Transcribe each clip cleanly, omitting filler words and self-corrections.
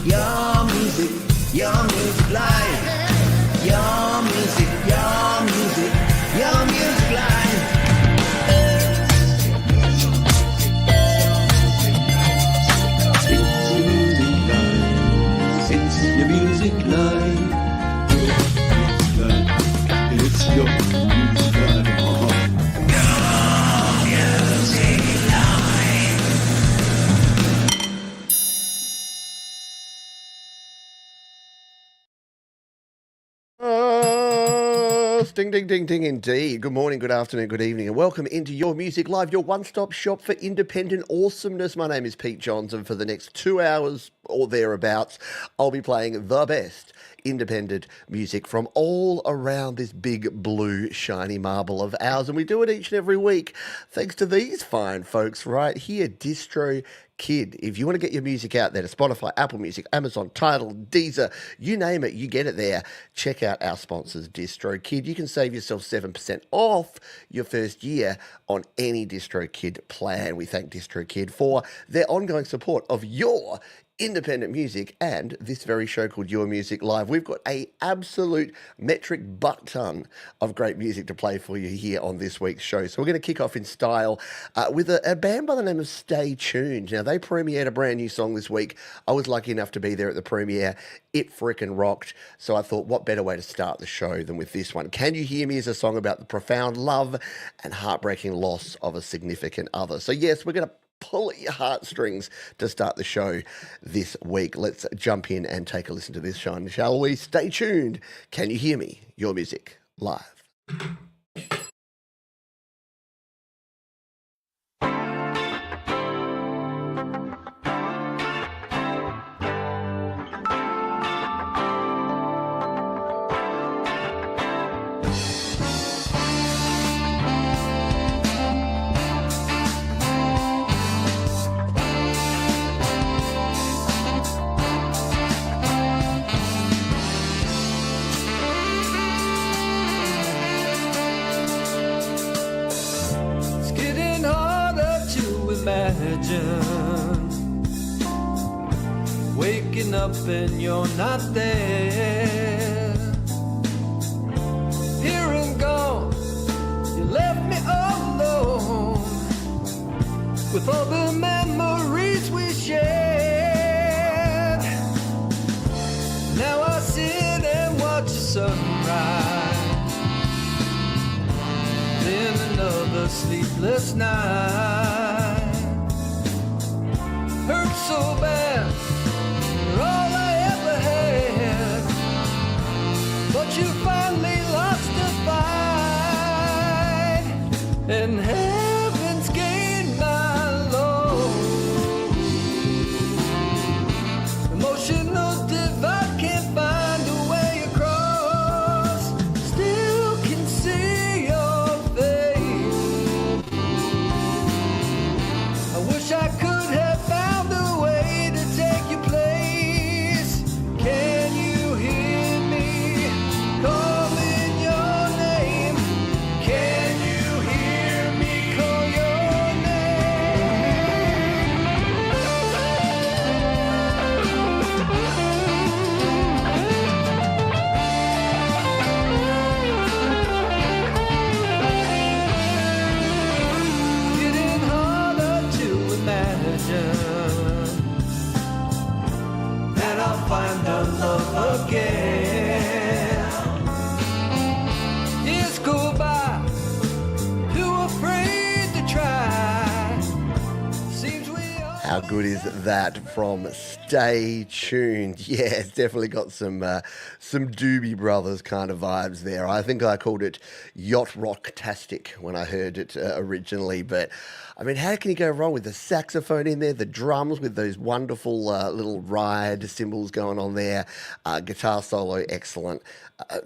your music live. Your music live. It's your music live. It's your music live. Ding, ding, ding, ding, indeed. Good morning, good afternoon, good evening, and welcome into Your Music Live, your one-stop shop for independent awesomeness. My name is Pete Johnson. For the next 2 hours or thereabouts, I'll be playing the best independent music from all around this big blue shiny marble of ours, and we do it each and every week thanks to these fine folks right here, DistroKid. If you want to get your music out there to Spotify, Apple Music, Amazon, Tidal, Deezer, you name it, you get it there. Check out our sponsors, DistroKid. You can save yourself 7% off your first year on any DistroKid plan. We thank DistroKid for their ongoing support of your independent music and this very show called Your Music Live. We've got a absolute metric butt ton of great music to play for you here on this week's show. So we're going to kick off in style with a band by the name of Stay Tuned. Now, they premiered a brand new song this week. I was lucky enough to be there at the premiere. It frickin' rocked. So I thought, what better way to start the show than with this one? Can You Hear Me is a song about the profound love and heartbreaking loss of a significant other. So yes, we're going to pull at your heartstrings to start the show this week. Let's jump in and take a listen to this, Sean, shall we? Stay tuned. Can You Hear Me? Your Music Live. Waking up and you're not there. Here and gone, you left me all alone with all the memories we shared. Now I sit and watch the sunrise, then another sleepless night. Hurt so bad, you're all I ever had, but you finally lost the fight, and heaven's gained my load. Emotional divide, can't find a way across. Still can see your face. I wish I could have found a way to take your place. Can you hear me calling your name? Can you hear me call your name? Getting harder to imagine that I'll find our love again. Years go by, too afraid to try. Seems we are. How good is that from Stay Tuned? Yeah, it's definitely got some Doobie Brothers kind of vibes there. I think I called it Yacht Rock-tastic when I heard it originally, but I mean, how can you go wrong with the saxophone in there, the drums with those wonderful little ride cymbals going on there, guitar solo, excellent.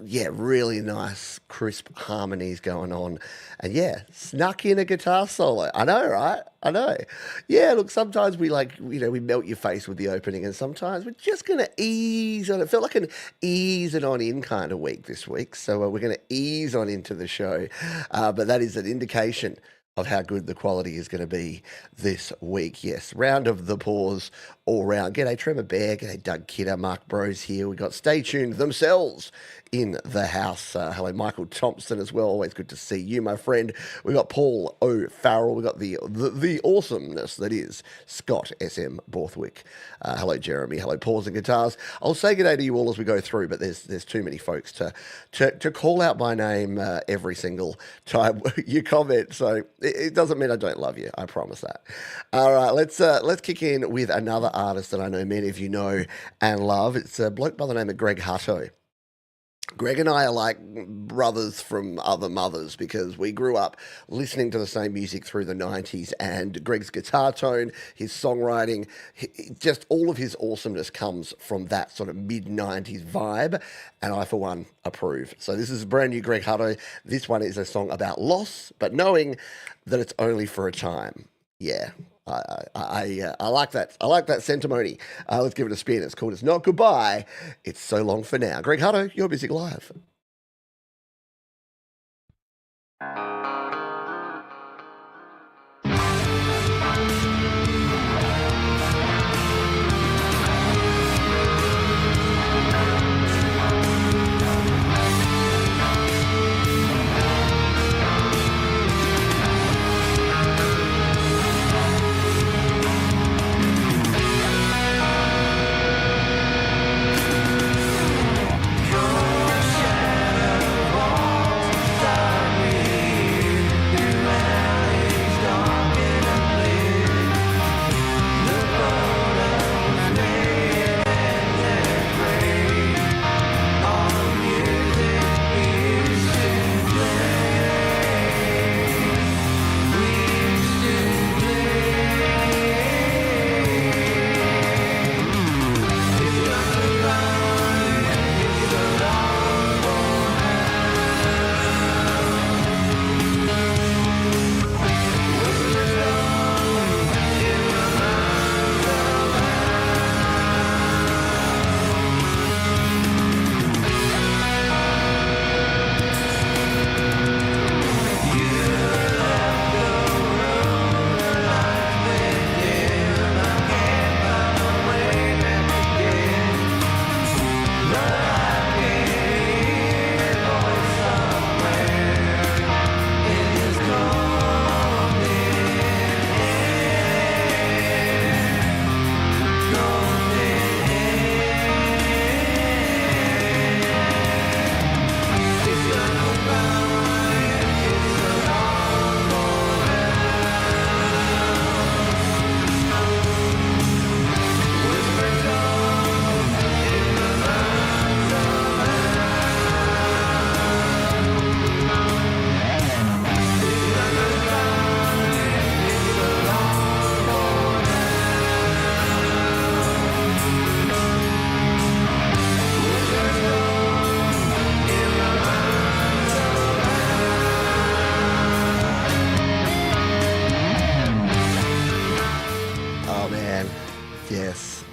Yeah, really nice, crisp harmonies going on. And yeah, snuck in a guitar solo. I know, right? I know. Yeah, look, sometimes we we melt your face with the opening, and sometimes we're just going to ease on it. Felt like an ease it on in kind of week this week. So we're going to ease on into the show. But that is an indication of how good the quality is going to be this week. Yes, round of the pause all round. G'day Trevor Bear, g'day Doug Kidder, Mark Bros here. We got Stay Tuned themselves in the house. Hello Michael Thompson as well. Always good to see you, my friend. We got Paul O'Farrell. We got the awesomeness that is Scott SM Borthwick. Hello Jeremy. Hello Paws and Guitars. I'll say g'day to you all as we go through, but there's too many folks to call out by name every single time you comment. So it doesn't mean I don't love you. I promise that. All right, let's kick in with another artist that I know many of you know and love. It's a bloke by the name of Greg Hutto. Greg and I are like brothers from other mothers because we grew up listening to the same music through the 90s, and Greg's guitar tone, his songwriting, just all of his awesomeness comes from that sort of mid-90s vibe, and I, for one, approve. So this is a brand new Greg Hutto. This one is a song about loss, but knowing that it's only for a time. Yeah. I like that. I like that sentimony. Let's give it a spin. It's called It's Not Goodbye. It's So Long for Now. Greg Hutto, Your Music Live.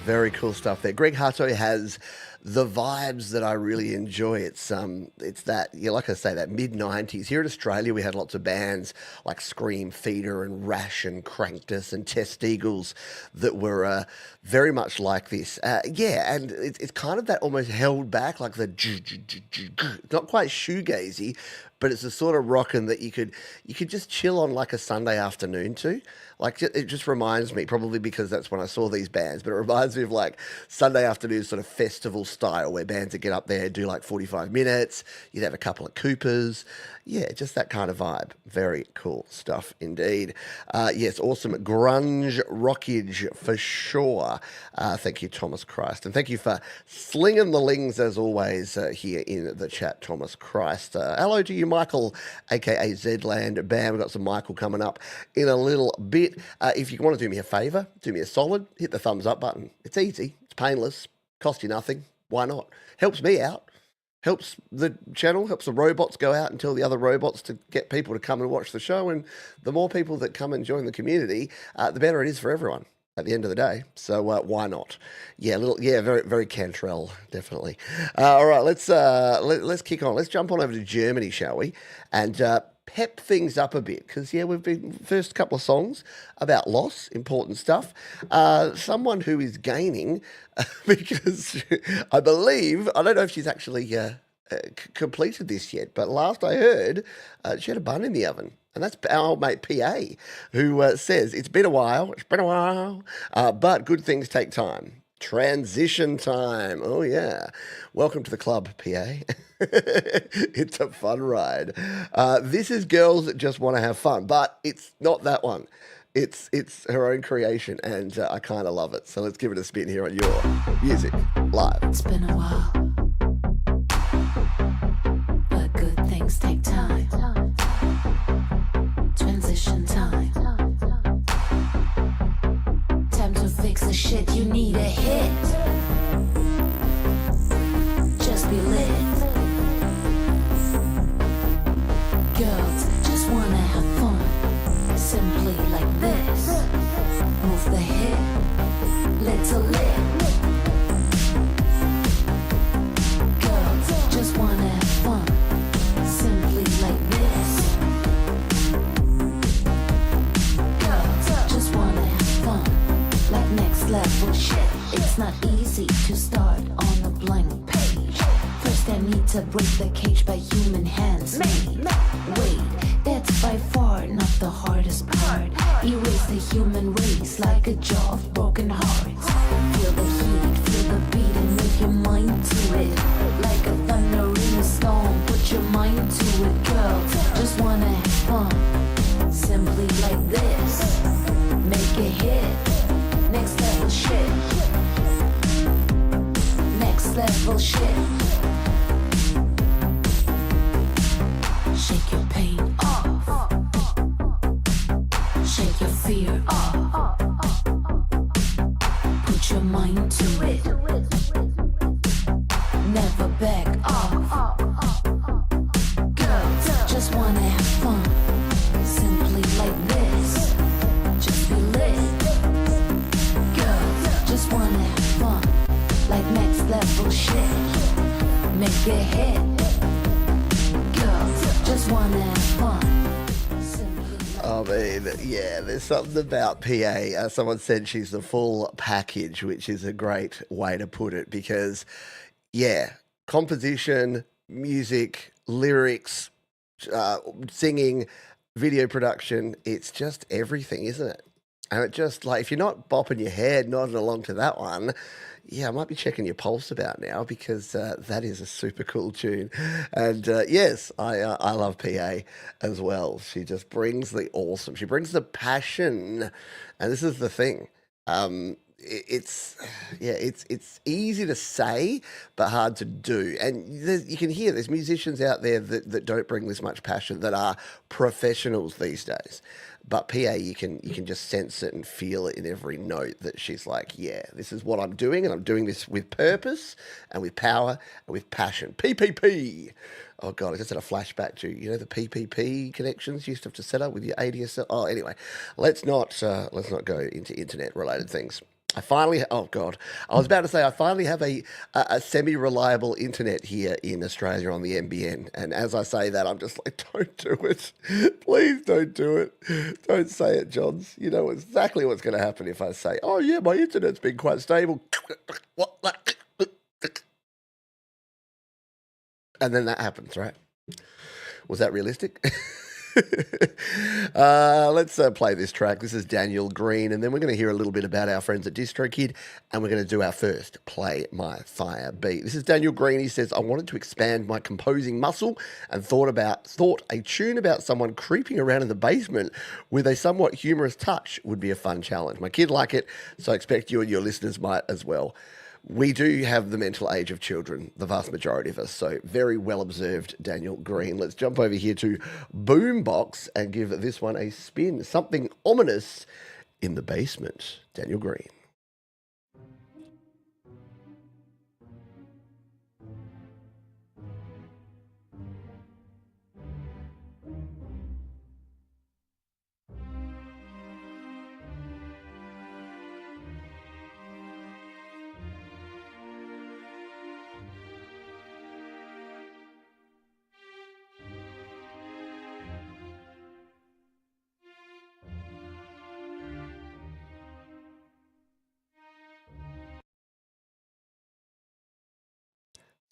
Very cool stuff there. Greg Hutto has the vibes that I really enjoy. It's that, yeah, like I say, that mid-90s. Here in Australia, we had lots of bands like Scream Feeder and Rash and Cranktus and Testigles that were very much like this. Yeah, and it's kind of that almost held back, like the not quite shoegazy, but it's the sort of rockin' that you could just chill on like a Sunday afternoon to. Like, it just reminds me, probably because that's when I saw these bands, but it reminds me of like Sunday afternoon sort of festival style where bands would get up there, do like 45 minutes, you'd have a couple of Coopers. Yeah, just that kind of vibe. Very cool stuff indeed. Yes, awesome grunge rockage for sure. Thank you, Thomas Christ. And thank you for slinging the lings as always here in the chat, Thomas Christ. Hello to you, Michael, aka Zland. Bam, we've got some Michael coming up in a little bit. If you want to do me a favour, do me a solid, hit the thumbs up button. It's easy, it's painless, cost you nothing. Why not? Helps me out. Helps the channel, helps the robots go out and tell the other robots to get people to come and watch the show. And the more people that come and join the community, the better it is for everyone at the end of the day. So why not? Yeah, very, very Cantrell, definitely. All right, let's kick on. Let's jump on over to Germany, shall we? And pep things up a bit because, yeah, we've been first couple of songs about loss, important stuff. Someone who is gaining because I believe, I don't know if she's actually completed this yet, but last I heard, she had a bun in the oven. And that's our old mate Pi.A, who says, it's been a while, but good things take time. Transition time. Oh, yeah. Welcome to the club, Pi.A. It's a fun ride. This is Girls That Just Want to Have Fun, but it's not that one. It's her own creation, and I kind of love it. So let's give it a spin here on Your Music Live. It's been a while, but good things take time. Transition time. Time to fix the shit, you need a hit. Just be lit. Girls just wanna have fun, simply like this. Move the hip, little lit. Girls just wanna have fun, simply like this. Girls just wanna have fun, like next level shit. It's not easy to start on a blank page. First I need to break the cage by human hands made. Wait, that's by far not the hardest part. Erase the human race like a jaw of broken hearts. Feel the heat, feel the beat and move your mind to it. Like a thunder in a storm, put your mind to it. Girl, just wanna have fun, simply like this. Make a hit, next level shit. Next level shit. Shake your pain off. Shake your fear off. Put your mind to it. Never back off. Girls just wanna have fun, simply like this. Just be lit. Girls just wanna have fun, like next level shit. Make a hit. Girls just wanna have fun. I mean, yeah, there's something about Pi.A. Someone said she's the full package, which is a great way to put it because, yeah, composition, music, lyrics, singing, video production, it's just everything, isn't it? And it just, like, if you're not bopping your head, nodding along to that one, yeah, I might be checking your pulse about now because that is a super cool tune. And yes, I love Pi.A. as well. She just brings the awesome. She brings the passion. And this is the thing. It's easy to say, but hard to do. And you can hear there's musicians out there that don't bring this much passion, that are professionals these days. But Pi.A, you can just sense it and feel it in every note that she's like, yeah, this is what I'm doing, and I'm doing this with purpose and with power and with passion. PPP. Oh God, I just had a flashback to, you know, the PPP connections you used to have to set up with your ADSL. Oh, anyway, let's not go into internet related things. I finally, oh God, I was about to say I finally have a semi-reliable internet here in Australia on the NBN. And as I say that, I'm just like, don't do it. Please don't do it. Don't say it, Johns. You know exactly what's going to happen if I say, oh yeah, my internet's been quite stable. And then that happens, right? Was that realistic? Let's play this track. This is Daniel Green, and then we're going to hear a little bit about our friends at DistroKid, and we're going to do our first Play My Fire beat. This is Daniel Green. He says, I wanted to expand my composing muscle and thought a tune about someone creeping around in the basement with a somewhat humorous touch would be a fun challenge. My kid liked it, so I expect you and your listeners might as well. We do have the mental age of children, the vast majority of us, so very well observed, Daniel Green. Let's jump over here to Boombox and give this one a spin. Something ominous in the basement. Daniel Green.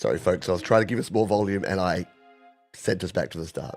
Sorry, folks, I was trying to give us more volume and I sent us back to the start.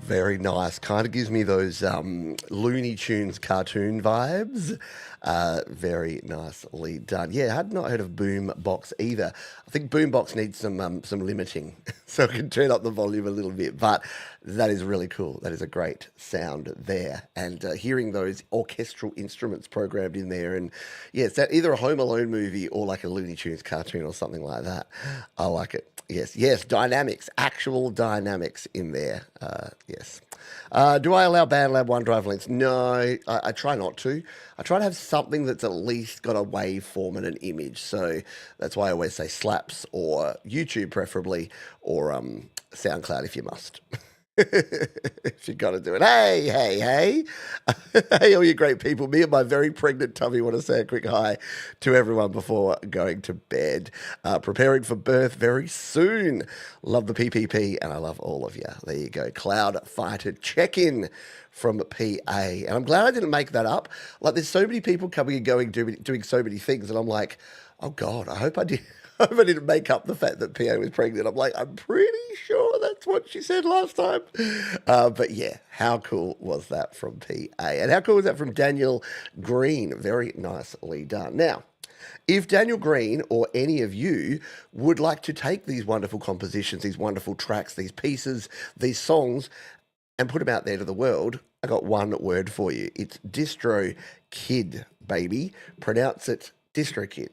Very nice. Kind of gives me those Looney Tunes cartoon vibes. Very nicely done. Yeah, I had not heard of Boombox either. I think Boombox needs some limiting, so I can turn up the volume a little bit. But that is really cool. That is a great sound there. And hearing those orchestral instruments programmed in there, and yeah, it's that either a Home Alone movie or like a Looney Tunes cartoon or something like that. I like it. Yes, dynamics, actual dynamics in there. Yes. Do I allow BandLab OneDrive links? No, I try not to. I try to have something that's at least got a waveform and an image. So that's why I always say Slaps or YouTube preferably, or SoundCloud if you must. If you got to do it. Hey. Hey, all you great people. Me and my very pregnant tummy want to say a quick hi to everyone before going to bed. Preparing for birth very soon. Love the PPP and I love all of you. There you go. Cloud Fighter check-in from Pi.A. And I'm glad I didn't make that up. Like, there's so many people coming and going, doing so many things. And I'm like, oh God, I hope I did. I hope I didn't make up the fact that Pi.A. was pregnant. I'm like, I'm pretty sure that's what she said last time. But yeah, how cool was that from Pi.A.? And how cool was that from Daniel Green? Very nicely done. Now, if Daniel Green or any of you would like to take these wonderful compositions, these wonderful tracks, these pieces, these songs, and put them out there to the world, I got one word for you. It's DistroKid, baby. Pronounce it DistroKid.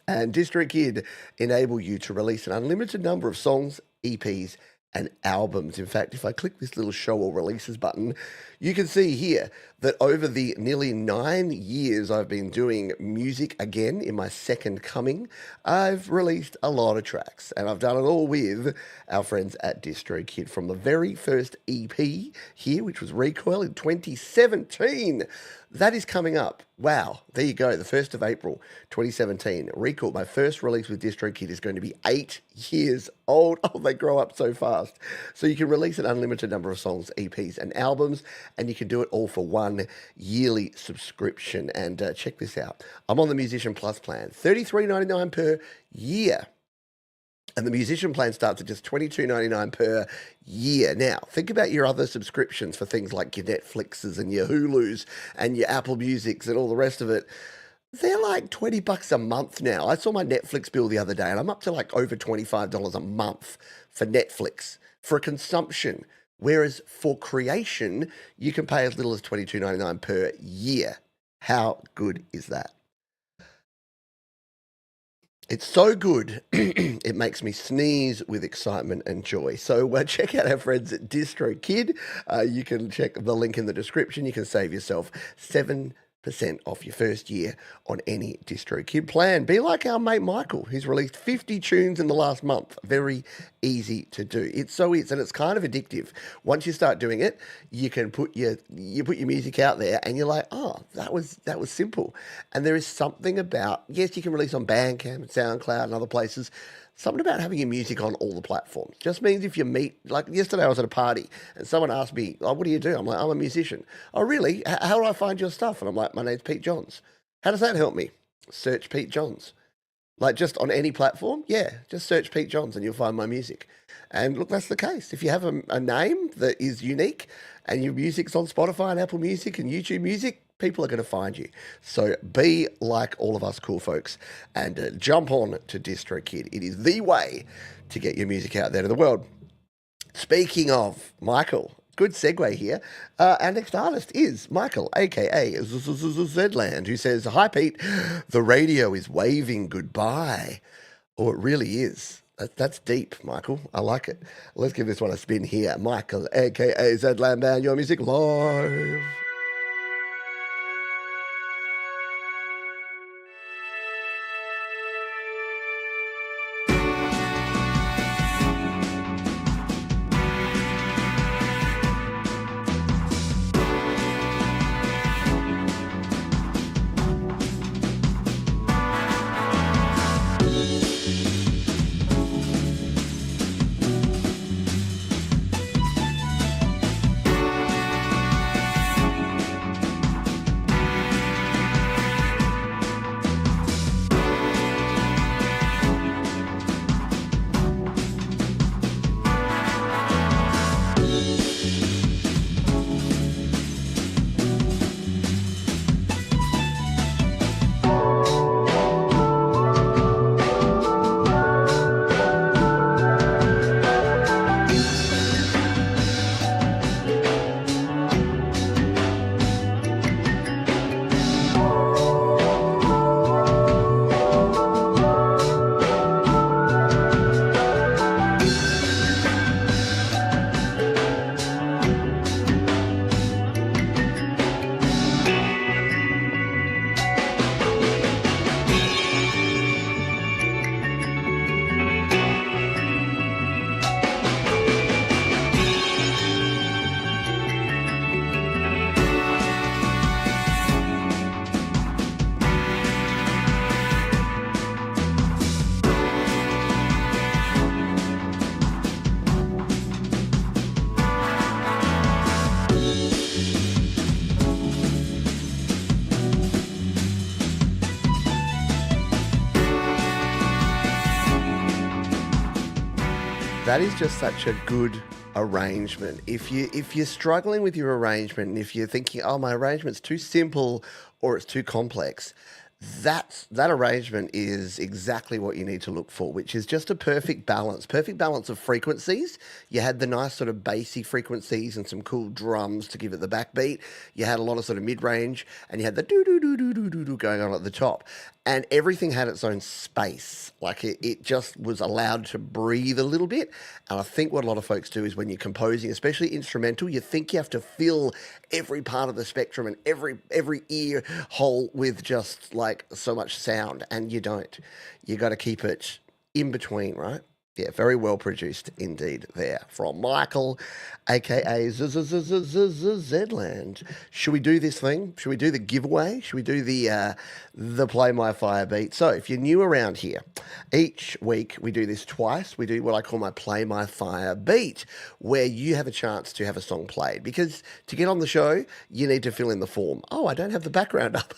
And DistroKid enable you to release an unlimited number of songs, EPs, and albums. In fact, if I click this little show or releases button, you can see here that over the nearly 9 years I've been doing music again in my second coming, I've released a lot of tracks, and I've done it all with our friends at DistroKid, from the very first EP here, which was Recoil in 2017. That is coming up. Wow, there you go, the 1st of April, 2017. Recoil, my first release with DistroKid, is going to be 8 years old. Oh, they grow up so fast. So you can release an unlimited number of songs, EPs, and albums, and you can do it all for one yearly subscription. And check this out. I'm on the Musician Plus plan, $33.99 per year. And the Musician plan starts at just $22.99 per year. Now, think about your other subscriptions for things like your Netflixes and your Hulus and your Apple Musics and all the rest of it. They're like $20 a month now. I saw my Netflix bill the other day and I'm up to like over $25 a month for Netflix for consumption. Whereas for creation, you can pay as little as $22.99 per year. How good is that? It's so good, it makes me sneeze with excitement and joy. So check out our friends at DistroKid. You can check the link in the description. You can save yourself 7% off your first year on any DistroKid plan. Be like our mate Michael, who's released 50 tunes in the last month. Very easy to do. It so is, and it's kind of addictive. Once you start doing it, you can put your music out there, and you're like, oh, that was simple. And there is something about, yes, you can release on Bandcamp and SoundCloud and other places. Something about having your music on all the platforms. Just means if you meet, like yesterday I was at a party and someone asked me, oh, what do you do? I'm like, I'm a musician. Oh, really? How do I find your stuff? And I'm like, my name's Pete Johns. How does that help me? Search Pete Johns. Like, just on any platform? Yeah, just search Pete Johns and you'll find my music. And look, that's the case. If you have a name that is unique and your music's on Spotify and Apple Music and YouTube Music, people are going to find you. So be like all of us cool folks and jump on to DistroKid. It is the way to get your music out there to the world. Speaking of Michael, Good segue here. Our next artist is Michael, a.k.a. Zland, who says, "Hi, Pete. The radio is waving goodbye." Oh, it really is. That's deep, Michael. I like it. Let's give this one a spin here. Michael, a.k.a. Zland Band, Your Music Live. That is just such a good arrangement. If you're struggling with your arrangement, and if you're thinking, oh, my arrangement's too simple or it's too complex, that arrangement is exactly what you need to look for, which is just a perfect balance of frequencies. You had the nice sort of bassy frequencies and some cool drums to give it the backbeat. You had a lot of sort of mid-range, and you had the do-do-do-do-do-do-do going on at the top. And everything had its own space. Like it just was allowed to breathe a little bit. And I think what a lot of folks do is when you're composing, especially instrumental, you think you have to fill every part of the spectrum and every ear hole with just like so much sound. And you don't. You got to keep it in between, right? Yeah, very well produced indeed there from Michael, a.k.a. Zland. Should we do this thing? Should we do the giveaway? Should we do the Play My Fire beat? So if you're new around here, each week we do this twice. We do what I call my Play My Fire beat, where you have a chance to have a song played. Because to get on the show, you need to fill in the form. Oh, I don't have the background up.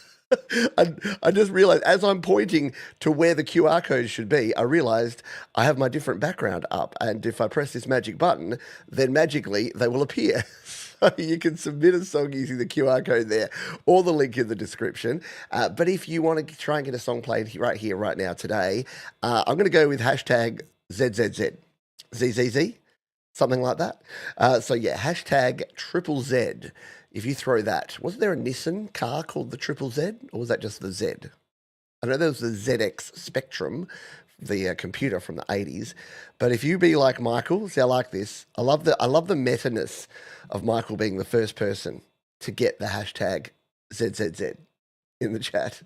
I just realized as I'm pointing to where the QR code should be, I realized I have my different background up. And if I press this magic button, then magically they will appear. So you can submit a song using the QR code there or the link in the description. But if you want to try and get a song played right here, right now, today, I'm going to go with hashtag ZZZ. ZZZ, something like that. So yeah, hashtag ZZZ. If you throw that, wasn't there a Nissan car called the Triple Z, or was that just the Z? I know there was the ZX Spectrum, the computer from the 80s. But if you be like Michael, see, I like this. I love the meta-ness of Michael being the first person to get the hashtag ZZZ in the chat.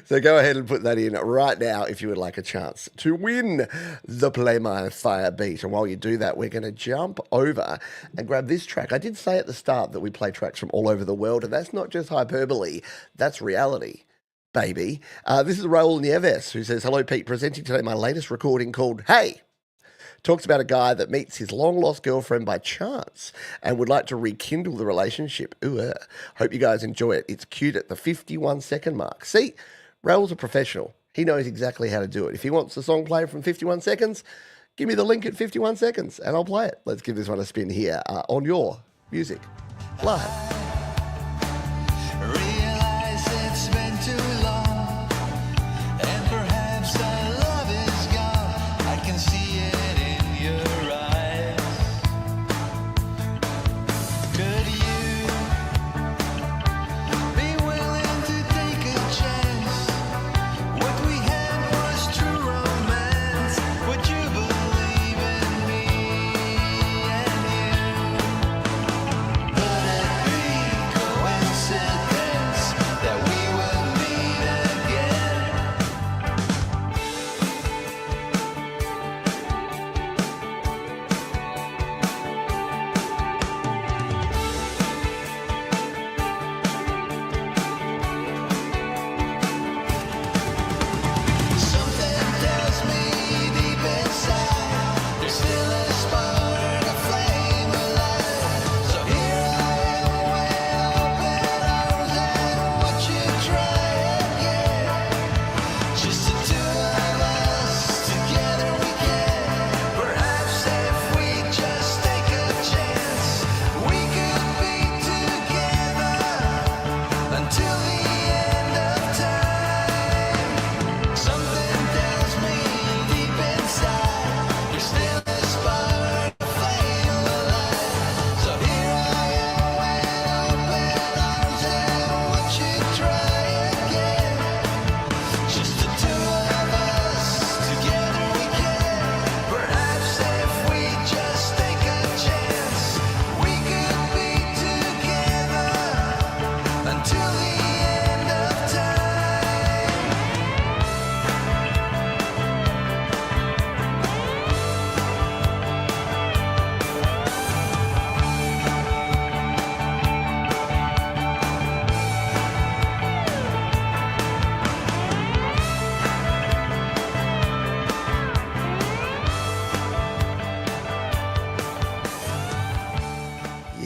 So go ahead and put that in right now if you would like a chance to win the Play My Fire beat. And while you do that, we're going to jump over and grab this track. I did say at the start that we play tracks from all over the world, and that's not just hyperbole, that's reality, baby. This is Raul Nieves, who says, "Hello, Pete, presenting today my latest recording called Hey." Talks about a guy that meets his long-lost girlfriend by chance and would like to rekindle the relationship. Ooh, hope you guys enjoy it. It's cute at the 51-second mark. See, Raul's a professional. He knows exactly how to do it. If he wants the song played from 51 seconds, give me the link at 51 seconds and I'll play it. Let's give this one a spin here on your Music Live. Realize it's been too long, and perhaps our love is gone. I can see it in your eyes.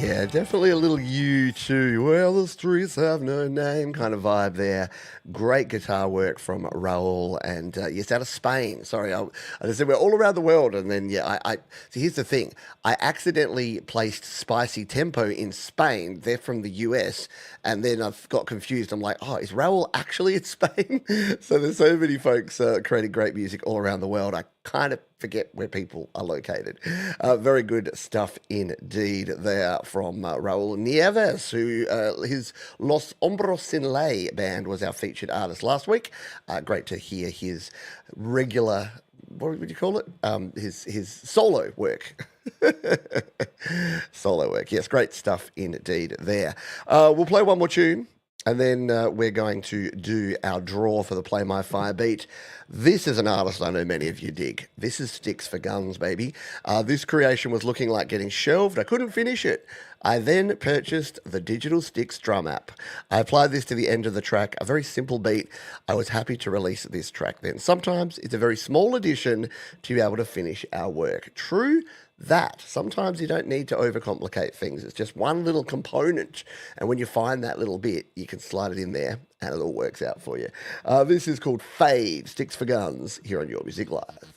Yeah, definitely a little U2. Well, the streets have no name kind of vibe there. Great guitar work from Raul and yes, out of Spain. Sorry, I said we're all around the world, and then I see. Here's the thing: I accidentally placed Spicy Tempo in Spain. They're from the US, and then I've got confused. I'm like, oh, is Raul actually in Spain? So there's so many folks creating great music all around the world. I kind of forget where people are located. Very good stuff indeed there from Raul Nieves, who his Los Hombros Sin Ley band was our featured artist last week. Great to hear his regular, what would you call it? His solo work. Solo work. Yes, great stuff indeed there. We'll play one more tune. And then we're going to do our draw for the Play My Fire beat. This is an artist I know many of you dig. This is Sticks for Guns, baby. This creation was looking like getting shelved. I couldn't finish it. I then purchased the Digital Sticks drum app. I applied this to the end of the track, a very simple beat. I was happy to release this track then. Sometimes it's a very small addition to be able to finish our work. True that. Sometimes you don't need to overcomplicate things. It's just one little component. And when you find that little bit, you can slide it in there and it all works out for you. This is called Fade, Sticks for Guns, here on Your Music Live.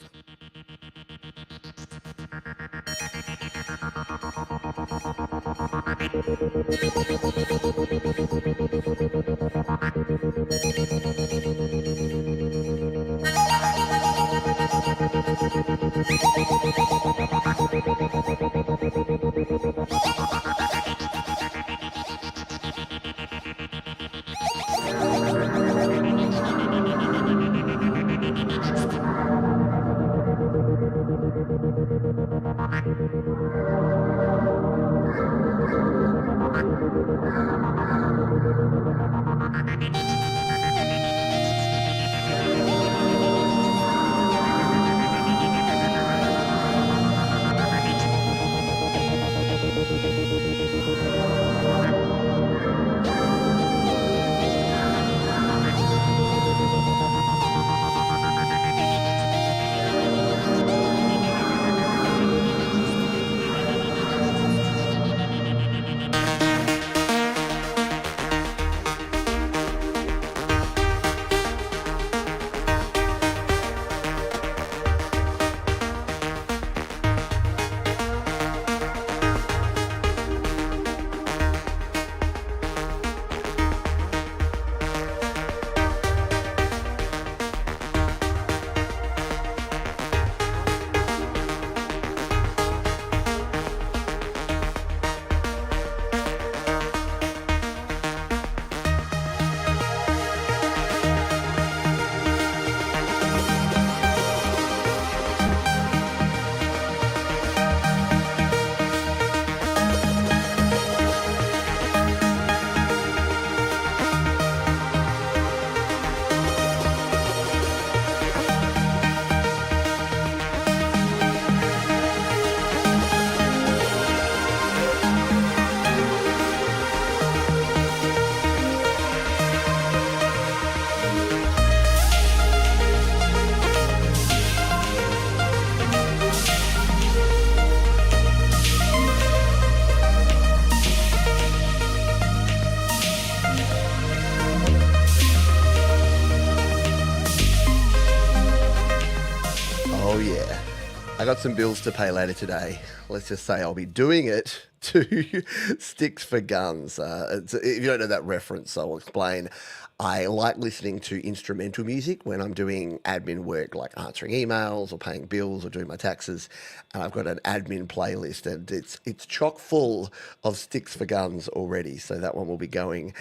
I got some bills to pay later today. Let's just say I'll be doing it to Sticks for Guns. If you don't know that reference, I'll explain. I like listening to instrumental music when I'm doing admin work, like answering emails or paying bills or doing my taxes. And I've got an admin playlist, and it's chock full of Sticks for Guns already. So that one will be going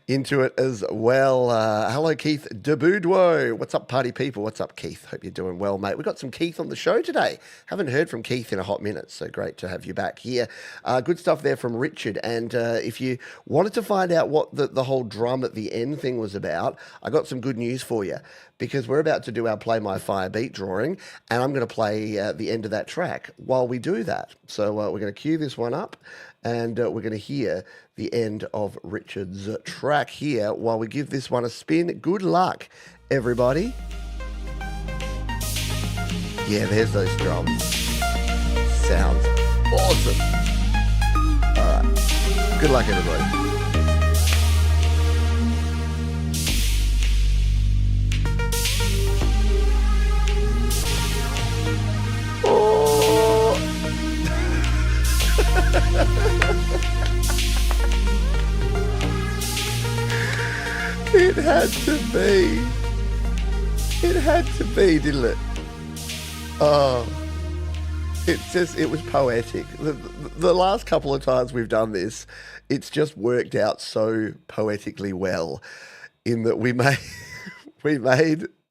into it as well. Hello, Keith DiBuduo. What's up, party people? What's up, Keith? Hope you're doing well, mate. We've got some Keith on the show today. Haven't heard from Keith in a hot minute, so great to have you back here. Good stuff there from Richard. And if you wanted to find out what the whole drum at the end thing was about, I got some good news for you, because we're about to do our Play My Fire beat drawing, and I'm going to play the end of that track while we do that. So we're going to cue this one up, and we're going to hear the end of Richard's track here while we give this one a spin. Good luck, everybody. Yeah, there's those drums. Sounds awesome. All right. Good luck, everybody. Oh. It had to be. It had to be, didn't it? Oh. It was poetic. The last couple of times we've done this, it's just worked out so poetically well in that we made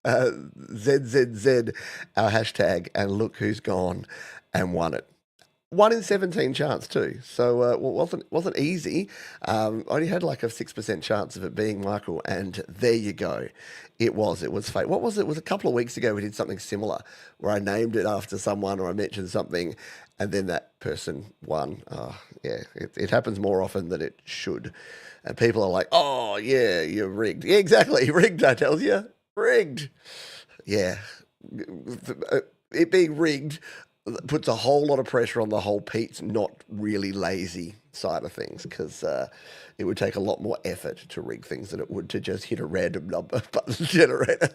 ZZZ our hashtag, and look who's gone and won it. 1 in 17 chance too, so it wasn't easy. Only had like a 6% chance of it being Michael, and there you go. It was fate. What was it? It was a couple of weeks ago we did something similar where I named it after someone or I mentioned something, and then that person won. Oh, yeah, it happens more often than it should, and people are like, "Oh yeah, you're rigged." Yeah, exactly, rigged. I tell you, rigged. Yeah, it being rigged puts a whole lot of pressure on the whole Pete's not really lazy side of things, because it would take a lot more effort to rig things than it would to just hit a random number button generator.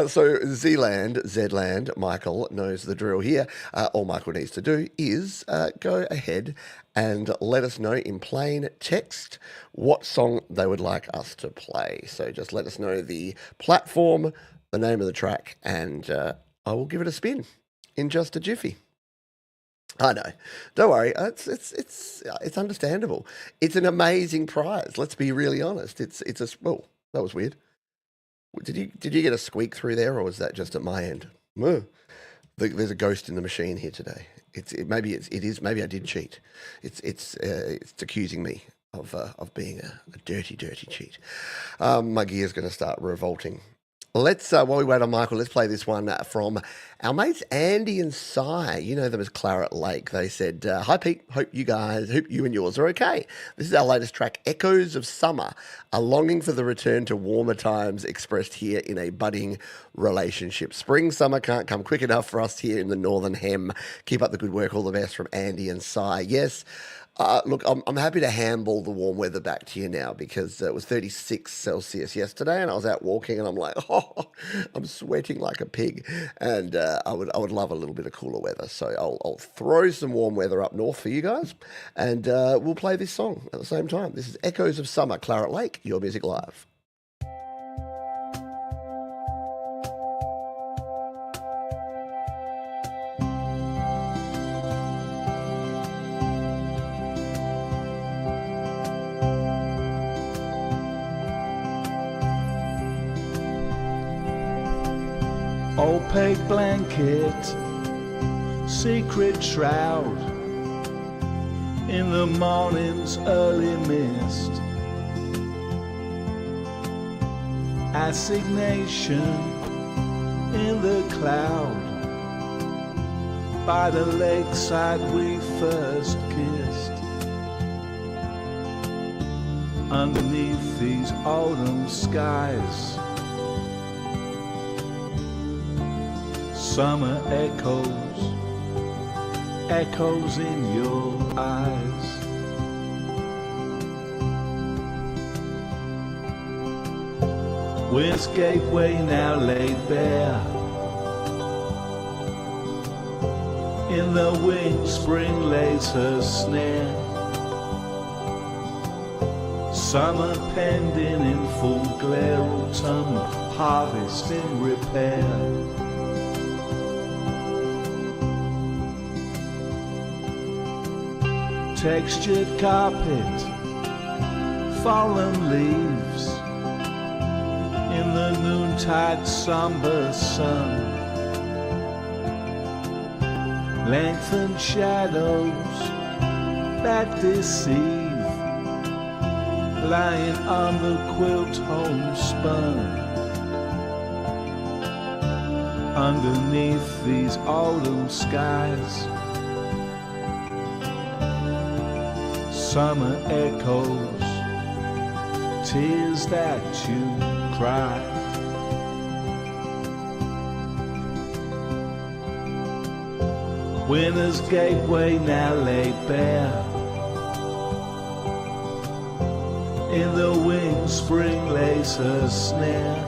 So Zland, Michael knows the drill here. All Michael needs to do is go ahead and let us know in plain text what song they would like us to play. So just let us know the platform, the name of the track, and I will give it a spin in just a jiffy. I know. Don't worry. It's understandable. It's an amazing prize. Let's be really honest. Oh, that was weird. Did you get a squeak through there, or was that just at my end? There's a ghost in the machine here today. Maybe I did cheat. It's accusing me of being a dirty cheat. My gear's going to start revolting. Let's, while we wait on Michael, let's play this one from our mates Andy and Cy. You know them as Claret Lake. They said, "Hi Pete, hope you and yours are okay. This is our latest track, Echoes of Summer, a longing for the return to warmer times expressed here in a budding relationship. Spring, summer can't come quick enough for us here in the Northern Hem. Keep up the good work. All the best," from Andy and Cy. Yes. Look, I'm happy to handball the warm weather back to you now, because it was 36 Celsius yesterday, and I was out walking, and I'm like, oh, I'm sweating like a pig, and I would love a little bit of cooler weather. So I'll throw some warm weather up north for you guys, and we'll play this song at the same time. This is Echoes of Summer, Claret Lake, Your Music Live. Opaque blanket, secret shroud, in the morning's early mist. Assignation in the cloud, by the lakeside we first kissed. Underneath these autumn skies, summer echoes in your eyes. Wind's gateway now laid bare, in the wing spring lays her snare. Summer pending in full glare, autumn harvest in repair. Textured carpet, fallen leaves, in the noontide somber sun. Lengthened shadows that deceive, lying on the quilt homespun. Underneath these autumn skies, summer echoes, tears that you cry. Winter's gateway now laid bare, In the wing spring lays her snare.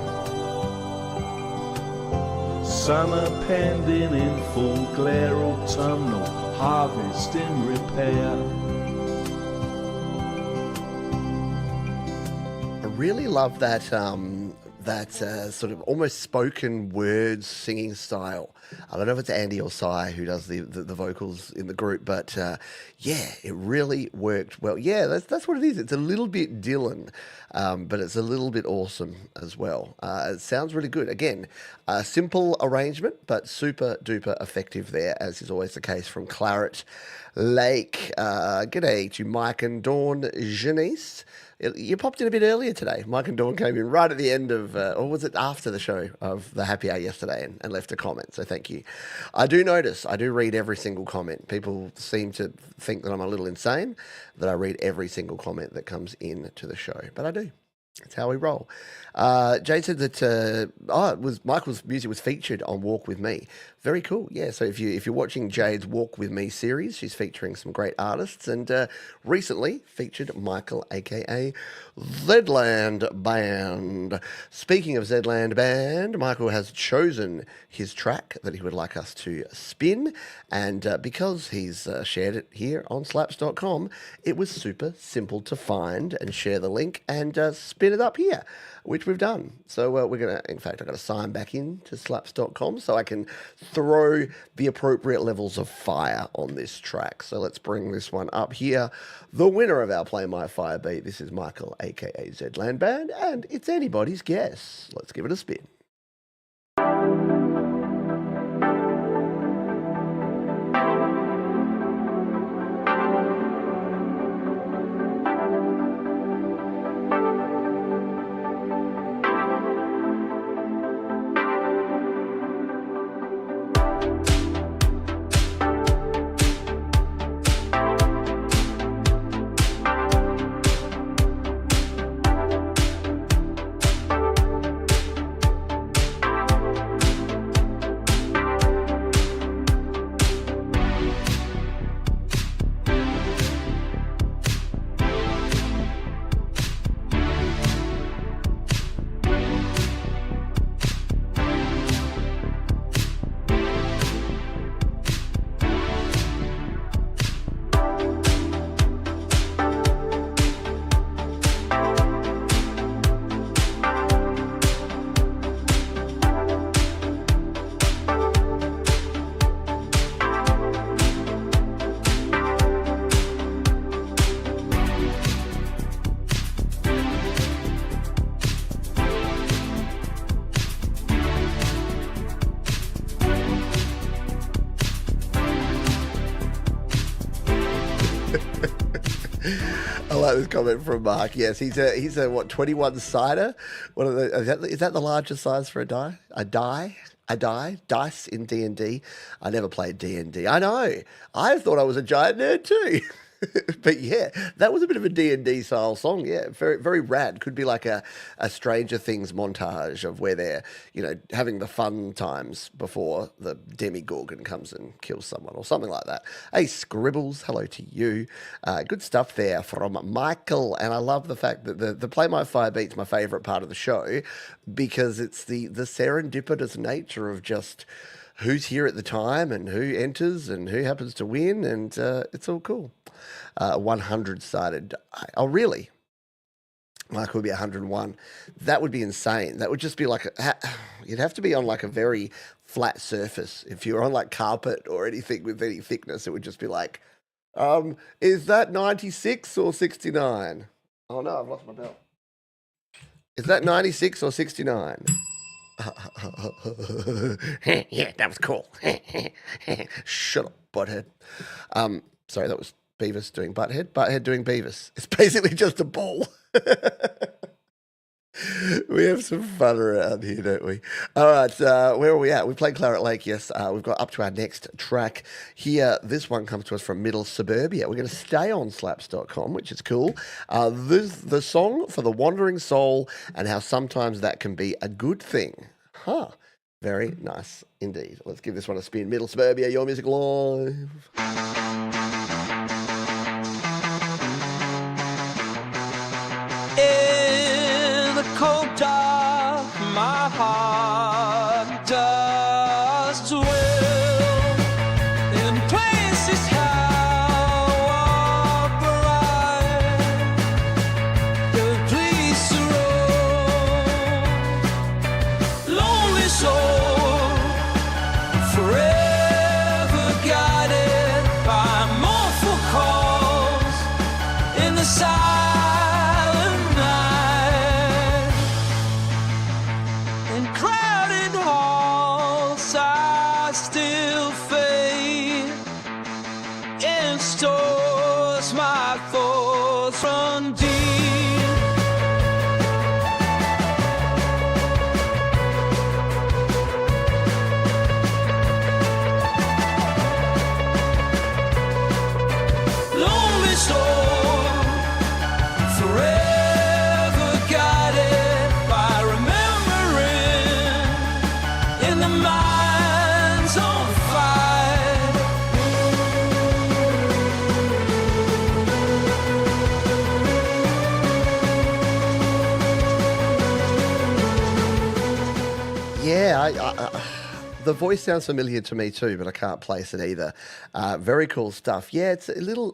Summer pending in full glare, autumnal harvest in repair. I really love that sort of almost spoken words singing style. I don't know if it's Andy or Cy who does the vocals in the group, but yeah, it really worked well. Yeah, that's what it is. It's a little bit Dylan, but it's a little bit awesome as well. It sounds really good. Again, a simple arrangement, but super duper effective there, as is always the case from Claret Lake. G'day to Mike and Dawn Janice. You popped in a bit earlier today. Mike and Dawn came in right at the end of, or was it after the show of the Happy Hour yesterday and left a comment. So thank you. I do notice, I do read every single comment. People seem to think that I'm a little insane, that I read every single comment that comes in to the show. But I do. That's how we roll. Jade said that Michael's music was featured on Walk With Me. Very cool. Yeah, so if you're watching Jade's Walk With Me series, she's featuring some great artists and recently featured Michael, aka Zland Band. Speaking of Zland Band, Michael has chosen his track that he would like us to spin, and because he's shared it here on slaps.com, it was super simple to find and share the link and spin it up here, which we've done. So we're going to, in fact, I've got to sign back in to slaps.com so I can throw the appropriate levels of fire on this track. So let's bring this one up here. The winner of our Play My Fire beat, this is Michael, aka Zland Band, and it's anybody's guess. Let's give it a spin. I like this comment from Mark. Yes, he's a what, 21 sider? What are the, is that the largest size for a die? A dice in D&D. I never played D&D. I know. I thought I was a giant nerd too. But yeah, that was a bit of a D&D style song. Yeah, very, very rad. Could be like a Stranger Things montage of where they're, having the fun times before the Demigorgon comes and kills someone or something like that. Hey, Scribbles, hello to you. Good stuff there from Michael. And I love the fact that the Play My Fire beat's my favourite part of the show because it's the serendipitous nature of just who's here at the time and who enters and who happens to win, and it's all cool. 100-sided die. Oh, really? Mike would be 101. That would be insane. That would just be like, you'd have to be on like a very flat surface. If you were on like carpet or anything with any thickness, it would just be like, is that 96 or 69? Oh no, I've lost my belt. Is that 96 or 69? Yeah, that was cool. Shut up, butthead. Sorry, that was Beavis doing Butthead. Butthead doing Beavis. It's basically just a ball. We have some fun around here, don't we? All right, where are we at? We played Claret Lake, yes. We've got up to our next track here. This one comes to us from Middle Suburbia. We're going to stay on slaps.com, which is cool. This is the song for the wandering soul and how sometimes that can be a good thing. Huh. Very nice indeed. Let's give this one a spin. Middle Suburbia, Your Music Live. cold dark, my heart does dwell in places how bright the police roam. Lonely soul, forever guided by mournful calls in the silent night. In crowded halls I still fade. In stores my thoughts run deep. Lonely soul, forever guided by remembering in the mind's on fire. Yeah, the voice sounds familiar to me too, but I can't place it either. Very cool stuff. Yeah, it's a little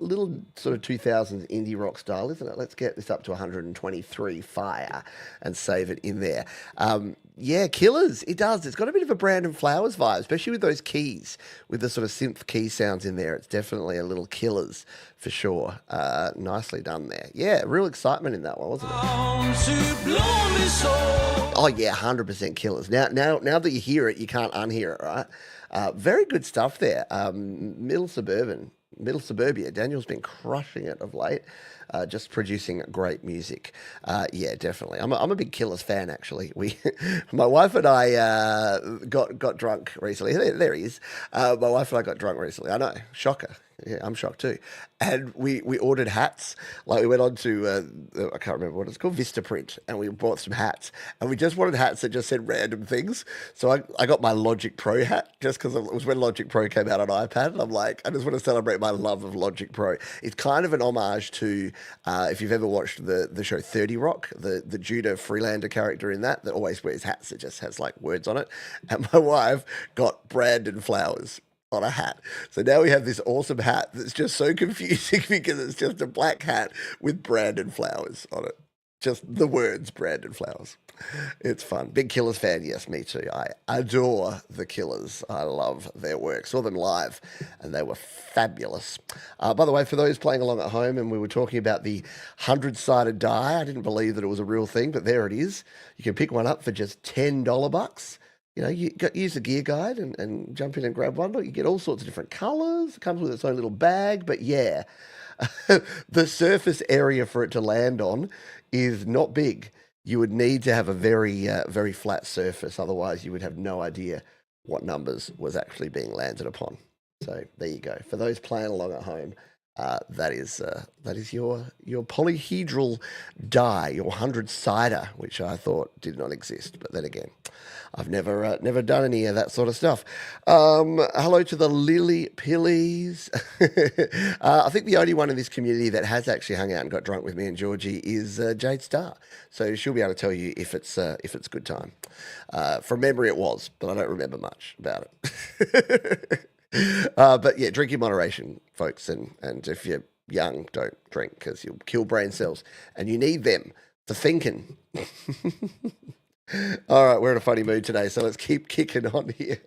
sort of 2000s indie rock style, isn't it? Let's get this up to 123 fire and save it in there. Yeah, Killers, it does. It's got a bit of a Brandon Flowers vibe, especially with those keys, with the sort of synth key sounds in there. It's definitely a little Killers for sure. Nicely done there. Yeah, real excitement in that one, wasn't it? Oh yeah, 100% Killers. Now that you hear it, you can't unhear it, right? Very good stuff there. Middle Suburbia. Daniel's been crushing it of late. Just producing great music. Yeah, definitely. I'm a big Killers fan, actually. My wife and I got drunk recently. There he is. My wife and I got drunk recently. I know, shocker. Yeah, I'm shocked too. And we ordered hats. Like we went on to, I can't remember what it's called, Vistaprint, and we bought some hats. And we just wanted hats that just said random things. So I got my Logic Pro hat just because it was when Logic Pro came out on iPad. And I'm like, I just want to celebrate my love of Logic Pro. It's kind of an homage to, if you've ever watched the show 30 Rock, the Judah Freelander character in that always wears hats that just has like words on it. And my wife got Brandon Flowers on a hat. So now we have this awesome hat that's just so confusing because it's just a black hat with Brandon Flowers on it. Just the words Brandon Flowers. It's fun. Big Killers fan. Yes, me too. I adore the Killers. I love their work. Saw them live and they were fabulous. By the way, for those playing along at home, and we were talking about the 100-sided die, I didn't believe that it was a real thing, but there it is. You can pick one up for just $10 bucks. You know, use the gear guide and jump in and grab one. Look, you get all sorts of different colours. It comes with its own little bag. But yeah, the surface area for it to land on is not big. You would need to have a very, very flat surface. Otherwise, you would have no idea what numbers was actually being landed upon. So there you go. For those playing along at home, that is your polyhedral die, your 100-sider, which I thought did not exist. But then again, I've never done any of that sort of stuff. Hello to the Lily Pillies. I think the only one in this community that has actually hung out and got drunk with me and Georgie is Jade Star. So she'll be able to tell you if it's a good time. From memory, it was, but I don't remember much about it. But yeah, drink in moderation, folks. And if you're young, don't drink because you'll kill brain cells and you need them for thinking. All right, we're in a funny mood today, so let's keep kicking on here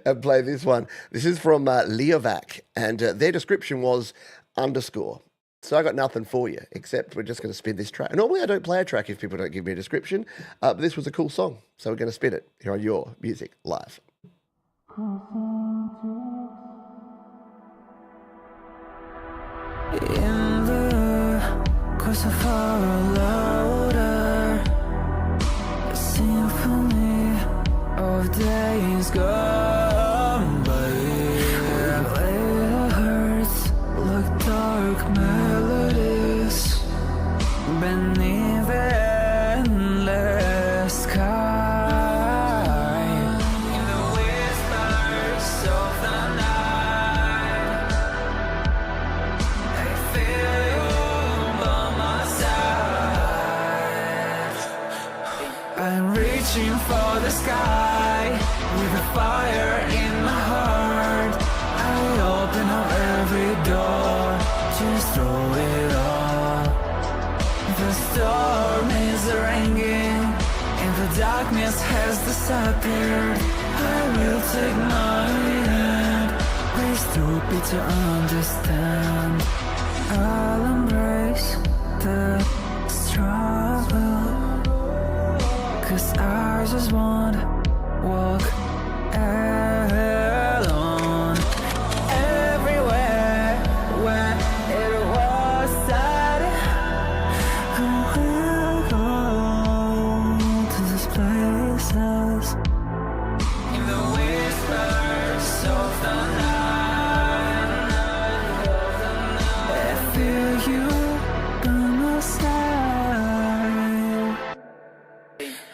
and play this one. This is from Lyovak, and their description was _. So I got nothing for you, except we're just going to spin this track. Normally I don't play a track if people don't give me a description, but this was a cool song, so we're going to spin it here on Your Music Live. In the course of our louder symphony of days gone by, where hearts like dark melodies beneath the endless sky. In the whispers of the night, I feel you by my side. reaching for the sky with a fire in my heart. I open up every door, just throw it all. The storm is ringing and the darkness has disappeared. I will take my hand, we're stupid to understand. I'll embrace the struggle, 'cause I just wanna walk alone. Everywhere when it was started, I will go to these places. In the whispers of the night, I feel you by my side.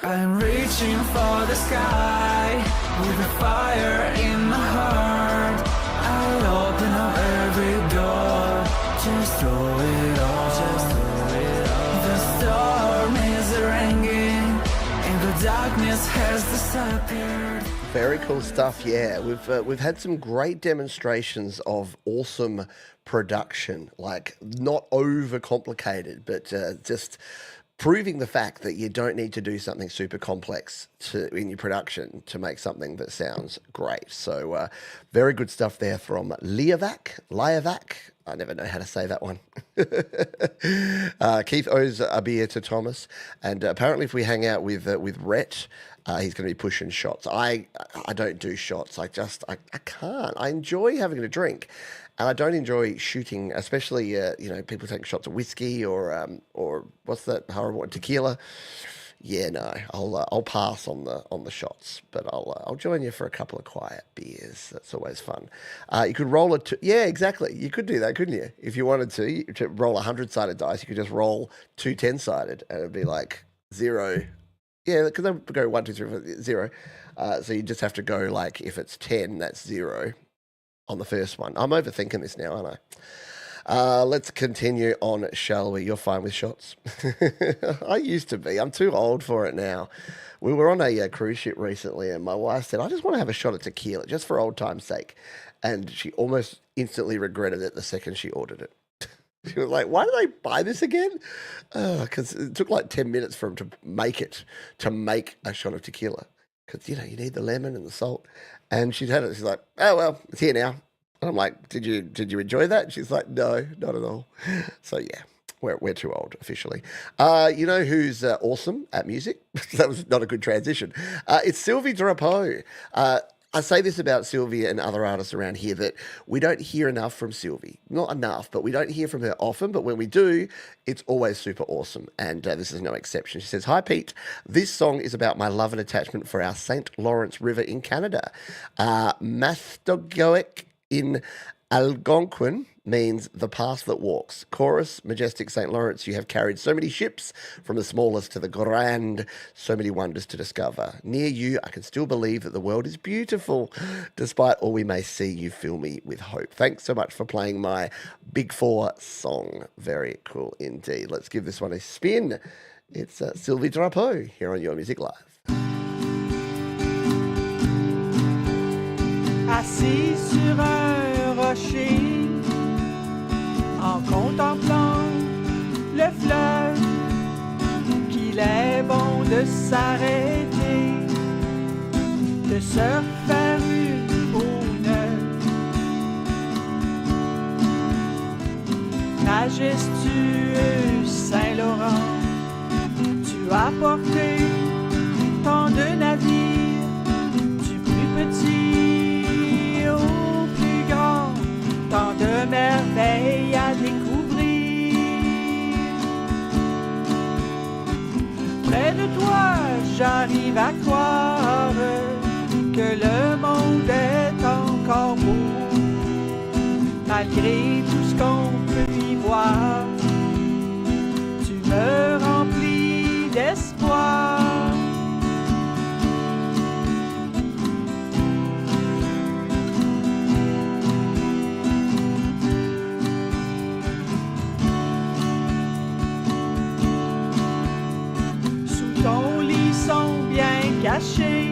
I'm reaching for the sky with a fire in my heart. I'll open up every door, just throw it all. The storm is ringing and the darkness has disappeared. Very cool stuff. Yeah, we've had some great demonstrations of awesome production, like not overcomplicated, but just proving the fact that you don't need to do something super complex in your production to make something that sounds great. So very good stuff there from Lyovak. I never know how to say that one. Keith owes a beer to Thomas, and apparently if we hang out with Rhett, he's going to be pushing shots. I don't do shots. I can't. I enjoy having a drink, and I don't enjoy shooting, especially people taking shots of whiskey or what's that horrible one, tequila. Yeah, no, I'll pass on the shots, but I'll join you for a couple of quiet beers. That's always fun. You could roll yeah, exactly. You could do that, couldn't you? If you wanted to roll 100-sided dice, you could just roll 2 10-sided, and it'd be like 0. Yeah, because they go 1, 2, 3, 4, 0. So you just have to go like if it's 10, that's 0 on the first one. I'm overthinking this now, aren't I? Let's continue on, shall we? You're fine with shots? I used to be. I'm too old for it now. We were on a cruise ship recently, and my wife said, I just want to have a shot of tequila, just for old time's sake. And she almost instantly regretted it the second she ordered it. She was like, why did I buy this again? Because it took like 10 minutes for him to make a shot of tequila. Because, you need the lemon and the salt. And she'd had it. She's like, oh, well, it's here now. And I'm like, did you enjoy that? She's like, no, not at all. So, yeah, we're too old, officially. You know who's awesome at music? That was not a good transition. It's Sylvia Drapeau. I say this about Sylvia and other artists around here, that we don't hear enough from Sylvia. Not enough, but we don't hear from her often. But when we do, it's always super awesome. And this is no exception. She says, hi, Pete. This song is about my love and attachment for our St. Lawrence River in Canada. Mastogoic in Algonquin means the path that walks. Chorus, majestic St. Lawrence, you have carried so many ships, from the smallest to the grand, so many wonders to discover. Near you, I can still believe that the world is beautiful. Despite all we may see, you fill me with hope. Thanks so much for playing my Big Four song. Very cool indeed. Let's give this one a spin. It's Sylvia Drapeau here on Your Music Live. Assis sur un rocher, en contemplant le fleuve, qu'il est bon de s'arrêter, de se faire une peau neuve. Majestueux Saint-Laurent, tu as porté tant de navires, du plus petit au plus grand, tant de merveilles à découvrir. Près de toi, j'arrive à croire que le monde est encore beau, malgré tout ce qu'on peut y voir. Tu me remplis d'espoir. Ton lit sont bien cachés,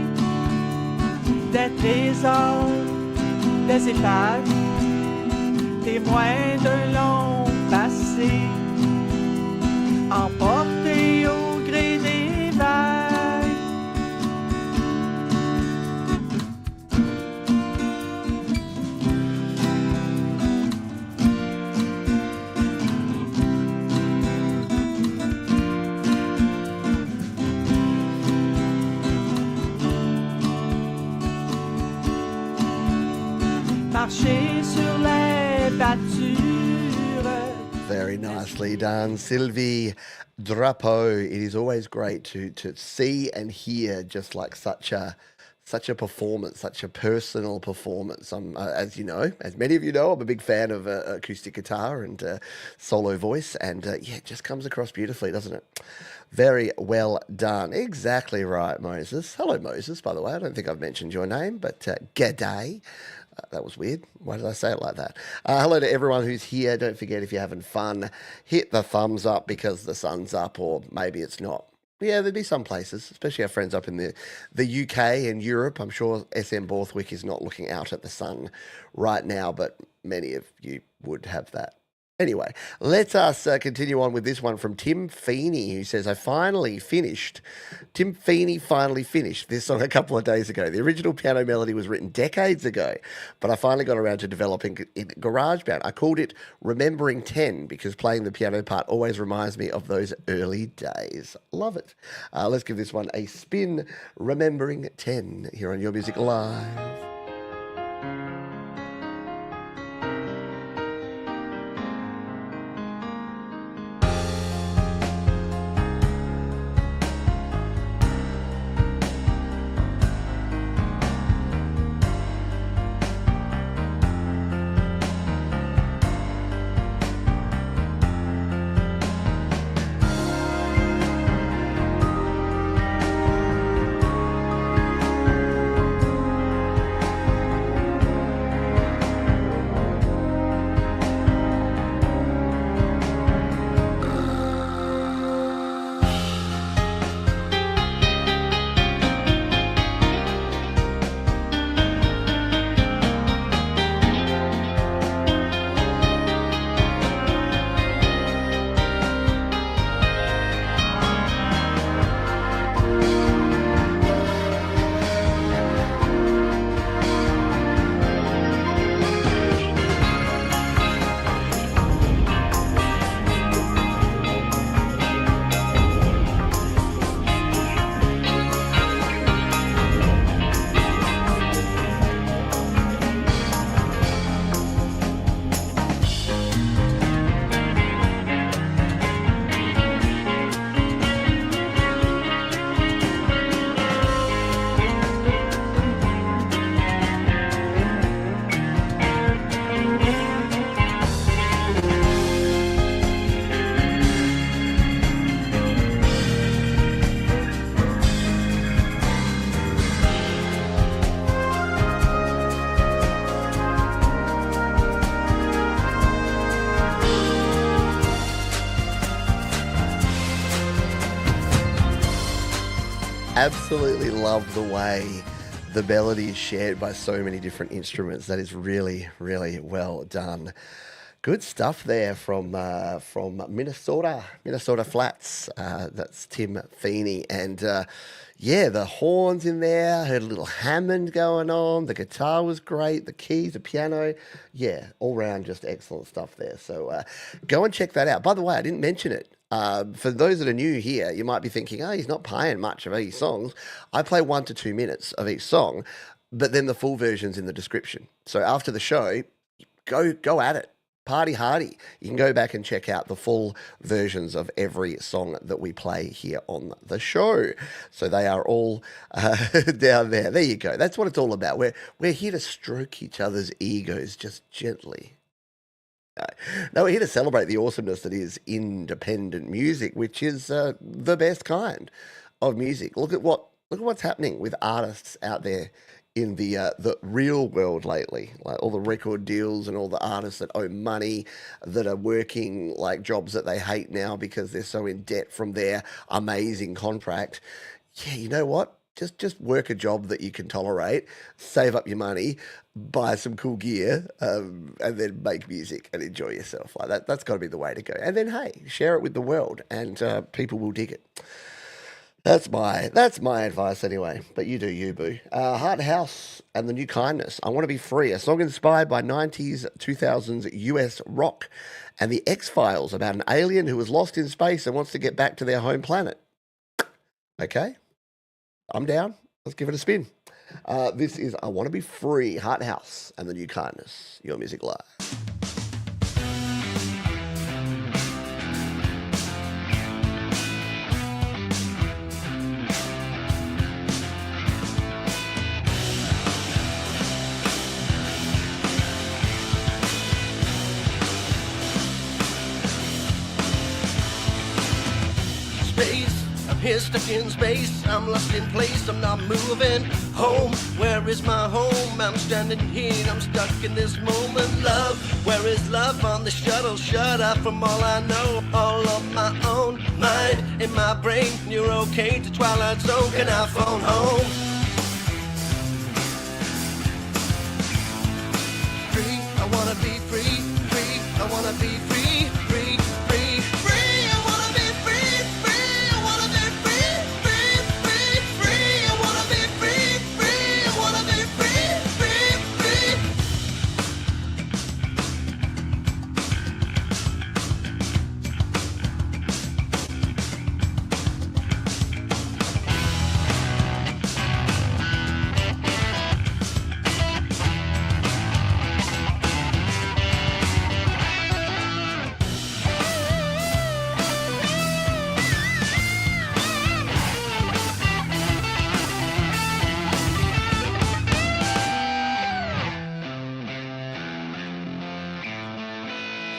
des trésors, des épaves, témoins d'un long passé, emportés au gré des vagues. Marcher sur les pâtures. Very nicely done, Sylvie Drapeau. It is always great to see and hear just like such a performance, such a personal performance. As you know, as many of you know, I'm a big fan of acoustic guitar and solo voice, and yeah, it just comes across beautifully, doesn't it? Very well done. Exactly right, Moses. Hello, Moses, by the way. I don't think I've mentioned your name, but g'day. That was weird. Why did I say it like that? Hello to everyone who's here. Don't forget, if you're having fun, hit the thumbs up because the sun's up, or maybe it's not. Yeah, there'd be some places, especially our friends up in the UK and Europe. I'm sure SM Borthwick is not looking out at the sun right now, but many of you would have that. Anyway, let us continue on with this one from Tim Feny, who says, I finally finished. Tim Feny finally finished this song a couple of days ago. The original piano melody was written decades ago, but I finally got around to developing it in GarageBand. I called it Remembering 10 because playing the piano part always reminds me of those early days. Love it. Let's give this one a spin. Remembering 10 here on Your Music Live. Absolutely love the way the melody is shared by so many different instruments. That is really, really well done. Good stuff there from Minnesota Flats. That's Tim Feny. And yeah, the horns in there, I heard a little Hammond going on. The guitar was great. The keys, the piano. Yeah, all round just excellent stuff there. So go and check that out. By the way, I didn't mention it. For those that are new here, you might be thinking, oh, he's not playing much of these songs. I play 1 to 2 minutes of each song, but then the full version's in the description. So after the show, go at it. Party hardy. You can go back and check out the full versions of every song that we play here on the show. So they are all down there. There you go. That's what it's all about. We're here to stroke each other's egos just gently. No, we're here to celebrate the awesomeness that is independent music, which is the best kind of music. Look at what's happening with artists out there in the real world lately, like all the record deals and all the artists that owe money, that are working like jobs that they hate now because they're so in debt from their amazing contract. Yeah, you know what? just work a job that you can tolerate, save up your money, buy some cool gear, and then make music and enjoy yourself. Like that's got to be the way to go. And then, hey, share it with the world, and people will dig it. That's my advice anyway. But you do you, boo. Heart House and the New Kindness. I Want to Be Free, a song inspired by 90s, 2000s US rock and the X-Files about an alien who was lost in space and wants to get back to their home planet. Okay, I'm down. Let's give it a spin. This is I Want to Be Free, Heart House and the New Kindness. Your Music Live. Here stuck in space, I'm lost in place, I'm not moving home. Where is my home? I'm standing here, I'm stuck in this moment. Love, where is love on the shuttle? Shut up from all I know, all of my own mind in my brain. You're okay to Twilight Zone, can I phone home? Free, I wanna be free, free, I wanna be free, free, free, free, I wanna be free, free, I wanna be free, free, free, free, I wanna be free, free, I wanna be free, free, free.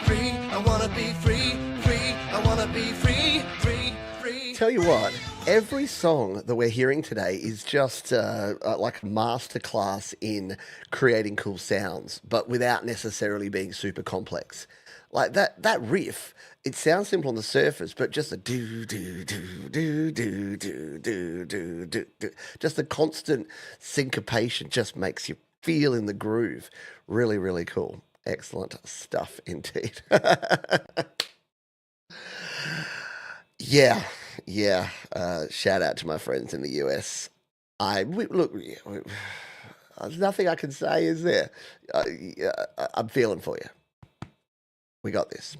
Free, I wanna be free, free, I wanna be free, free, free. Tell you what, every song that we're hearing today is just like a masterclass in creating cool sounds, but without necessarily being super complex. Like that riff, it sounds simple on the surface, but just a do do do do do do do do do do, just the constant syncopation just makes you feel in the groove. Really, really cool. Excellent stuff indeed. Yeah. Shout out to my friends in the US. There's nothing I can say, is there? I'm feeling for you. We got this.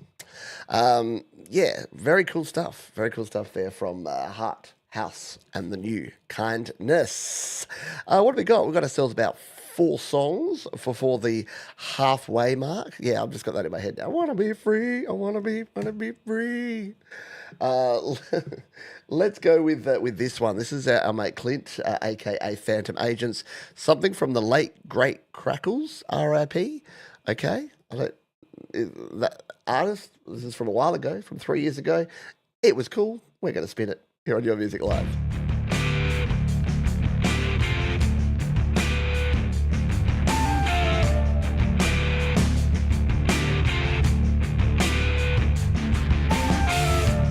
Yeah, very cool stuff. Very cool stuff there from Heart, House, and the New Kindness. What have we got? We've got ourselves about 4 songs for the halfway mark. Yeah, I've just got that in my head now. I want to be free. I want to be free. Let's go with this one. This is our mate Clint, aka Phantom Agents. Something from the late great Crackles, R.I.P. Okay, that artist. This is from a while ago, from 3 years ago. It was cool. We're going to spin it here on Your Music Live.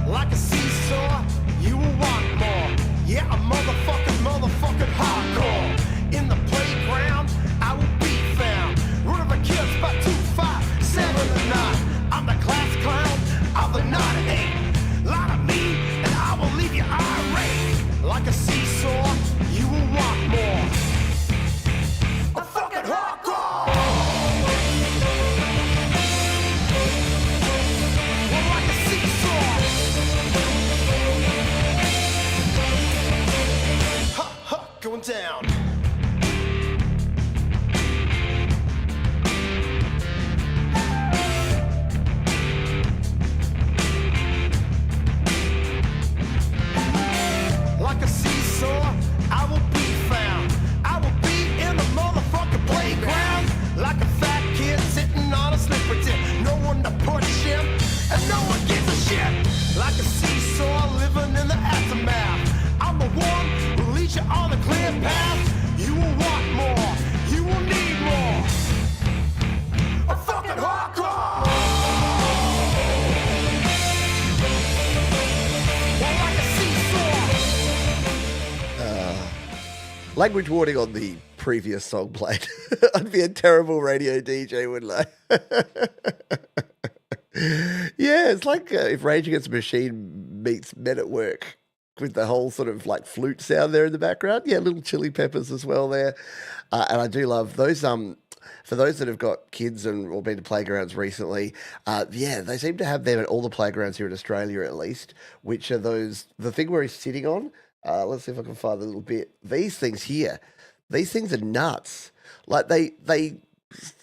Like a seesaw, you will want more. Yeah, I'm motherfucking hardcore. In the playground, I will be found. Run over kids by 2, 5, 7, and 9. I'm the class clown of the 9 and 8. Lie to me, and I will leave you irate. Like a seesaw, you will want more. I'm fucking hardcore. Well, like a seesaw. Going down. Like a seesaw. Language warning on the previous song played. I'd be a terrible radio DJ, wouldn't I? Yeah, it's like if Rage Against the Machine meets Men at Work with the whole sort of like flute sound there in the background. Yeah, little Chili Peppers as well there. And I do love those. For those that have got kids or been to playgrounds recently, yeah, they seem to have them at all the playgrounds here in Australia at least, which are the thing where he's sitting on. Let's see if I can find a little bit. These things here, these things are nuts. Like they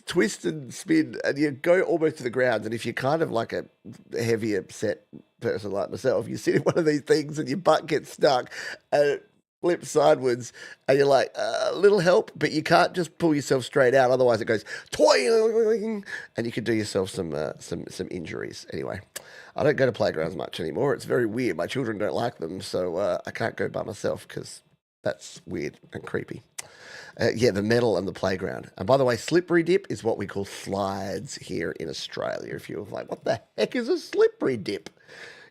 twist and spin and you go almost to the ground. And if you're kind of like a heavier set person like myself, you sit in one of these things and your butt gets stuck and it flips sideways and you're like, a little help, but you can't just pull yourself straight out. Otherwise it goes toing and you could do yourself some injuries. Anyway, I don't go to playgrounds much anymore. It's very weird. My children don't like them, so I can't go by myself because that's weird and creepy. Yeah, the metal and the playground. And by the way, slippery dip is what we call slides here in Australia. If you're like, what the heck is a slippery dip?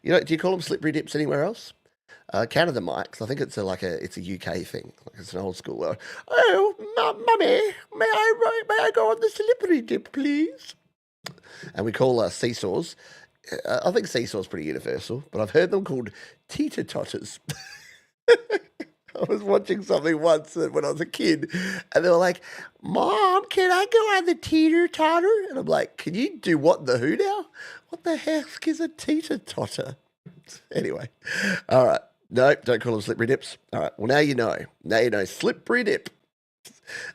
You know, do you call them slippery dips anywhere else? Canada might, 'cause I think it's a UK thing. Like it's an old school word. Oh, mummy, may I go on the slippery dip, please? And we call seesaws. I think seesaw's pretty universal, but I've heard them called teeter-totters. I was watching something once when I was a kid, and they were like, Mom, can I go on the teeter-totter? And I'm like, can you do what the who now? What the heck is a teeter-totter? Anyway, all right. No, don't call them slippery dips. All right, well, now you know. Now you know, slippery dip.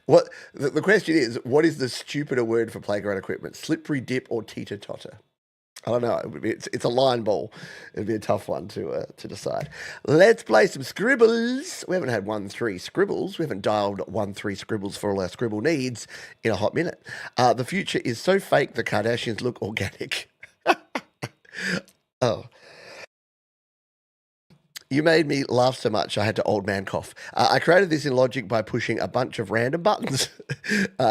What the question is, what is the stupider word for playground equipment? Slippery dip or teeter-totter? I don't know. It's a line ball. It'd be a tough one to decide. Let's play some Scribbles. We haven't had 1-3 Scribbles. We haven't dialed 1-3 Scribbles for all our Scribble needs in a hot minute. The future is so fake the Kardashians look organic. Oh. You made me laugh so much I had to old man cough. I created this in Logic by pushing a bunch of random buttons,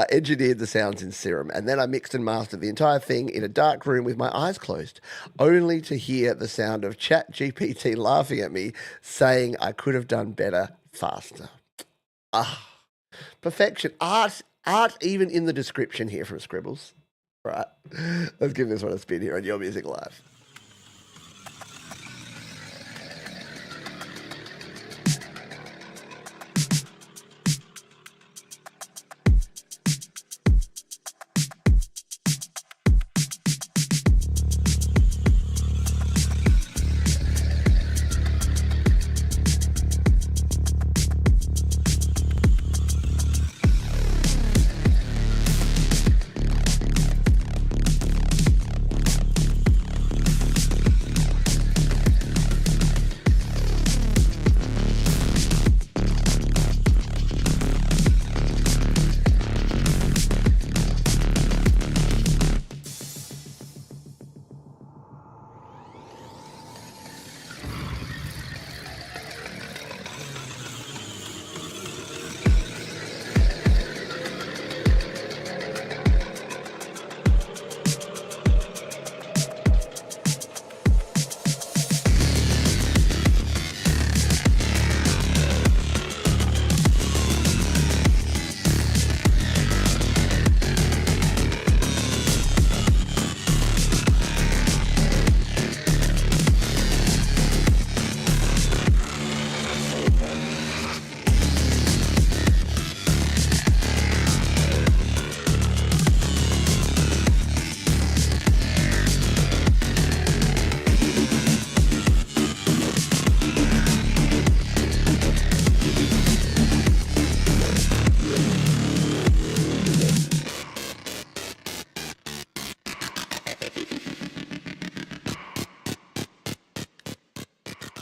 engineered the sounds in Serum, and then I mixed and mastered the entire thing in a dark room with my eyes closed, only to hear the sound of ChatGPT laughing at me, saying I could have done better faster. Ah, perfection. Art even in the description here from Scribbles. Right, let's give this one a spin here on Your Music Live.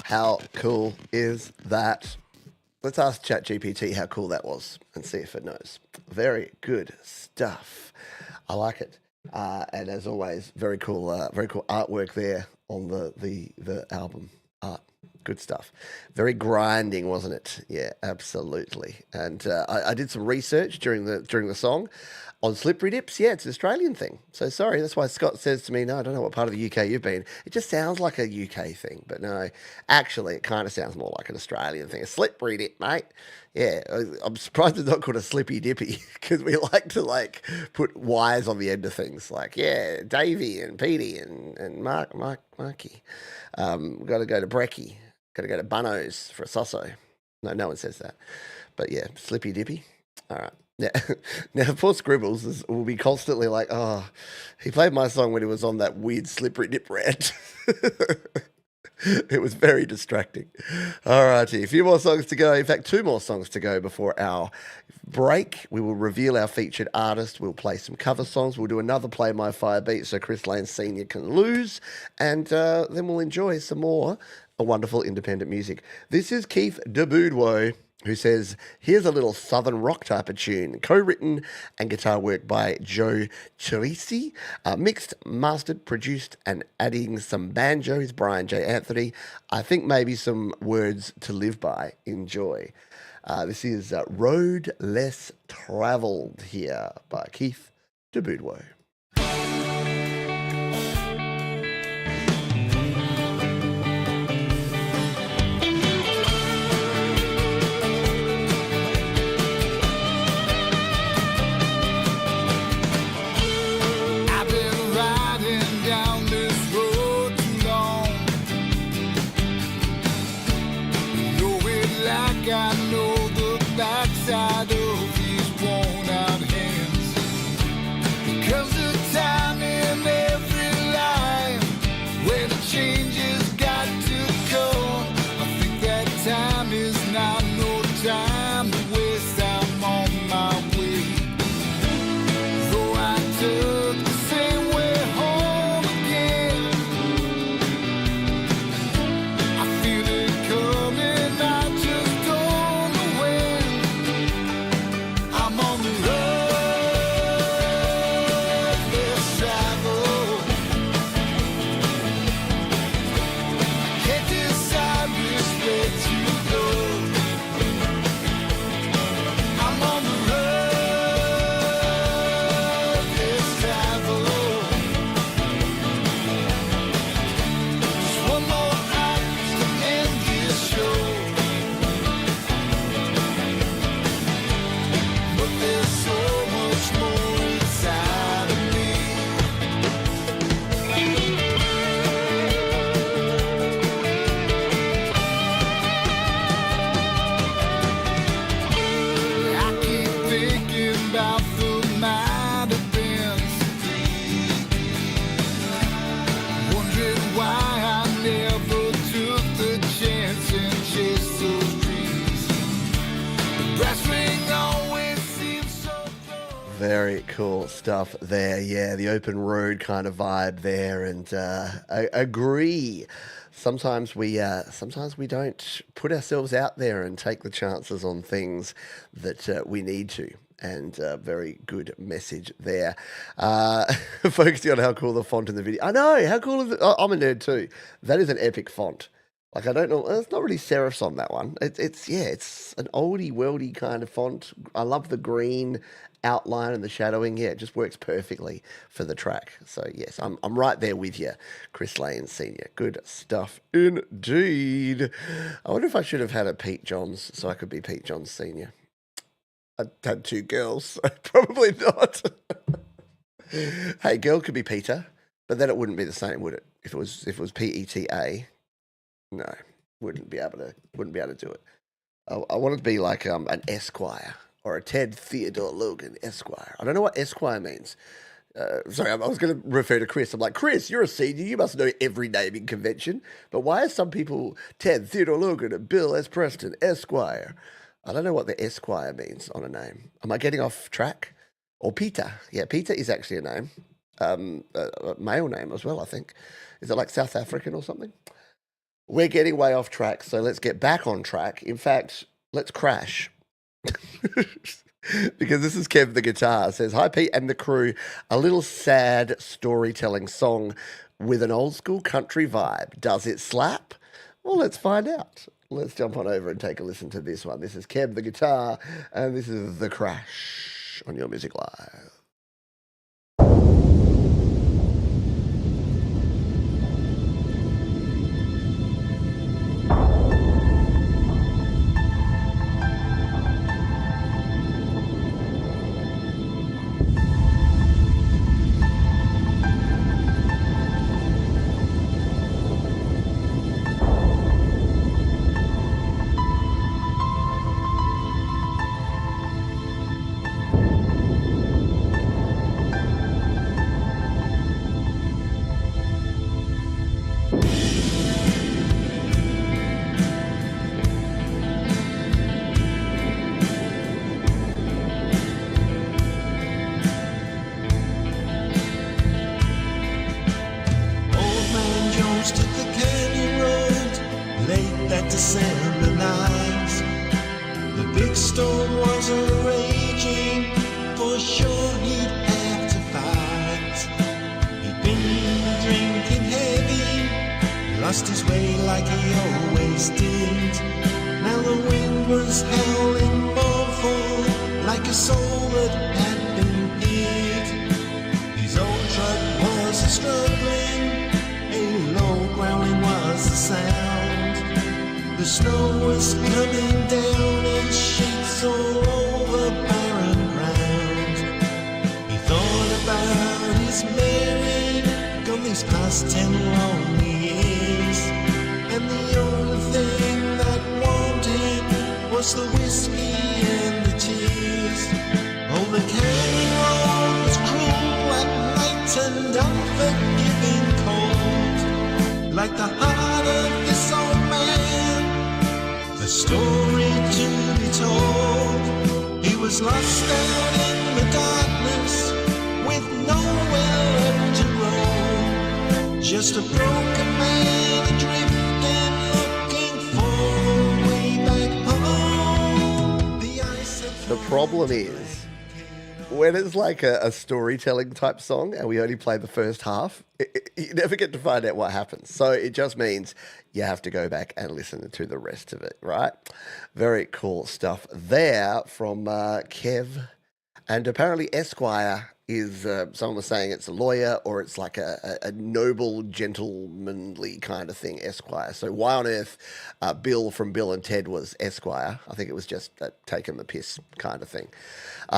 How cool is that? Let's ask ChatGPT how cool that was and see if it knows. Very good stuff. I like it. And as always, very cool artwork there on the album art. Good stuff. Very grinding, wasn't it? Yeah, absolutely. And I did some research during the song on slippery dips. Yeah, it's an Australian thing. So sorry, that's why Scott says to me, no, I don't know what part of the UK you've been. It just sounds like a UK thing. But no, actually, it kind of sounds more like an Australian thing. A slippery dip, mate. Yeah, I'm surprised it's not called a slippy dippy because we like to put Y's on the end of things. Like, yeah, Davey and Petey and Marky. Got to go to Brecky. Got to go to Bunno's for a sosso. No one says that. But yeah, slippy dippy. All right. Yeah. Now, poor Scribbles will be constantly like, oh, he played my song when he was on that weird slippery dip rant. It was very distracting. All righty, a few more songs to go. In fact, 2 more songs to go before our break. We will reveal our featured artist. We'll play some cover songs. We'll do another Play My Fire beat so Chris Lane Sr. can lose. And then we'll enjoy some more wonderful independent music. This is Keith DiBuduo, who says, here's a little southern rock type of tune, co-written and guitar work by Joe Teresi, mixed, mastered, produced, and adding some banjos, Brian J. Anthony. I think maybe some words to live by. Enjoy. This is Road Less Traveled here by Keith DiBuduo. I know the backside of these worn out hands, because the time in every life when the changes got to come. I think that time is now no time to waste. I'm on my way, though I took the same way home again. I feel it coming, I just don't know when. I'm on the road, let's travel. Can't decide which way to go. I'm on the road, let's travel. Just one more act to end this show. But there's so much more inside of me. I keep thinking about the might have beens, wondering why I never took the chance and chased those dreams. The brass ring always seems so close. Very cool stuff there. Yeah, the open road kind of vibe there, and I agree. Sometimes we don't put ourselves out there and take the chances on things that we need to. And very good message there. Focusing on how cool the font in the video. I know, how cool is it? I'm a nerd too. That is an epic font. Like, I don't know, it's not really serifs on that one. It's an oldie worldy kind of font. I love the green outline and the shadowing. Yeah, it just works perfectly for the track. So yes, I'm right there with you, Chris Lane Sr. Good stuff indeed. I wonder if I should have had a Pete Johns so I could be Pete Johns Sr. I had 2 girls, so probably not. Hey, girl could be Peter, but then it wouldn't be the same, would it? If it was PETA, no, wouldn't be able to do it. I want it to be like an Esquire or a Ted Theodore Logan Esquire. I don't know what Esquire means. Sorry, I was going to refer to Chris. I'm like, Chris, you're a senior. You must know every naming convention. But why are some people Ted Theodore Logan and Bill S. Preston Esquire? I don't know what the Esquire means on a name. Am I getting off track? Or Peter. Yeah, Peter is actually a name. A male name as well, I think. Is it like South African or something? We're getting way off track, so let's get back on track. In fact, let's crash. Because this is Kev the guitar. Says, hi Pete and the crew. A little sad storytelling song with an old school country vibe. Does it slap? Well, let's find out. Let's jump on over and take a listen to this one. This is Kev the guitar, and this is The Crash on Your Music Live. December night, the big storm was raging. For sure he'd have to fight. He'd been drinking heavy, lost his way like he always did. Now the wind was howling mournful, like a soul that had been hid. His old truck was struggling, a low growling was the sound. The snow was coming down in sheets all over barren ground. He thought about his Mary, gone these past 10 lonely years. And the only thing that warmed him was the whiskey and the tears. Oh, the canyon road was cruel at night and unforgiving cold, like the heart of this old man. A story to be told. He was lost out in the darkness with nowhere left to roam. Just a broken man adrift and looking for a way back home. The ice had The problem is, when it's like a storytelling type song and we only play the first half, you never get to find out what happens. So it just means you have to go back and listen to the rest of it, right? Very cool stuff there from Kev. And apparently Esquire is, someone was saying it's a lawyer or it's like a noble, gentlemanly kind of thing, Esquire. So why on earth Bill from Bill and Ted was Esquire? I think it was just taking the piss kind of thing.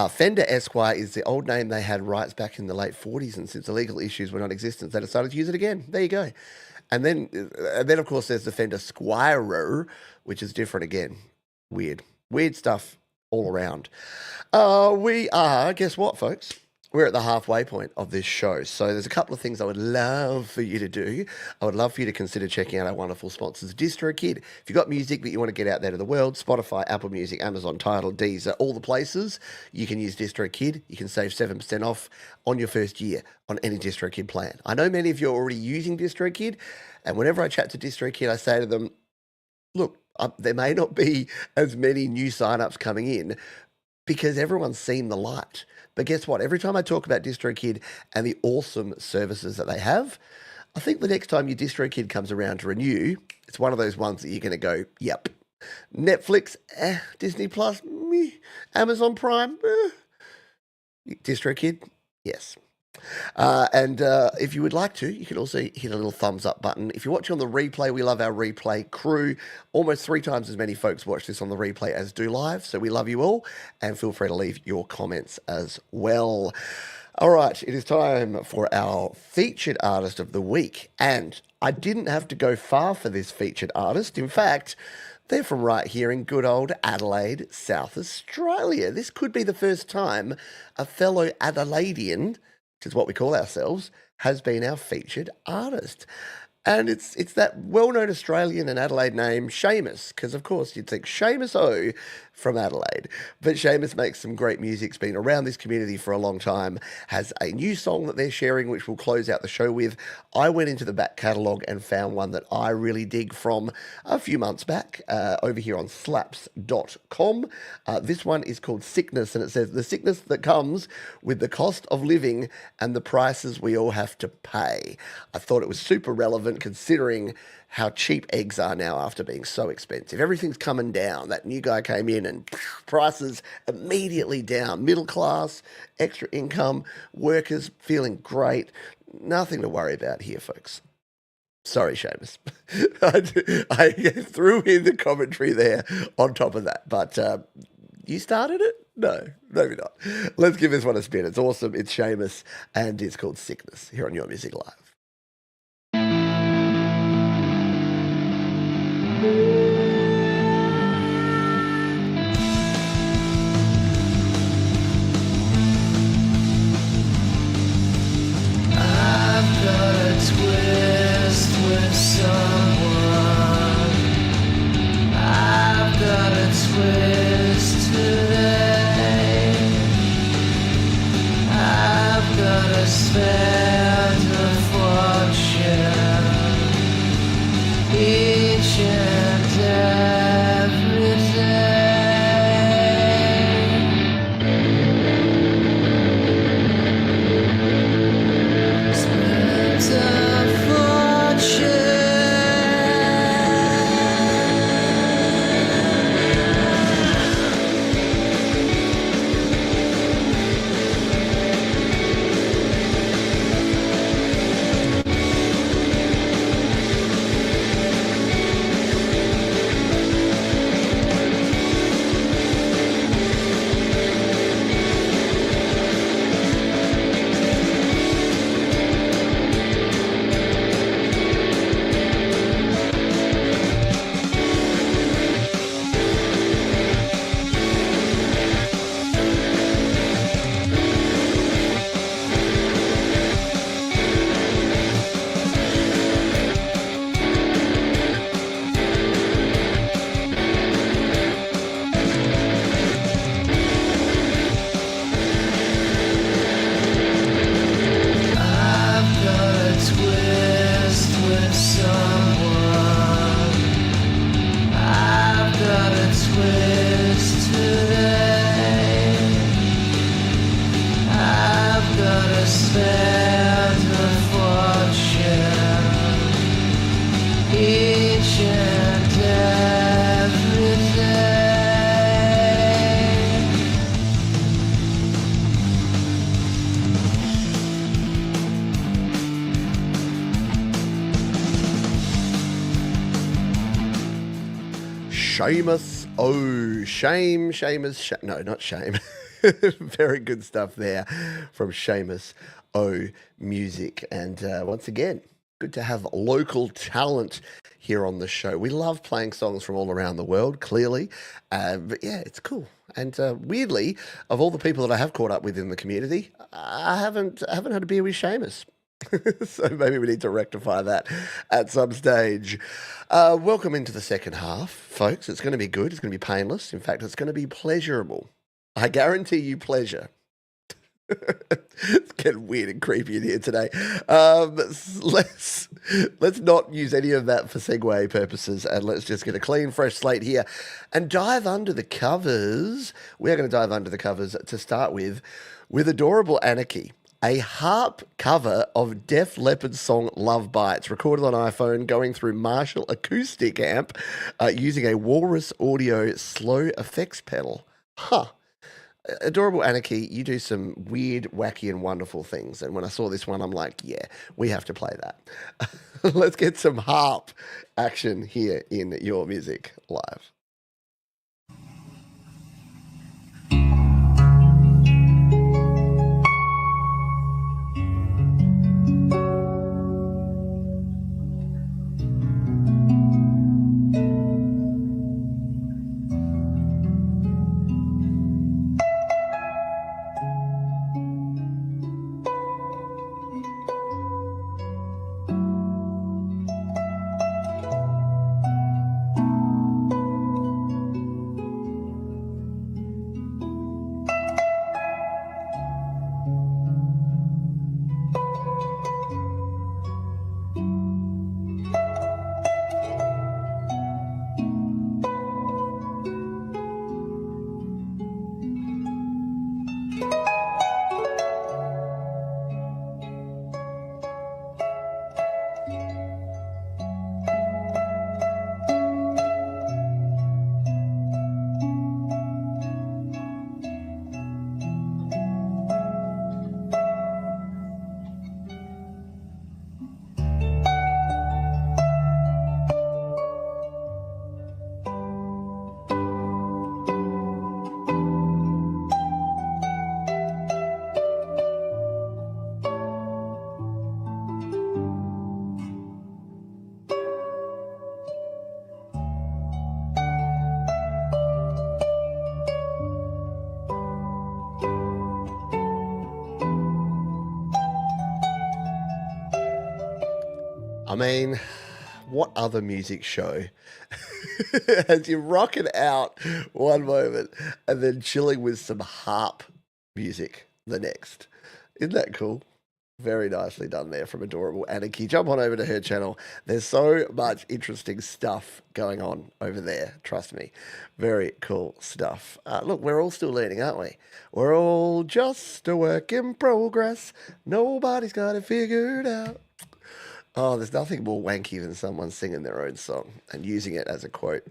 Fender Esquire is the old name they had rights back in the late 40s, and since the legal issues were non-existent, they decided to use it again. There you go. And then of course, there's the Fender Squire, which is different again. Weird stuff all around. We are, guess what, folks? We're at the halfway point of this show. So there's a couple of things I would love for you to do. I would love for you to consider checking out our wonderful sponsors, DistroKid. If you've got music that you want to get out there to the world, Spotify, Apple Music, Amazon, Tidal, Deezer, all the places, you can use DistroKid. You can save 7% off on your first year on any DistroKid plan. I know many of you are already using DistroKid, and whenever I chat to DistroKid, I say to them, look, there may not be as many new signups coming in because everyone's seen the light. But guess what? Every time I talk about DistroKid and the awesome services that they have, I think the next time your DistroKid comes around to renew, it's one of those ones that you're going to go, yep. Netflix, Disney Plus, meh. Amazon Prime, DistroKid, yes. And if you would like to, you can also hit a little thumbs up button. If you're watching on the replay, we love our replay crew. Almost 3 times as many folks watch this on the replay as do live. So we love you all, and feel free to leave your comments as well. All right, it is time for our featured artist of the week. And I didn't have to go far for this featured artist. In fact, they're from right here in good old Adelaide, South Australia. This could be the first time a fellow Adelaidean, which is what we call ourselves, has been our featured artist. And it's that well-known Australian and Adelaide name, Sheamus, because of course you'd think Sheamus O from Adelaide. But Sheamus makes some great music, has been around this community for a long time, has a new song that they're sharing, which we'll close out the show with. I went into the back catalogue and found one that I really dig from a few months back over here on slaps.com. This one is called Sickness, and it says, the sickness that comes with the cost of living and the prices we all have to pay. I thought it was super relevant relevant considering how cheap eggs are now after being so expensive. Everything's coming down. That new guy came in and prices immediately down. Middle class, extra income, workers feeling great. Nothing to worry about here, folks. Sorry, Sheamus. I threw in the commentary there on top of that, but you started it? No, maybe not. Let's give this one a spin. It's awesome. It's Sheamus, and it's called Sickness here on Your Music Live. I've got a twist with someone. I've got a twist today. I've got to spend a fortune each and every day. Spend a fortune. Amos O. No, not shame. Very good stuff there from Amos O Music. And once again, good to have local talent here on the show. We love playing songs from all around the world, clearly. But yeah, it's cool. And weirdly, of all the people that I have caught up with in the community, I haven't had a beer with Sheamus. So maybe we need to rectify that at some stage. Welcome into the second half, folks. It's going to be good. It's going to be painless. In fact, it's going to be pleasurable. I guarantee you pleasure. It's getting weird and creepy in here today. Let's not use any of that for segue purposes, and let's just get a clean, fresh slate here and dive under the covers. We're going to dive under the covers to start with Adorable Anarchy, a harp cover of Def Leppard's song Love Bites, recorded on iPhone going through Marshall acoustic amp using a Walrus Audio slow effects pedal. Adorable Anarchy, you do some weird, wacky and wonderful things. And when I saw this one, I'm like, yeah, we have to play that. Let's get some harp action here in Your Music Live. I mean, what other music show has you rocking out one moment and then chilling with some harp music the next? Isn't that cool? Very nicely done there from Adorable Anarchy. Jump on over to her channel. There's so much interesting stuff going on over there. Trust me. Very cool stuff. Look, we're all still learning, aren't we? We're all just a work in progress. Nobody's got it figured out. Oh, there's nothing more wanky than someone singing their own song and using it as a quote.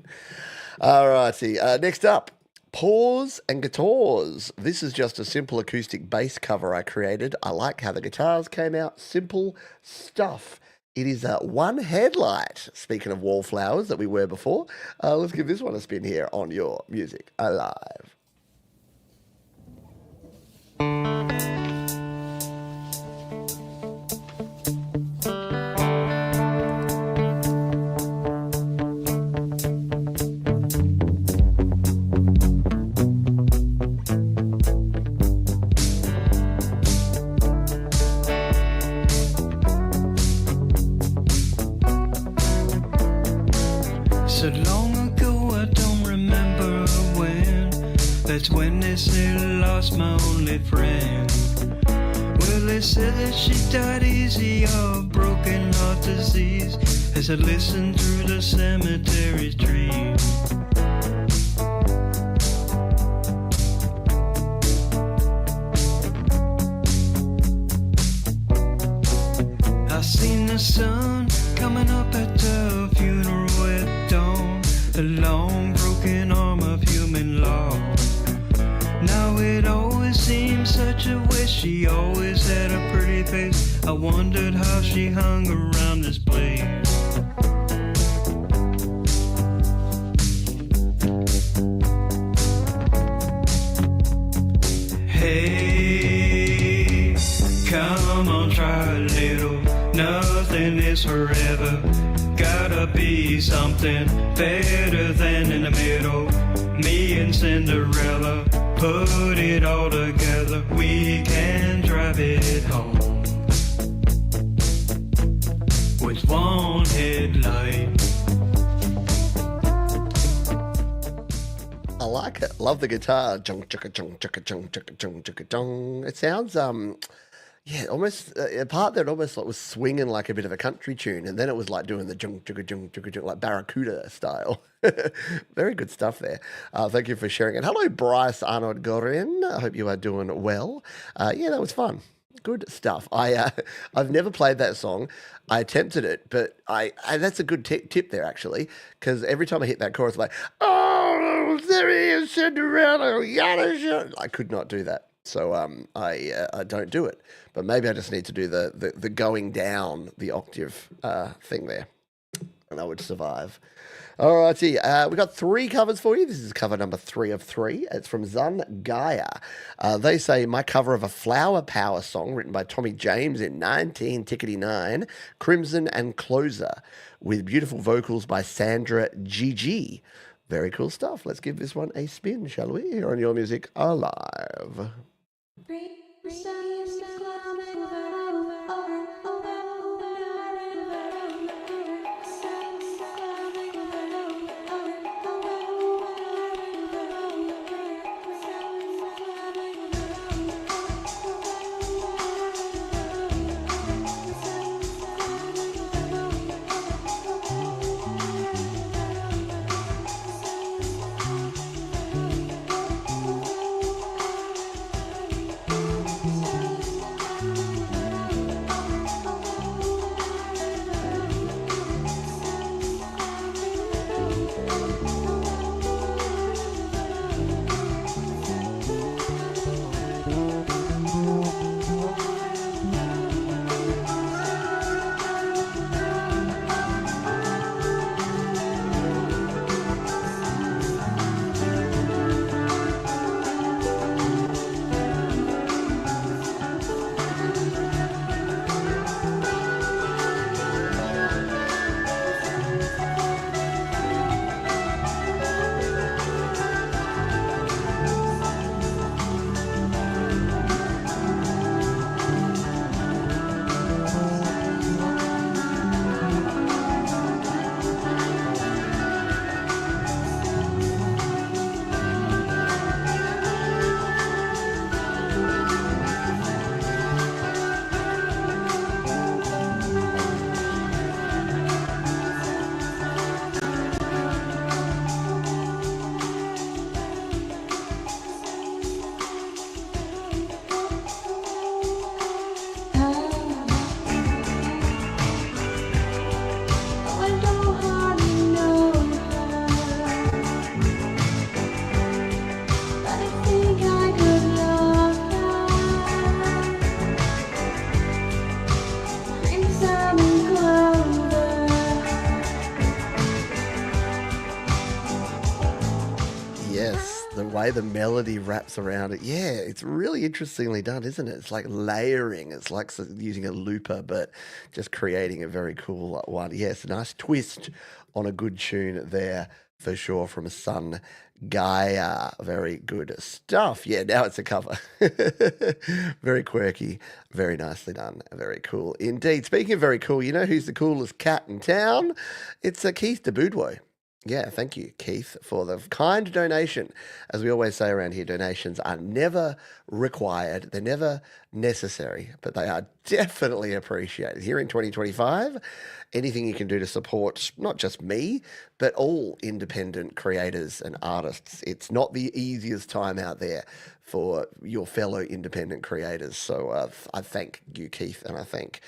All righty. Next up. Paws and Guitars. This is just a simple acoustic bass cover I created. I like how the guitars came out. Simple stuff. It is one headlight. Speaking of wallflowers that we were before, let's give this one a spin here on Your Music Alive. So long ago I don't remember when. That's when they say I lost my only friend. Well, they said that she died easy of broken heart disease as I listened through the cemetery tree. I seen the sun coming up at the funeral at dawn, the long broken arm of human law. Now it always seems such a waste. She always had a pretty face. I wondered how she hung around this place. Hey, come on, try a little. Nothing is forever. Gotta be something better than in the middle. Me and Cinderella put it all together. We can drive it home with one headlight. I like it. Love the guitar. Chung chugga chung chugga chung chugga chung chugga chung. It sounds yeah, almost a part that almost like was swinging like a bit of a country tune, and then it was like doing the jung chugga jung chugga jung like Barracuda style. Very good stuff there. Thank you for sharing it. Hello, Bryce Arnold Gorin. I hope you are doing well. Yeah, that was fun. Good stuff. I've never played that song. I attempted it, but that's a good tip there actually, because every time I hit that chorus, I'm like, oh, there he is, Cinderella, yada yada. I could not do that. So I don't do it, but maybe I just need to do the going down the octave thing there, and I would survive. All righty, we got 3 covers for you. This is cover number 3 of 3. It's from Zun Gaia. They say my cover of a Flower Power song written by Tommy James in 1999, Crimson and Closer, with beautiful vocals by Sandra Gigi. Very cool stuff. Let's give this one a spin, shall we? Here on Your Music Alive. way the melody wraps around it. Yeah, it's really interestingly done, isn't it? It's like layering. It's like using a looper, but just creating a very cool one. Yes, a nice twist on a good tune there for sure from Sun Gaia. Very good stuff. Yeah, now it's a cover. Very quirky, very nicely done. Very cool indeed. Speaking of very cool, you know who's the coolest cat in town? It's Keith DiBuduo. Yeah, thank you, Keith, for the kind donation. As we always say around here, donations are never required. They're never necessary, but they are definitely appreciated. Here in 2025, anything you can do to support not just me, but all independent creators and artists. It's not the easiest time out there for your fellow independent creators. So I thank you, Keith, and I thank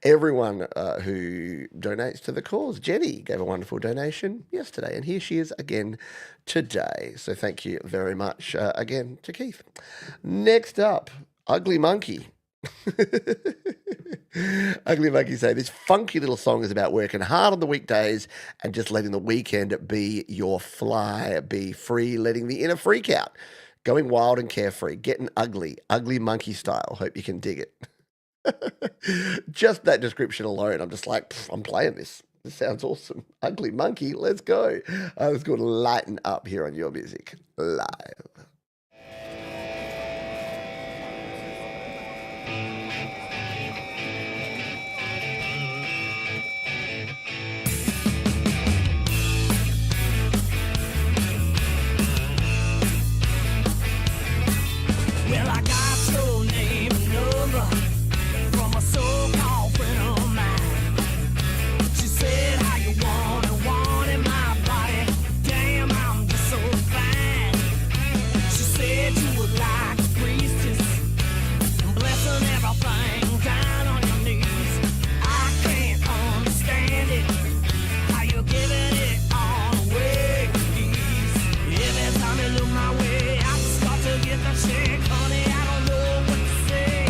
everyone who donates to the cause. Jenny gave a wonderful donation yesterday, and here she is again today. So thank you very much again to Keith. Next up, Ugly Monkey. Ugly Monkey say this funky little song is about working hard on the weekdays and just letting the weekend be your fly, be free, letting the inner freak out, going wild and carefree, getting ugly, Ugly Monkey style. Hope you can dig it. Just that description alone, I'm just like, I'm playing this. This sounds awesome. Ugly Monkey, let's go. Let's go to lighten up here on Your Music Live. Well, I got your name and number from a so-called friend of mine. She said how you wanted my body. Damn, I'm just so fine. She said you would like a priestess, blessing everything down on your knees. I can't understand it, how you're giving it all away with ease. Every time you look my way, I start to get the shake. Honey, I don't know what to say.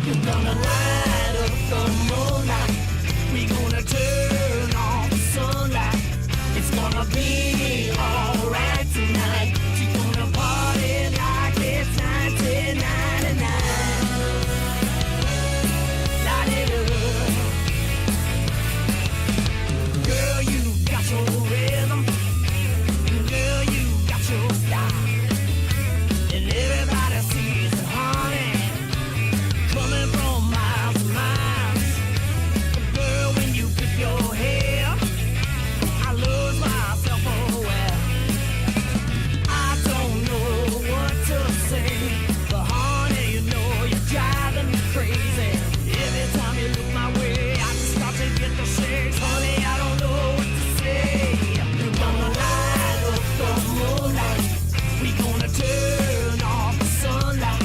You're gonna light up the moonlight. We gonna turn off the sunlight. It's gonna be alright tonight. She's gonna party like it's 1999. Light it up. Girl, you got your rhythm. Girl, you got your style. And everybody sees it, honey, coming from miles and miles. Girl, when you pick your hair, I lose myself aware. I don't know what to say, but honey, you know you're driving me crazy. Every time you look my way, I just start to get the shakes. Honey, I don't know what to say. You're gonna light up the moonlight. We gonna turn off the sunlight.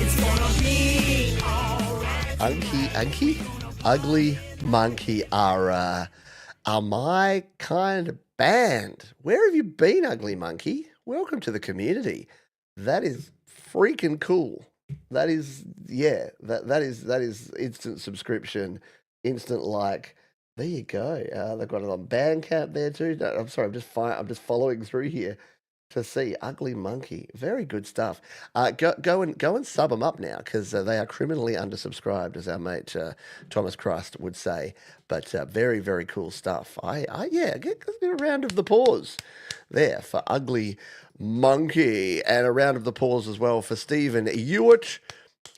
It's gonna be alright. Ugly Monkey are my kind of band. Where have you been, Ugly Monkey? Welcome to the community. That is freaking cool. That is, yeah, that is instant subscription, instant like. There you go. They've got it on Bandcamp there too. No, I'm sorry, I'm just following through here to see Ugly Monkey. Very good stuff. Go and sub them up now, because they are criminally undersubscribed, as our mate Thomas Christ would say. But very, very cool stuff. Yeah, get a round of applause there for Ugly Monkey, and a round of applause as well for Stephen Hewitt,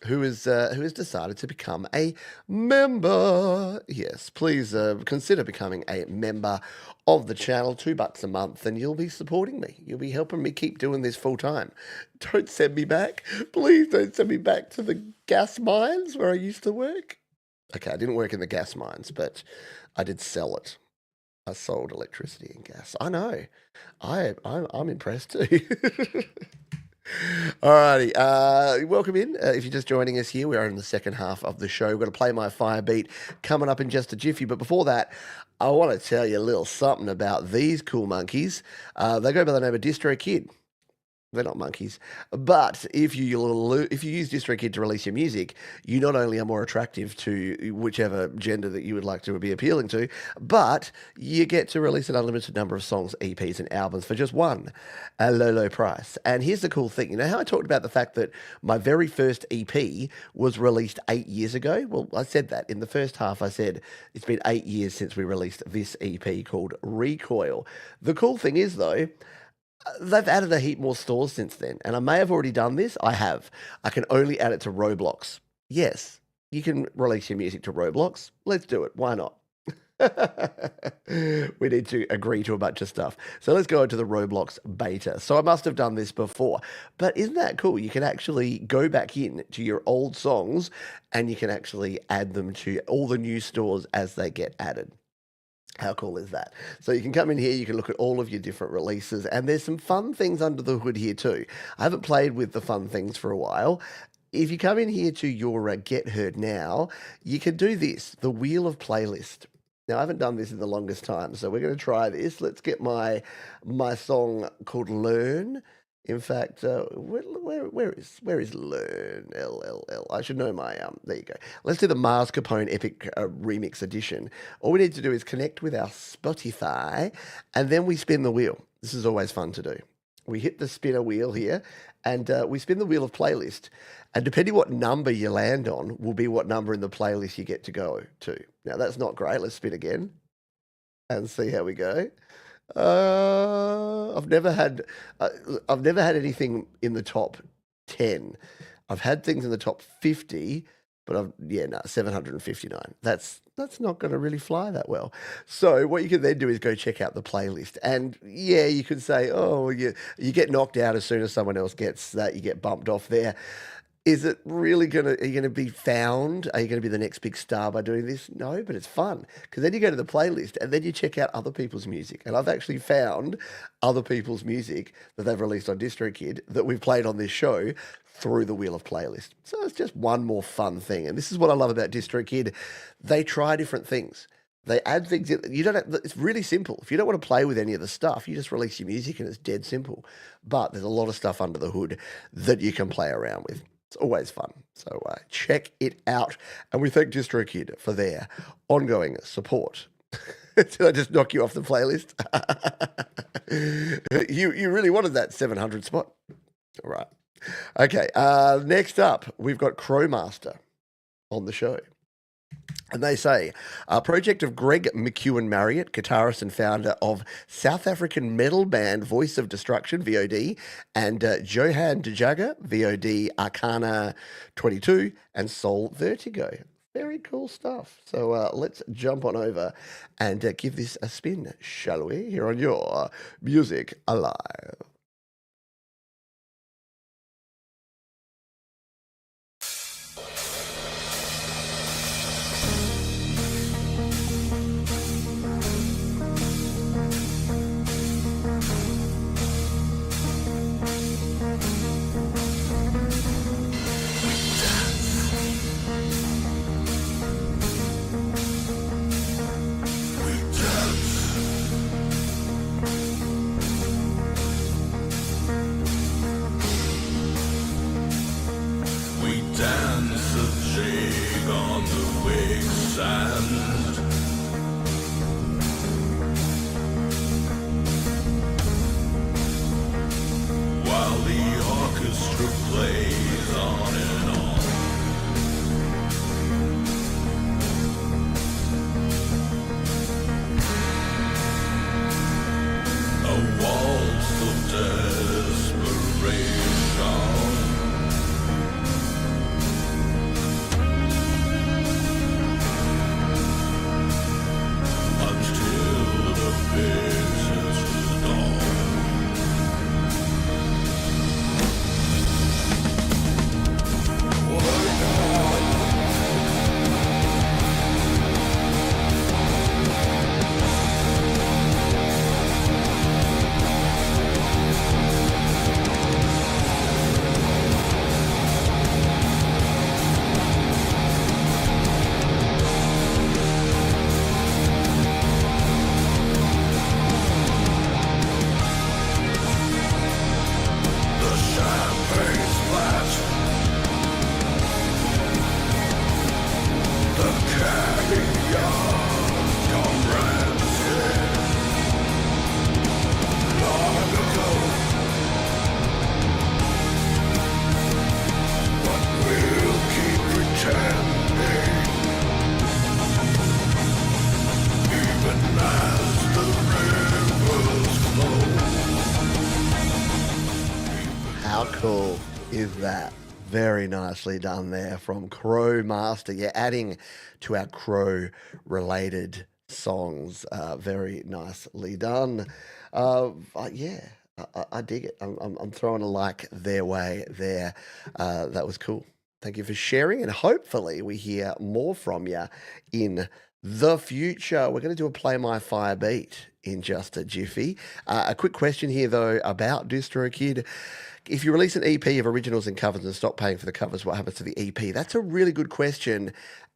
who has decided to become a member. Yes, please consider becoming a member of the channel. $2 a month, and you'll be supporting me. You'll be helping me keep doing this full time. Don't send me back. Please don't send me back to the gas mines where I used to work. Okay, I didn't work in the gas mines, but I did sell it. I sold electricity and gas. I know. I'm impressed too. Alrighty, welcome in. If you're just joining us here, we are in the second half of the show. We're going to play my fire beat coming up in just a jiffy. But before that, I want to tell you a little something about these cool monkeys. They go by the name of DistroKid. They're not monkeys. But if you use DistroKid to release your music, you not only are more attractive to whichever gender that you would like to be appealing to, but you get to release an unlimited number of songs, EPs, and albums for just a low price. And here's the cool thing. You know how I talked about the fact that my very first EP was released 8 years ago? Well, I said that. In the first half, I said it's been 8 years since we released this EP called Recoil. The cool thing is, though, they've added a heap more stores since then, and I may have already done this. I have. I can only add it to Roblox. Yes, you can release your music to Roblox. Let's do it. Why not? We need to agree to a bunch of stuff. So let's go into the Roblox beta. So I must have done this before, but isn't that cool? You can actually go back in to your old songs and you can actually add them to all the new stores as they get added. How cool is that? So you can come in here, you can look at all of your different releases, and there's some fun things under the hood here too. I haven't played with the fun things for a while. If you come in here to your Get Heard Now, you can do this, the Wheel of Playlist. Now, I haven't done this in the longest time, so we're going to try this. Let's get my song called Learn. In fact, where is Learn? L. I should know my, there you go. Let's do the Mars Capone Epic Remix Edition. All we need to do is connect with our Spotify, and then we spin the wheel. This is always fun to do. We hit the spinner wheel here, and we spin the wheel of playlist. And depending what number you land on will be what number in the playlist you get to go to. Now, that's not great. Let's spin again and see how we go. I've never had anything in the top 10. I've had things in the top 50, but 759. That's not going to really fly that well. So what you can then do is go check out the playlist, and yeah, you could say, oh, you get knocked out as soon as someone else gets that. You get bumped off there. Is it really are you going to be found? Are you going to be the next big star by doing this? No, but it's fun because then you go to the playlist and then you check out other people's music. And I've actually found other people's music that they've released on DistroKid that we've played on this show through the Wheel of Playlist. So it's just one more fun thing. And this is what I love about DistroKid. They try different things. They add things. It's really simple. If you don't want to play with any of the stuff, you just release your music and it's dead simple. But there's a lot of stuff under the hood that you can play around with. It's always fun. So check it out. And we thank DistroKid for their ongoing support. Did I just knock you off the playlist? You really wanted that 700 spot. All right. Okay. Next up, we've got Crowmaster on the show. And they say, a project of Greg McEwen Marriott, guitarist and founder of South African metal band Voice of Destruction, VOD, and Johan de Jager, VOD Arcana 22, and Soul Vertigo. Very cool stuff. So let's jump on over and give this a spin, shall we? Here on your Music Alive. cool is that? Very nicely done there from Crow Master. Yeah, adding to our Crow-related songs. Very nicely done. Yeah, I dig it. I'm throwing a like their way there. That was cool. Thank you for sharing, and hopefully we hear more from you in the future. We're going to do a Play My Fire beat in just a jiffy. A quick question here, though, about DistroKid. If you release an EP of originals and covers and stop paying for the covers, what happens to the EP? That's a really good question,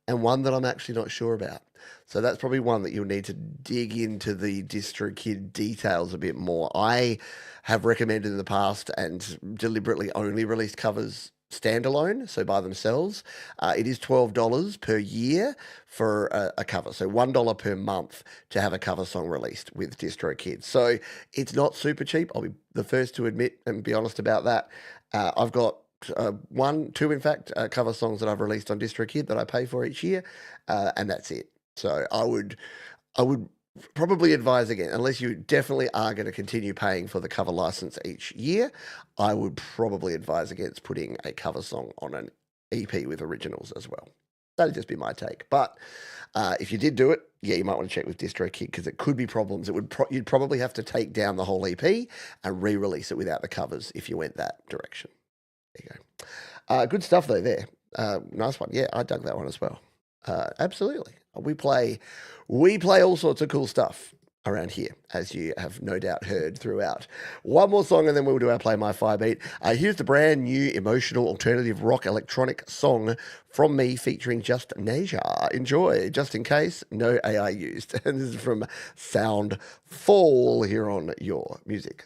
and one that I'm actually not sure about. So that's probably one that you'll need to dig into the DistroKid details a bit more. I have recommended in the past and deliberately only released covers standalone, so by themselves. It is $12 per year for a cover, so $1 per month to have a cover song released with DistroKid. So it's not super cheap. I'll be the first to admit and be honest about that. I've got two, in fact, cover songs that I've released on DistroKid that I pay for each year, and that's it. So I would probably advise again, unless you definitely are going to continue paying for the cover license each year, I would probably advise against putting a cover song on an EP with originals as well. That'd just be my take. But if you did do it, yeah, you might want to check with DistroKid because it could be problems. You'd probably have to take down the whole EP and re-release it without the covers if you went that direction. There you go. Good stuff though there. Nice one. Yeah, I dug that one as well. Absolutely. We play all sorts of cool stuff around here, as you have no doubt heard throughout. One more song and then we'll do our Play My Fire beat. Here's the brand new emotional alternative rock electronic song from me featuring Just Nasia. Enjoy, just in case, no AI used. And this is from Sound Fall here on Your Music.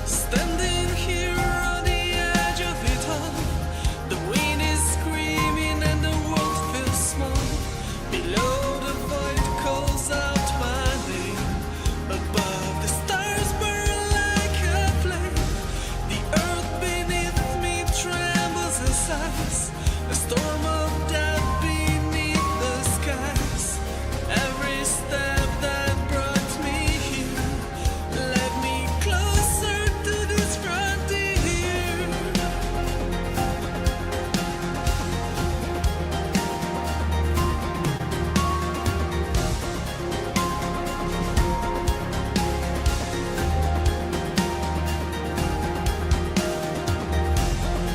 Standing here on the edge of it all, the wind is screaming and the world feels small. Below the void calls out my name, above the stars burn like a flame. The earth beneath me trembles and sighs, a storm of death beneath the skies. Every step that brought me here led me closer to this frontier.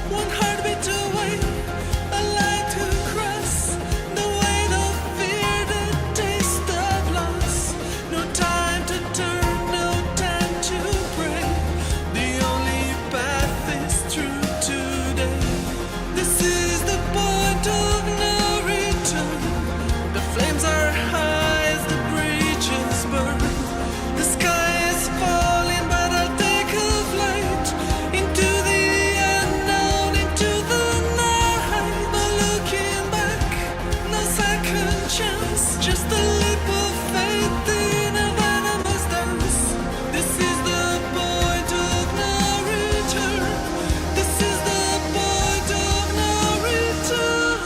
One heartbeat away, a line to cross, the weight of fear, the taste of loss. No time to turn, no time to pray. The only path is through today. This is the point of no return. The flames are high as the bridges burn. The sky is falling, but I'll take a flight into the unknown, into the night. No looking back, no second chance, just a leap of faith in a venomous dance. This is the point of no return. This is the point of no return.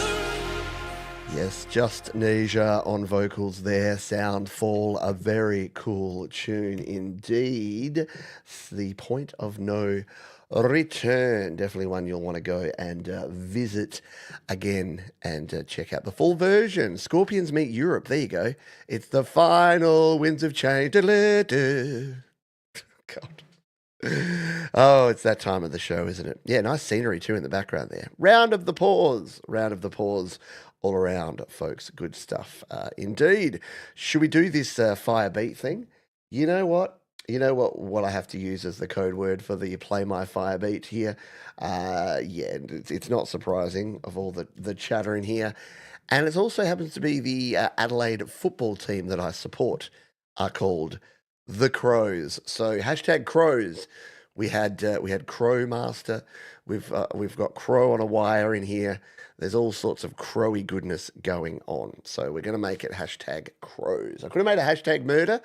Yes, Just Nasia on vocals there. Sound Fall, a very cool tune indeed. It's the point of no return. Definitely one you'll want to go and visit again and check out the full version. Scorpions Meet Europe. There you go. It's the final winds of change. God. Oh, it's that time of the show, isn't it? Yeah, nice scenery too in the background there. Round of the pause all around, folks. Good stuff indeed. Should we do this fire beat thing? You know what? What I have to use as the code word for the Play My Fire beat here? Yeah, it's not surprising of all the chatter in here. And it also happens to be the Adelaide football team that I support are called the Crows. So hashtag Crows We had Crow Master. We've got Crow on a wire in here. There's all sorts of crowy goodness going on. So we're going to make it hashtag crows. I could have made a hashtag murder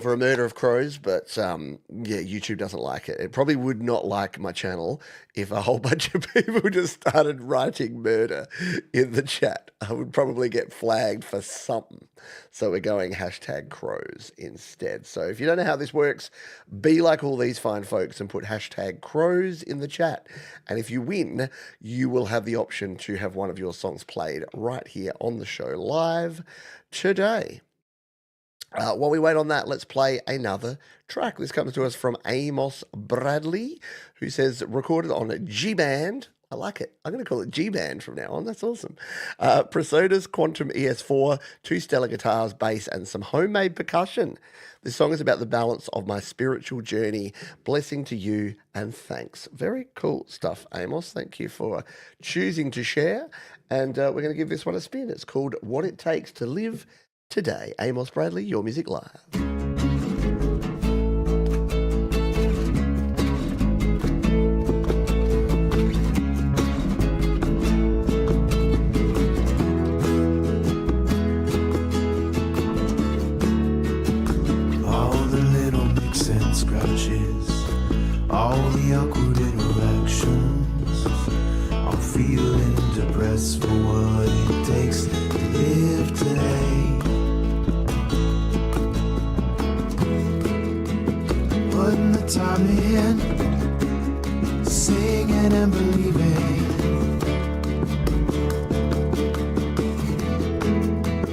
for a murder of crows, but yeah, YouTube doesn't like it. It probably would not like my channel if a whole bunch of people just started writing murder in the chat. I would probably get flagged for something. So we're going hashtag crows instead. So if you don't know how this works, be like all these fine folks and put hashtag crows in the chat. And if you win, you will have the option to have one of your songs played right here on the show live today. While we wait on that, let's play another track. This comes to us from Amos Bradley, who says, recorded on a G-Band. I like it. I'm going to call it G-Band from now on. That's awesome. Presonus Quantum ES4, 2 stellar guitars, bass, and some homemade percussion. This song is about the balance of my spiritual journey. Blessing to you and thanks. Very cool stuff, Amos. Thank you for choosing to share. And we're going to give this one a spin. It's called What It Takes to Live Today. Amos Bradley, Your Music Live. All the little nicks and scratches, all the awkward interactions, I'm feeling depressed for what it takes to live today. Putting the time in, singing and believing.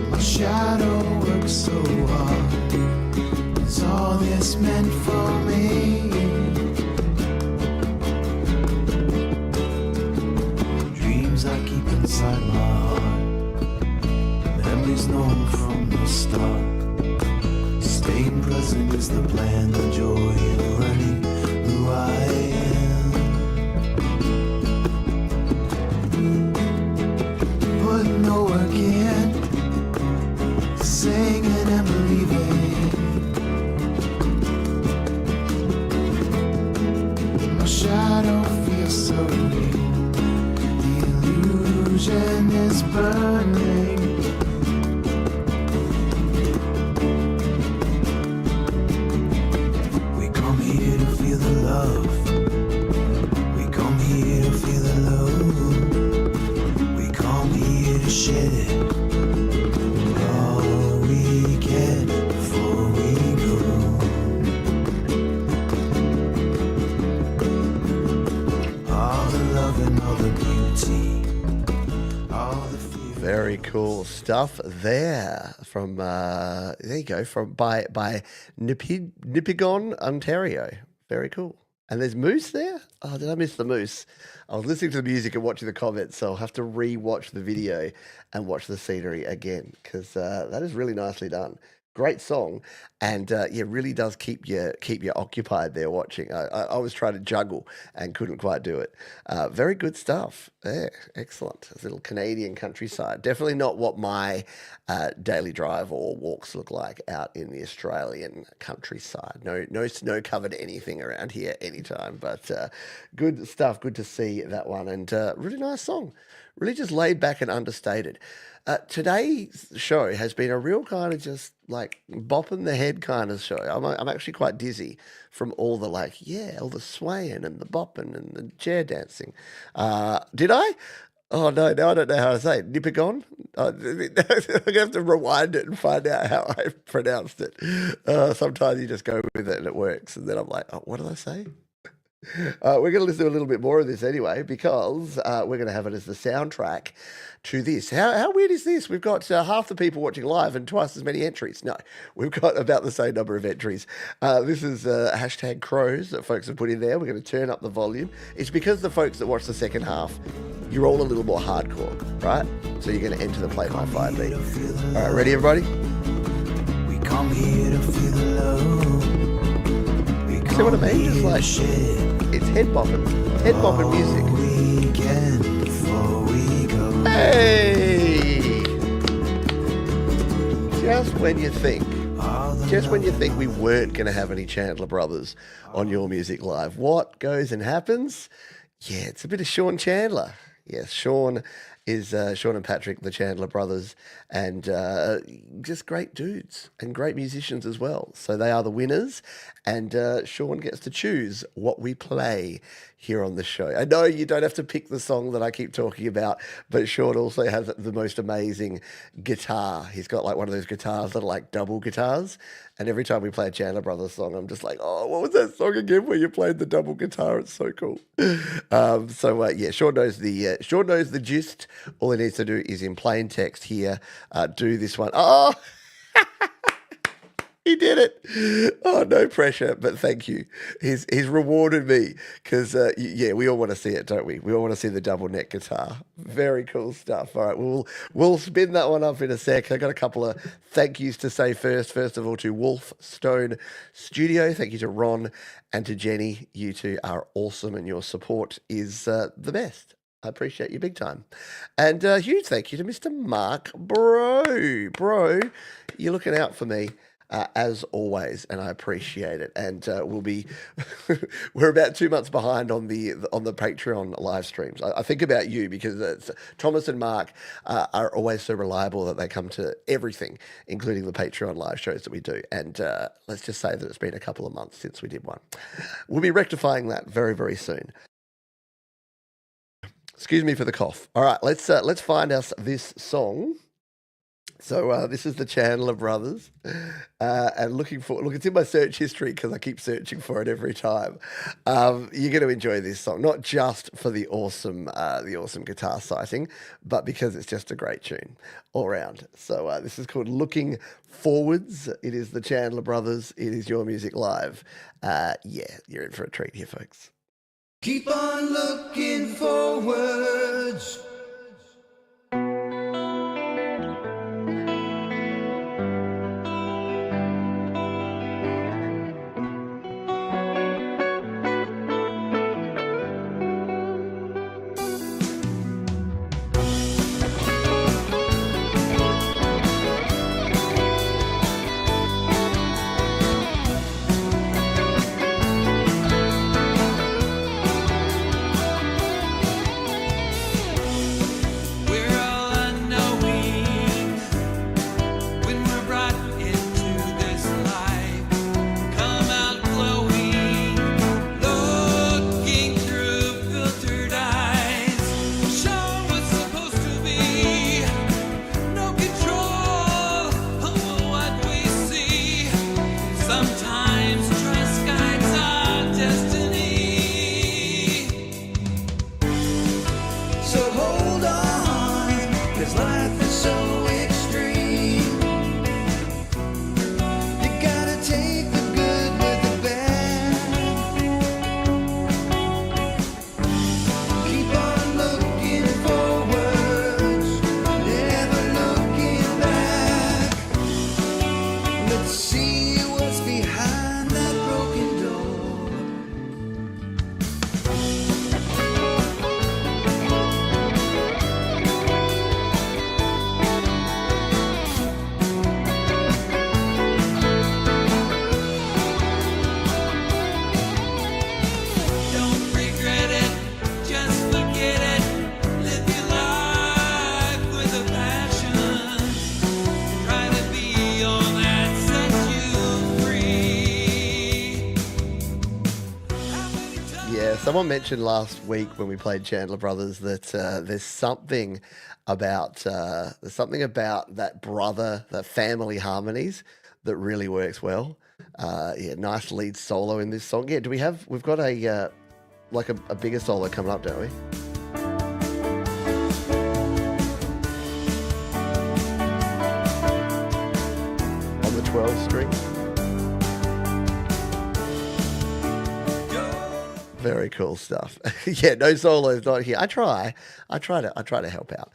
My shadow works so hard. Is all this meant for me? Dreams I keep inside my heart, memories known from the start. Staying present is the plan, the joy of learning who I am. Putting the work in, singing and believing. My shadow feels so real, the illusion is burning. Very cool stuff there from there you go, from by Nipigon, Ontario. Very cool. And there's Moose there. Oh, did I miss the Moose? I was listening to the music and watching the comments, so I'll have to re-watch the video and watch the scenery again because that is really nicely done. Great song, and yeah, really does keep you occupied there watching. I was trying to juggle and couldn't quite do it. Very good stuff. Yeah, excellent. This little Canadian countryside. Definitely not what my daily drive or walks look like out in the Australian countryside. No snow-covered anything around here anytime, but good stuff. Good to see that one, and really nice song. Really just laid back and understated. Today's show has been a real kind of just like bopping the head kind of show. I'm actually quite dizzy from all the all the swaying and the bopping and the chair dancing. Did I? Oh no, now I don't know how to say it. Nipigon? I'm going to have to rewind it and find out how I pronounced it. Sometimes you just go with it and it works. And then I'm like, oh, what did I say? We're going to listen to a little bit more of this anyway because we're going to have it as the soundtrack to this. How weird is this? We've got half the people watching live and twice as many entries. No, we've got about the same number of entries. This is hashtag crows that folks have put in there. We're going to turn up the volume. It's because the folks that watch the second half, you're all a little more hardcore, right? So you're going to enter the play-by-fire beat. All right, ready, everybody? We come here to feel the love. See what I mean? Just like, it's head bopping music. Hey! Just when you think Just when you think we weren't going to have any Chandler Brothers on Your Music Live, what goes and happens? Yeah, it's a bit of Sean Chandler. Yes, Sean is Sean and Patrick, the Chandler Brothers, and just great dudes and great musicians as well. So they are the winners, and Sean gets to choose what we play here on the show. I know you don't have to pick the song that I keep talking about, but Sean also has the most amazing guitar. He's got like one of those guitars that are like double guitars, and every time we play a Chandler Brothers song, I'm just like, oh, what was that song again where you played the double guitar? It's so cool. Yeah, Sean knows the gist. All he needs to do is in plain text here, do this one. Oh, he did it. Oh, no pressure, but thank you. He's rewarded me because, yeah, we all want to see it, don't we? We all want to see the double neck guitar. Very cool stuff. All right, we'll spin that one up in a sec. I got a couple of thank yous to say first. First of all, to Wolf Stone Studio. Thank you to Ron and to Jenny. You two are awesome, and your support is the best. I appreciate you big time. And a huge thank you to Mr. Mark Bro. Bro, you're looking out for me. As always, and I appreciate it. And we're about 2 months behind on the Patreon live streams. I think about you because Thomas and Mark are always so reliable that they come to everything, including the Patreon live shows that we do. And let's just say that it's been a couple of months since we did one. We'll be rectifying that very, very soon. Excuse me for the cough. All right, let's find us this song. So this is the Chandler Brothers, and look, it's in my search history because I keep searching for it every time. You're going to enjoy this song, not just for the awesome guitar sighting, but because it's just a great tune all around. So this is called Looking Forwards. It is the Chandler Brothers. It is Your Music Live. Yeah, you're in for a treat here, folks. Keep on looking forwards. Someone mentioned last week when we played Chandler Brothers that there's something about that family harmonies that really works well. Yeah, nice lead solo in this song. Yeah, we've got a bigger solo coming up, don't we? On the 12 string. Very cool stuff. Yeah, no solos not here. I try to help out.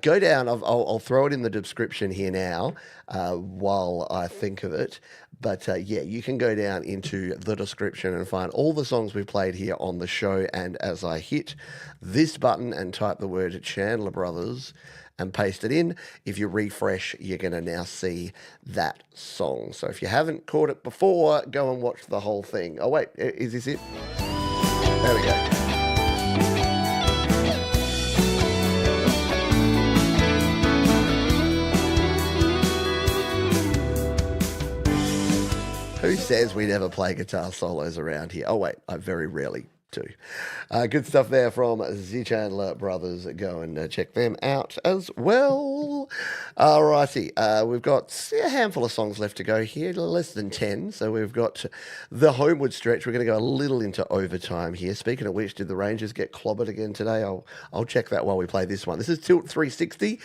Go down. I'll throw it in the description here now while I think of it. But yeah, you can go down into the description and find all the songs we've played here on the show. And as I hit this button and type the word Chandler Brothers, and paste it in. If you refresh, you're going to now see that song. So if you haven't caught it before, go and watch the whole thing. Oh, wait, is this it? There we go. Who says we never play guitar solos around here? Oh, wait, I very rarely do. Good stuff there from the Chandler Brothers. Go and check them out as well. Alrighty, we've got a handful of songs left to go here, less than 10. So we've got the homeward stretch. We're going to go a little into overtime here. Speaking of which, did the Rangers get clobbered again today? I'll check that while we play this one. This is Tilt 360.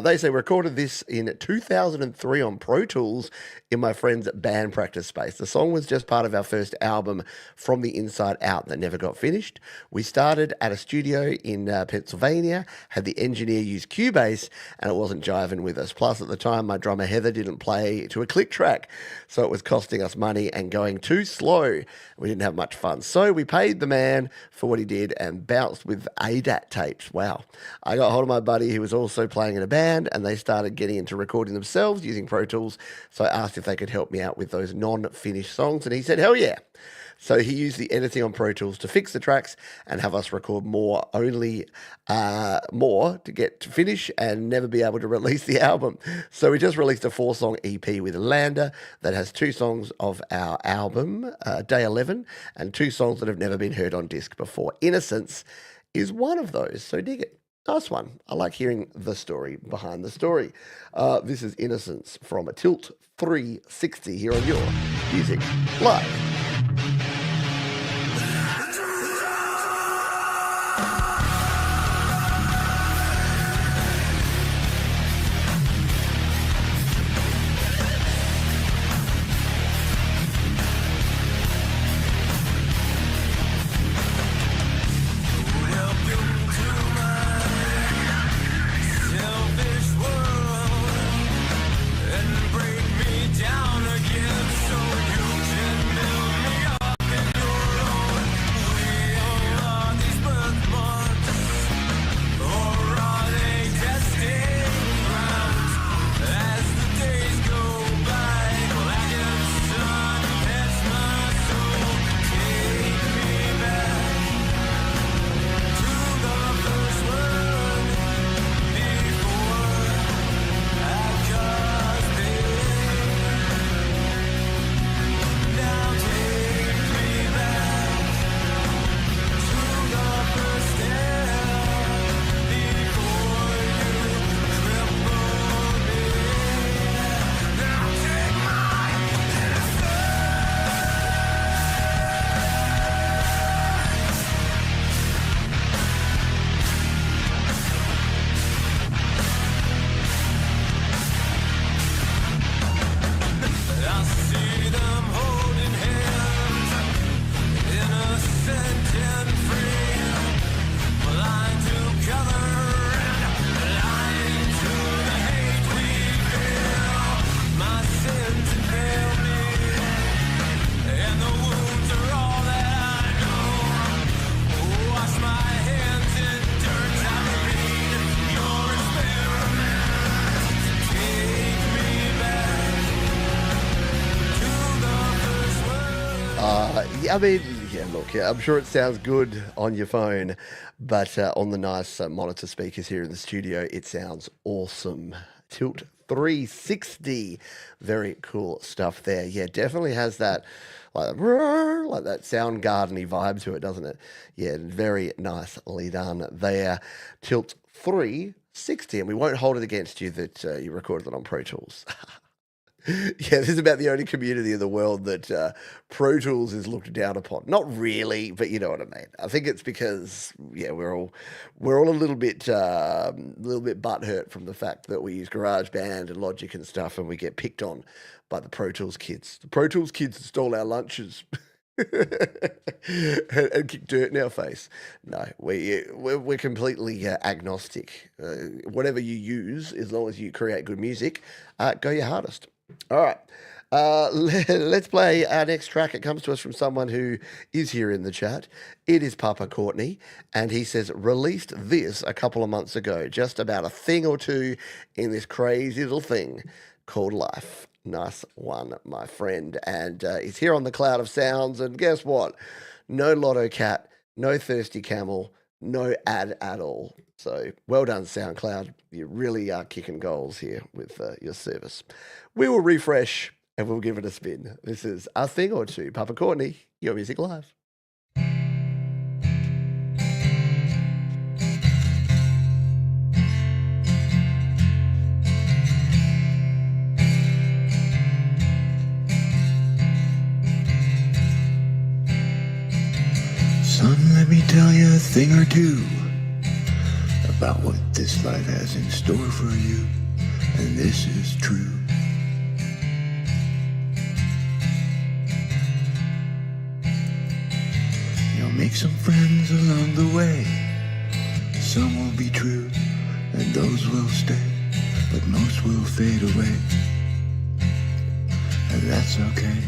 They say we recorded this in 2003 on Pro Tools in my friend's band practice space. The song was just part of our first album, From the Inside Out, that never got finished. We started at a studio in Pennsylvania, had the engineer use Cubase, and it wasn't jiving with us. Plus, at the time, my drummer Heather didn't play to a click track, so it was costing us money and going too slow. We didn't have much fun. So we paid the man for what he did and bounced with ADAT tapes. Wow. I got hold of my buddy who was also playing in a band, and they started getting into recording themselves using Pro Tools. So I asked if they could help me out with those non-finished songs, and he said, hell yeah. So he used the editing on Pro Tools to fix the tracks and have us record more to get to finish and never be able to release the album. So we just released a 4-song EP with Lander that has 2 songs of our album, Day 11, and 2 songs that have never been heard on disc before. Innocence is one of those, so dig it. Nice one. I like hearing the story behind the story. This is Innocence from a Tilt 360 here on your Music Live. I mean, I'm sure it sounds good on your phone, but on the nice monitor speakers here in the studio, it sounds awesome. Tilt 360, very cool stuff there. Yeah, definitely has that like that Soundgarden-y vibe to it, doesn't it? Yeah, very nicely done there. Tilt 360, and we won't hold it against you that you recorded it on Pro Tools. Yeah, this is about the only community in the world that Pro Tools is looked down upon. Not really, but you know what I mean. I think it's because we're all a little bit butthurt from the fact that we use GarageBand and Logic and stuff, and we get picked on by the Pro Tools kids. The Pro Tools kids stole our lunches. and kick dirt in our face. No, we're completely agnostic. Whatever you use, as long as you create good music, go your hardest. All right. Let's play our next track. It comes to us from someone who is here in the chat. It is Papa Courtney, and he says, released this a couple of months ago, just about a thing or two in this crazy little thing called life. Nice one, my friend. And he's here on the cloud of sounds, and guess what? No Lotto Cat, no Thirsty Camel, no ad at all. So well done, SoundCloud. You really are kicking goals here with your service. We will refresh and we'll give it a spin. This is A Thing or Two. Papa Courtney, Your Music Live. Son, let me tell you a thing or two about what this life has in store for you, and this is true. You'll make some friends along the way. Some will be true, and those will stay, but most will fade away, and that's okay.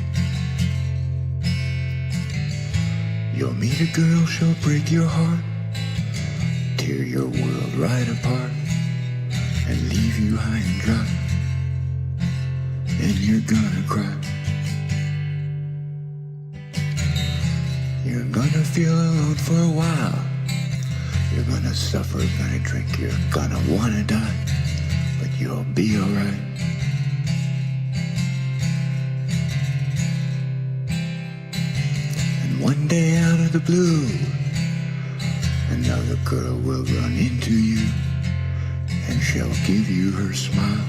You'll meet a girl, she'll break your heart, tear your world right apart, and leave you high and dry, and you're gonna cry. You're gonna feel alone for a while. You're gonna suffer, gonna drink, you're gonna wanna die, but you'll be alright. And one day out of the blue, another girl will run into you, and she'll give you her smile,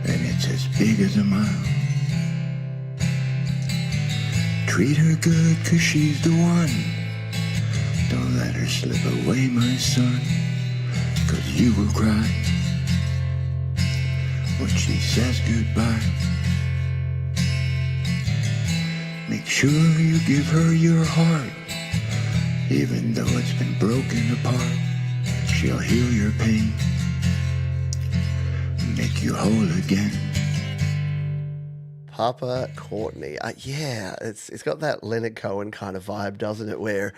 and it's as big as a mile. Treat her good, 'cause she's the one. Don't let her slip away, my son, 'cause you will cry when she says goodbye. Make sure you give her your heart, even though it's been broken apart. She'll heal your pain, make you whole again. Papa Courtney. Yeah, it's got that Leonard Cohen kind of vibe, doesn't it? Where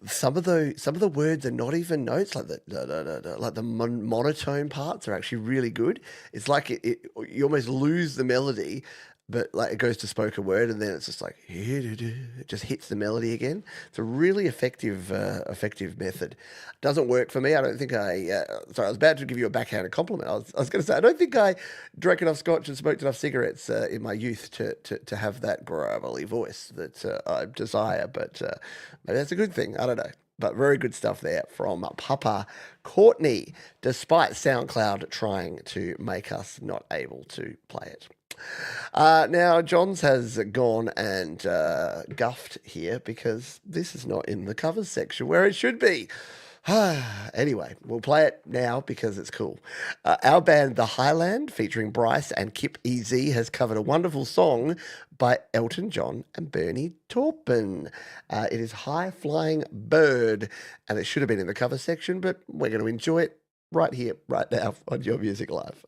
some of the words are not even notes, like the monotone parts are actually really good. It's like you almost lose the melody, but like it goes to spoken word, and then it's just like it just hits the melody again. It's a really effective method. Doesn't work for me. I don't think I was about to give you a backhanded compliment. I was going to say I don't think I drank enough scotch and smoked enough cigarettes in my youth to have that gravelly voice that I desire. But maybe that's a good thing. I don't know. But very good stuff there from Papa Courtney, despite SoundCloud trying to make us not able to play it. Now, Johns has gone and guffed here because this is not in the covers section where it should be. Anyway, we'll play it now because it's cool. Our band, The Highland, featuring Bryce and Kip EZ, has covered a wonderful song by Elton John and Bernie Taupin. It is High Flying Bird, and it should have been in the cover section, but we're going to enjoy it right here, right now on Your Music Live.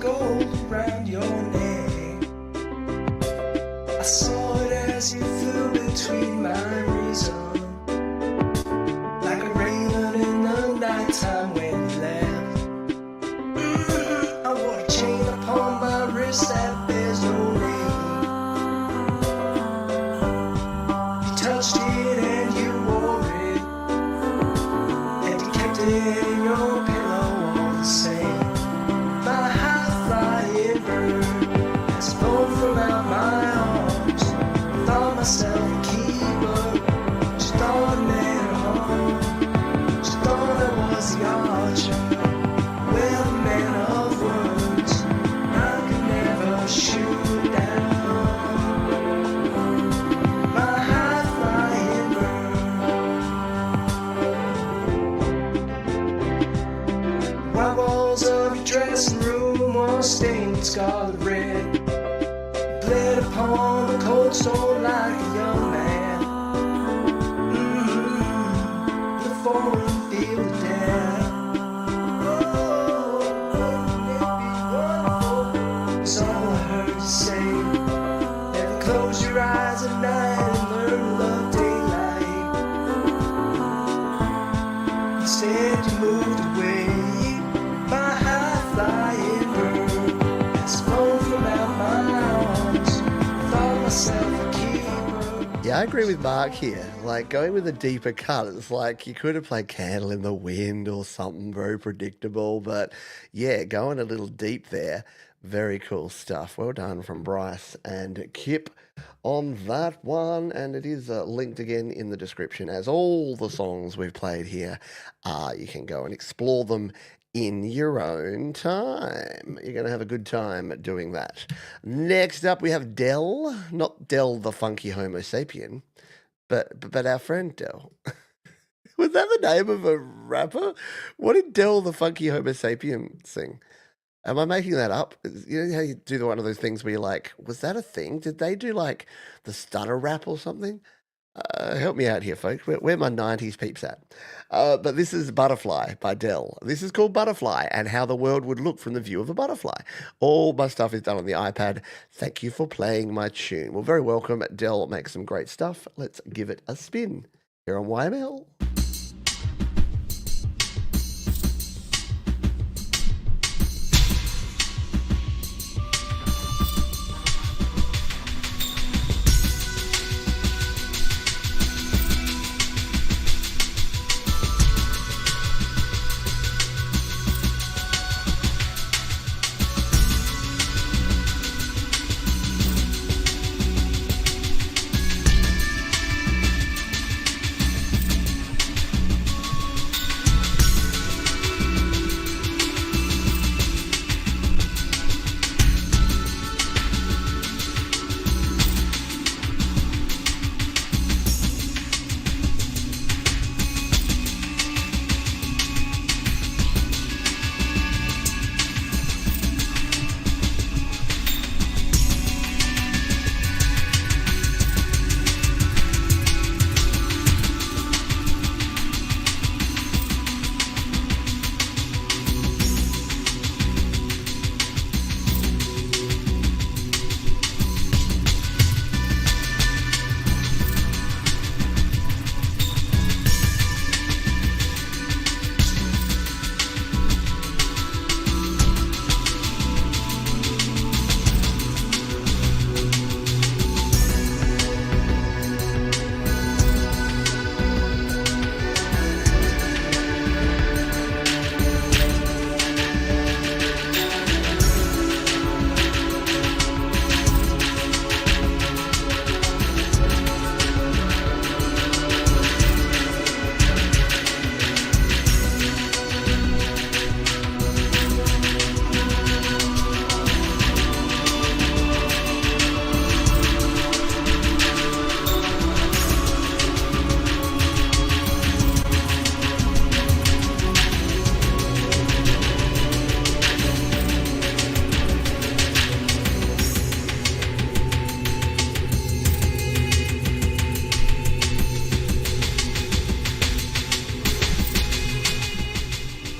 Gold around your neck. I saw it as you flew between my reason, like a raven in the nighttime when you left. I wore a chain upon my wrist that bears no name. You touched it and you wore it, and you kept it in your pillow all the same. From out my arms, thought myself a key. stained scarlet red. Bled upon the cold stone like a young man. The foreign field of death. Oh, wouldn't it be wonderful? It's all I heard you say. Never close your eyes at night and learn to love daylight. Instead you moved away. My high flying bird has flown from out my arms. Thought myself a keeper. Yeah, I agree with Mark here. Like, going with a deeper cut, it's like you could have played Candle in the Wind or something very predictable, but yeah, going a little deep there. Very cool stuff. Well done from Bryce and Kip on that one, and it is linked again in the description as all the songs we've played here. You can go and explore them in your own time. You're going to have a good time doing that. Next up, we have Dell. Not Dell the funky Homo sapien, but our friend Dell. Was that the name of a rapper? What did Dell the funky Homo sapien sing? Am I making that up? You know how you do one of those things where you're like, was that a thing? Did they do like the stutter rap or something? Help me out here, folks. Where my 90s peeps at? But this is Butterfly by Dell. This is called Butterfly and how the world would look from the view of a butterfly. All my stuff is done on the iPad. Thank you for playing my tune. Well, very welcome. Dell makes some great stuff. Let's give it a spin here on YML.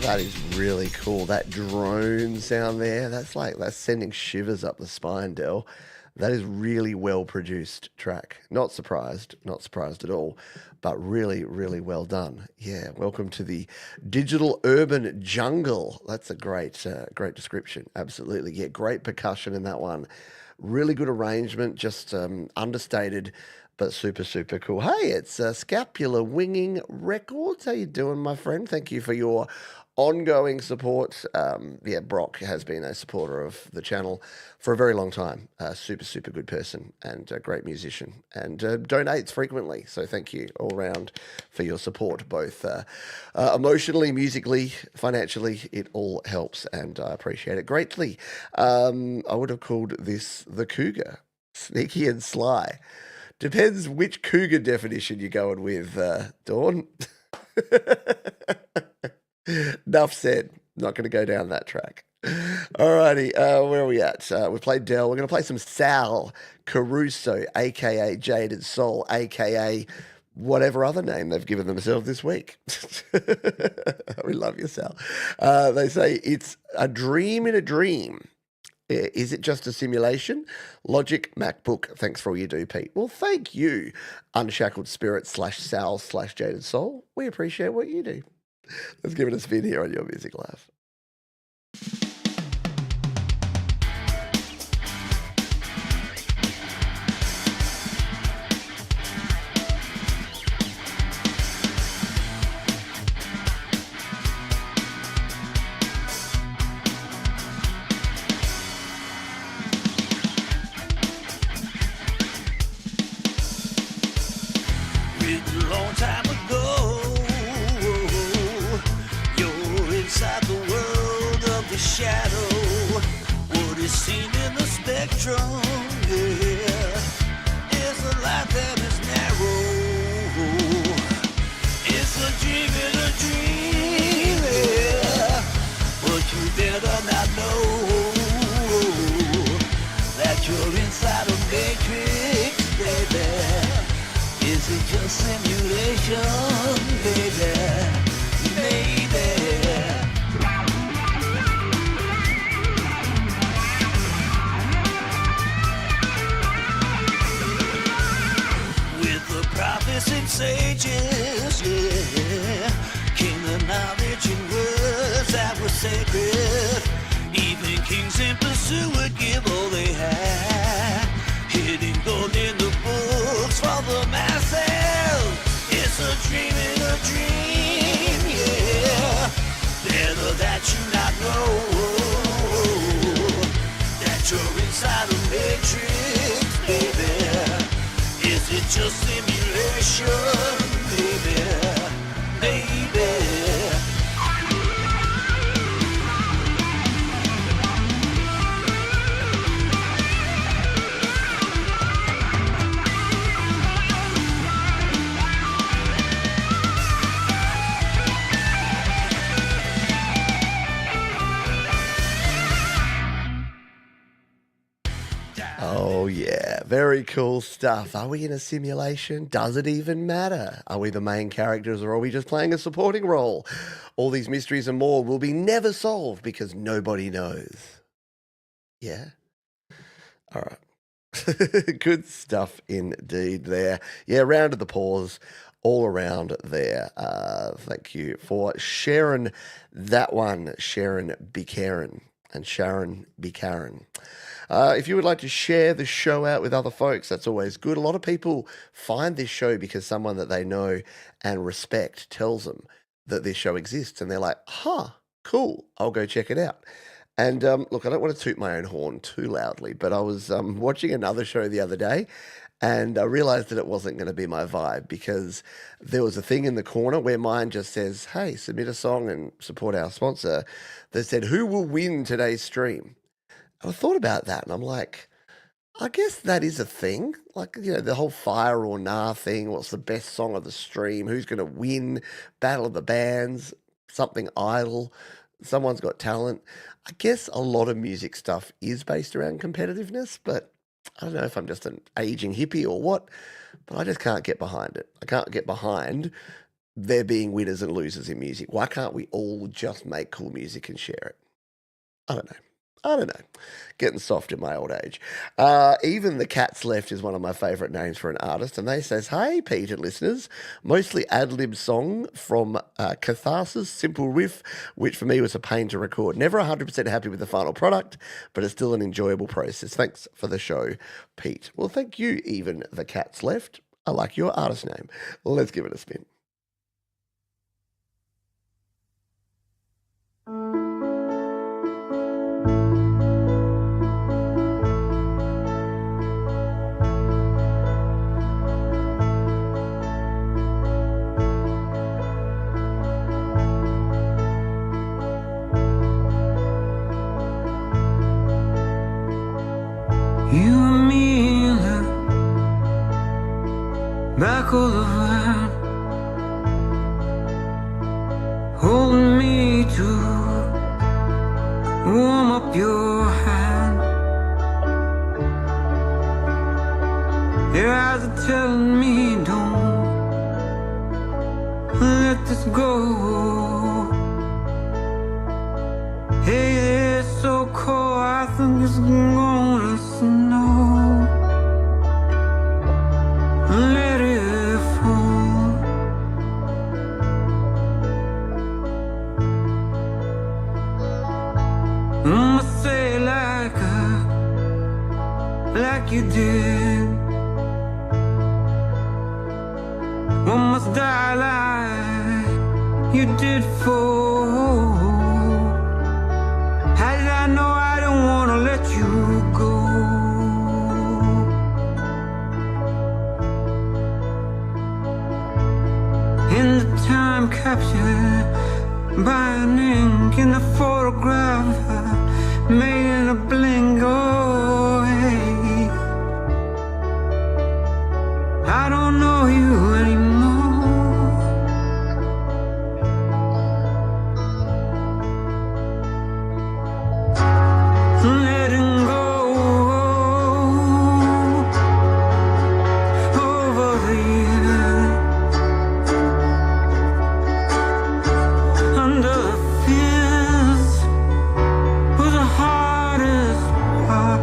That is really cool. That drone sound there, that's sending shivers up the spine, Dell. That is really well produced track. Not surprised at all, but really, really well done. Yeah, welcome to the digital urban jungle. That's a great description. Absolutely. Yeah, great percussion in that one. Really good arrangement, just understated, but super, super cool. Hey, it's Scapular Winging Records. How you doing, my friend? Thank you for your ongoing support. Yeah, Brock has been a supporter of the channel for a very long time. Super, super good person and a great musician, and donates frequently. So thank you all around for your support, both emotionally, musically, financially. It all helps, and I appreciate it greatly. I would have called this the Cougar, sneaky and sly. Depends which cougar definition you're going with, Dawn. Enough said. Not going to go down that track. Alrighty, where are we at? We played Dell. We're going to play some Sal Caruso, a.k.a. Jaded Soul, a.k.a. whatever other name they've given themselves this week. We love you, Sal. They say it's a dream in a dream. Is it just a simulation? Logic, MacBook, thanks for all you do, Pete. Well, thank you, Unshackled Spirit /Sal/Jaded Soul. We appreciate what you do. Let's give it a spin here on Your Music Live. Written long time ago, you're inside the world of the shadow. What is seen in the spectrum, yeah, is a life that is narrow. It's a dream in a dream, yeah, but you better not know that you're inside a matrix, baby. Is it just simulation, baby? Maybe. With the prophets and sages, yeah, came the knowledge and words that were sacred. Even kings in pursuit would give all they had. Hidden gold in the books for the masses. It's a dream in a dream, yeah. Better that you not know that you're inside a matrix, baby. Is it just simulation, baby? Baby. Oh, yeah. Very cool stuff. Are we in a simulation? Does it even matter? Are we the main characters or are we just playing a supporting role? All these mysteries and more will be never solved because nobody knows. Yeah? All right. Good stuff indeed there. Yeah, round of the pause all around there. Thank you for sharing that one, Sharon B. Karen and Sharon B. Karen. If you would like to share the show out with other folks, that's always good. A lot of people find this show because someone that they know and respect tells them that this show exists. And they're like, cool, I'll go check it out. And look, I don't want to toot my own horn too loudly, but I was watching another show the other day and I realized that it wasn't going to be my vibe because there was a thing in the corner where mine just says, hey, submit a song and support our sponsor, that said, who will win today's stream? I thought about that and I'm like, I guess that is a thing. Like, you know, the whole fire or nah thing. What's the best song of the stream? Who's going to win? Battle of the Bands, something idle. Someone's got talent. I guess a lot of music stuff is based around competitiveness, but I don't know if I'm just an aging hippie or what, but I just can't get behind it. I can't get behind there being winners and losers in music. Why can't we all just make cool music and share it? I don't know. Getting soft in my old age. Even The Cat's Left is one of my favourite names for an artist. And they says, hey, Pete and listeners, mostly ad-lib song from Catharsis, Simple Riff, which for me was a pain to record. Never 100% happy with the final product, but it's still an enjoyable process. Thanks for the show, Pete. Well, thank you, Even The Cat's Left. I like your artist name. Let's give it a spin. You and me in the back of the van, holding me to warm think it's gonna snow. Let it fall. Must say like you did. One must die like you did for. How did I know I didn't want to let you go? In the time captured by an ink in the photograph made in a blink. Oh, hey, I don't know you anymore. Letting go over the years, under the fence was the hardest part.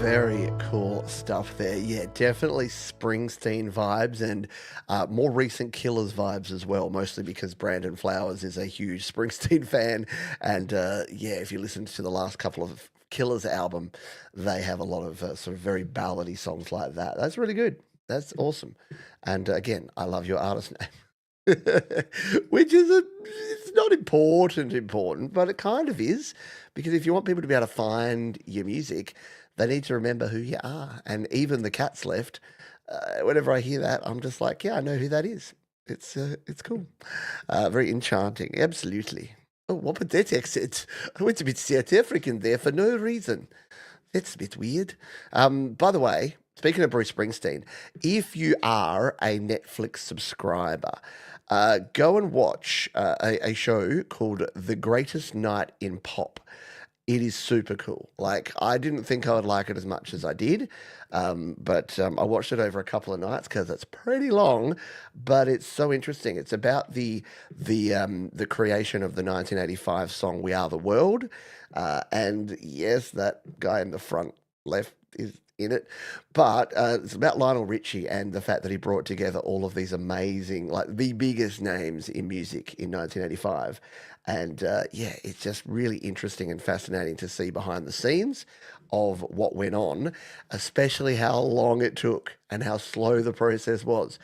Very cool stuff there. Yeah, definitely Springsteen vibes and more recent Killers vibes as well, mostly because Brandon Flowers is a huge Springsteen fan. And yeah, if you listen to the last couple of Killers album, they have a lot of sort of very ballady songs like that. That's really good. That's awesome. And again, I love your artist name. Which is it's not important, but it kind of is, because if you want people to be able to find your music, they need to remember who you are. And even the Cats left. Whenever I hear that, I'm just like, yeah, I know who that is. It's cool. Very enchanting. Absolutely. Oh, what would that accent? I went a bit South African there for no reason. That's a bit weird. By the way, speaking of Bruce Springsteen, if you are a Netflix subscriber, go and watch a show called The Greatest Night in Pop. It is super cool. Like, I didn't think I would like it as much as I did, but I watched it over a couple of nights because it's pretty long, but it's so interesting. It's about the creation of the 1985 song "We Are the World," and yes, that guy in the front left is in it, but it's about Lionel Richie and the fact that he brought together all of these amazing, like the biggest names in music in 1985. And yeah, it's just really interesting and fascinating to see behind the scenes of what went on, especially how long it took and how slow the process was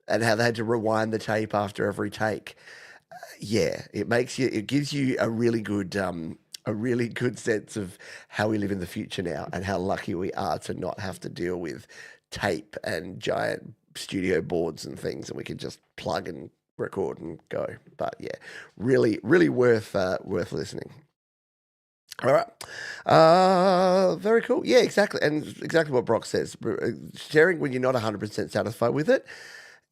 and how they had to rewind the tape after every take. Yeah, it gives you a really good sense of how we live in the future now and how lucky we are to not have to deal with tape and giant studio boards and things, and we can just plug and record and go. But yeah, really worth listening. All right. Very cool. Yeah, exactly. And exactly what Brock says. Sharing when you're not 100% satisfied with it.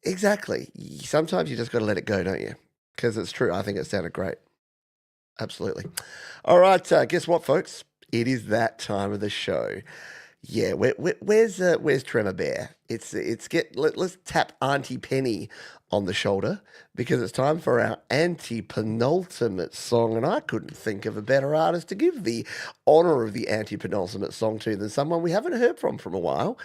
Exactly. Sometimes you just got to let it go, don't you? Because it's true. I think it sounded great. Absolutely. All right. Guess what, folks? It is that time of the show. Yeah, where's Tremor Bear? Let's tap Auntie Penny on the shoulder because it's time for our anti-penultimate song, and I couldn't think of a better artist to give the honor of the anti-penultimate song to than someone we haven't heard from a while.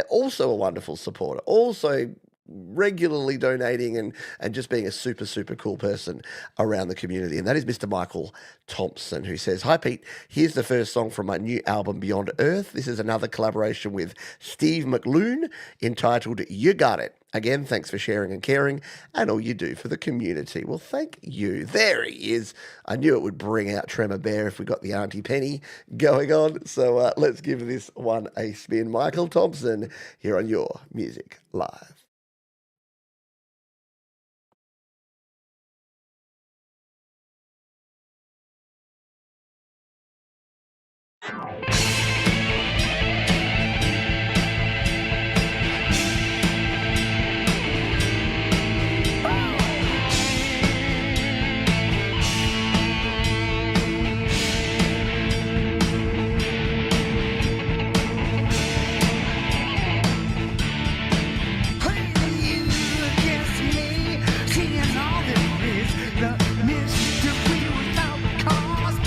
Also a wonderful supporter, also regularly donating and just being a super, super cool person around the community. And that is Mr. Michael Thompson, who says, "Hi, Pete. Here's the first song from my new album, Beyond Earth. This is another collaboration with Steve McLoone entitled You Got It. Again, thanks for sharing and caring and all you do for the community." Well, thank you. There he is. I knew it would bring out Tremor Bear if we got the Auntie Penny going on. So let's give this one a spin. Michael Thompson here on Your Music Live. Seeing all there is, the mystery without cause.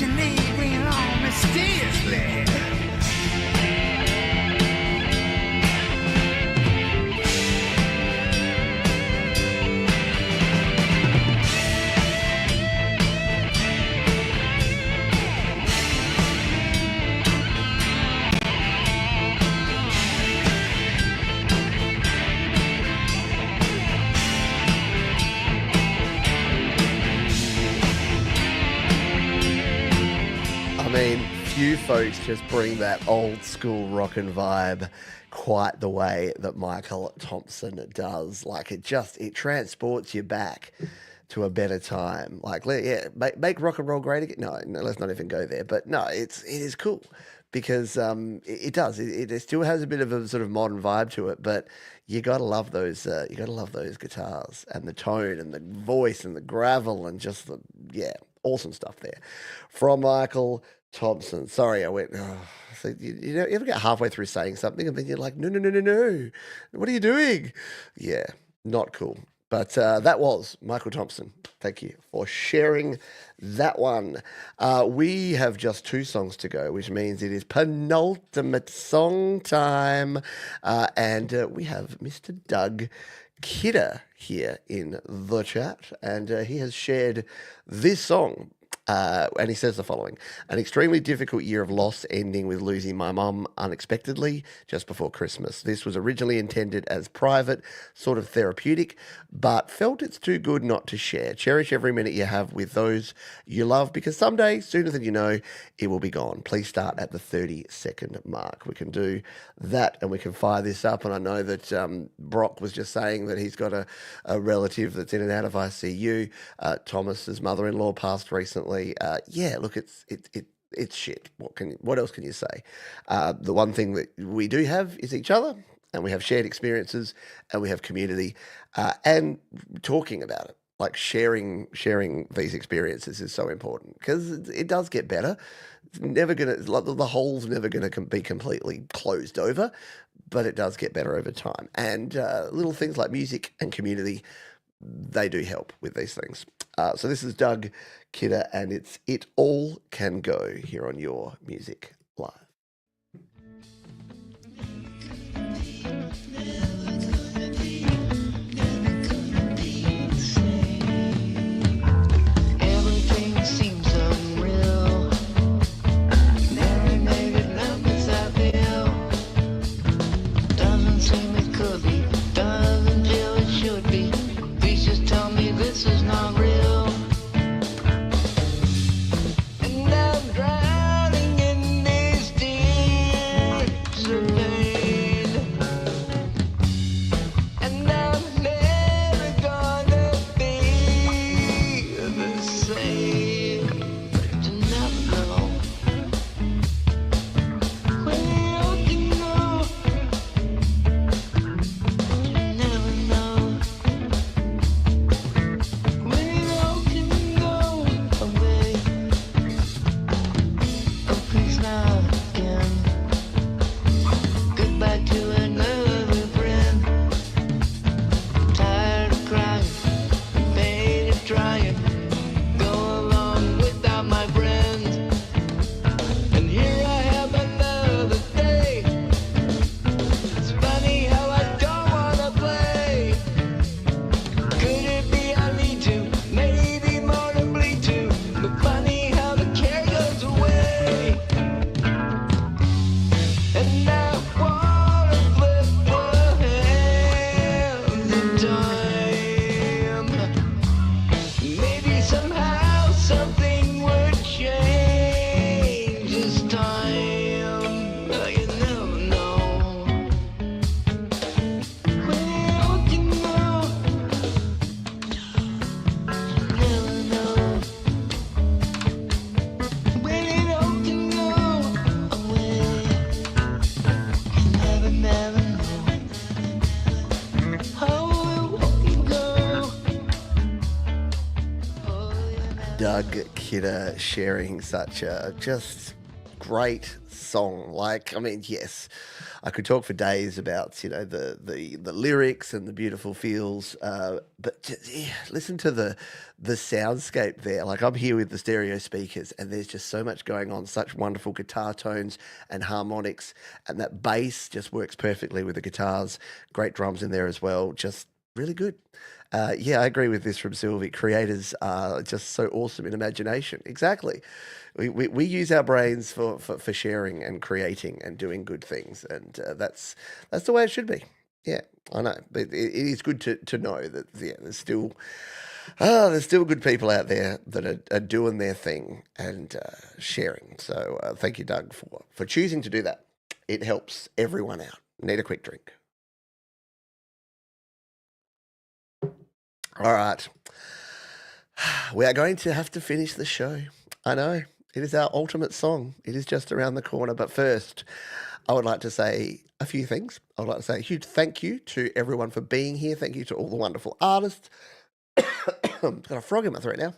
you need, bring it on mysteriously. I mean, few folks just bring that old school rockin' vibe quite the way that Michael Thompson does. Like it transports you back to a better time. Like, yeah, make rock and roll great again. No, let's not even go there. But no, it is cool because it does. It still has a bit of a sort of modern vibe to it, but you gotta love those. You gotta love those guitars and the tone and the voice and the gravel and just awesome stuff there from Michael Thompson. Sorry, I went. Oh. So you ever get halfway through saying something and then you're like, no, what are you doing? Yeah, not cool. But that was Michael Thompson. Thank you for sharing that one. We have just 2 songs to go, which means it is penultimate song time. And we have Mr. Doug Kidder here in the chat. And he has shared this song. And he says the following: an extremely difficult year of loss, ending with losing my mum unexpectedly just before Christmas. This was originally intended as private, sort of therapeutic, but felt it's too good not to share. Cherish every minute you have with those you love, because someday, sooner than you know, it will be gone. Please start at the 30-second mark. We can do that and we can fire this up. And I know that Brock was just saying that he's got a relative that's in and out of ICU. Thomas's mother-in-law passed recently. Look, it's shit. What else can you say? The one thing that we do have is each other, and we have shared experiences, and we have community, and talking about it, like sharing these experiences is so important, because it does get better. It's never gonna, like, the hole's never gonna be completely closed over, but it does get better over time. And little things like music and community, they do help with these things. So this is Doug Kidder, and it's It All Can Go here on Your Music Live. Everything seems unreal. Never made it up as I feel. Doesn't seem it could be. Doesn't feel it should be. Please just tell me this is not real. And I'm drowning in these tears of pain. And I'm never gonna be the same. To never know where you can go. To never know where you can go away. Oh, please not again. Goodbye to another friend. Tired of crying, pain of trying. Go along without my friends. And here I have another day. It's funny how I don't wanna play. Could it be I need to? Maybe more to bleed to. But funny how the care goes away. And I wanna flip the hands of time. Maybe somehow something would change this time. But you never know where you can go. Never know when it all can go away. Never know how it will go. Oh, yeah. Doug Kidder sharing such just great song. Like, I mean, yes, I could talk for days about, you know, the lyrics and the beautiful feels, but listen to the soundscape there. Like, I'm here with the stereo speakers, and there's just so much going on, such wonderful guitar tones and harmonics, and that bass just works perfectly with the guitars. Great drums in there as well. Just really good. Yeah, I agree with this from Sylvia. Creators are just so awesome in imagination. Exactly. We use our brains for sharing and creating and doing good things, and that's the way it should be. Yeah, I know. But it is good to know that there's still good people out there that are doing their thing and sharing. So thank you, Doug, for choosing to do that. It helps everyone out. Need a quick drink. All right. We are going to have to finish the show. I know. It is our ultimate song. It is just around the corner. But first, I would like to say a few things. I would like to say a huge thank you to everyone for being here. Thank you to all the wonderful artists. Got a frog in my throat now.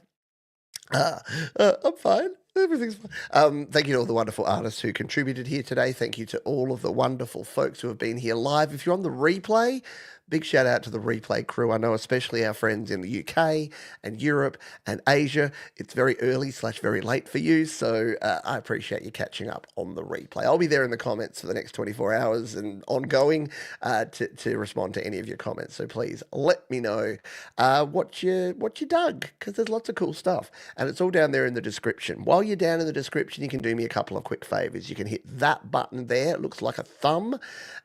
I'm fine. Everything's fine. Thank you to all the wonderful artists who contributed here today. Thank you to all of the wonderful folks who have been here live. If you're on the replay, big shout out to the replay crew. I know especially our friends in the UK and Europe and Asia. It's very early / very late for you, so I appreciate you catching up on the replay. I'll be there in the comments for the next 24 hours and ongoing to respond to any of your comments. So please let me know what you dug, because there's lots of cool stuff, and it's all down there in the description. While you're down in the description, you can do me a couple of quick favors. You can hit that button there. It looks like a thumb,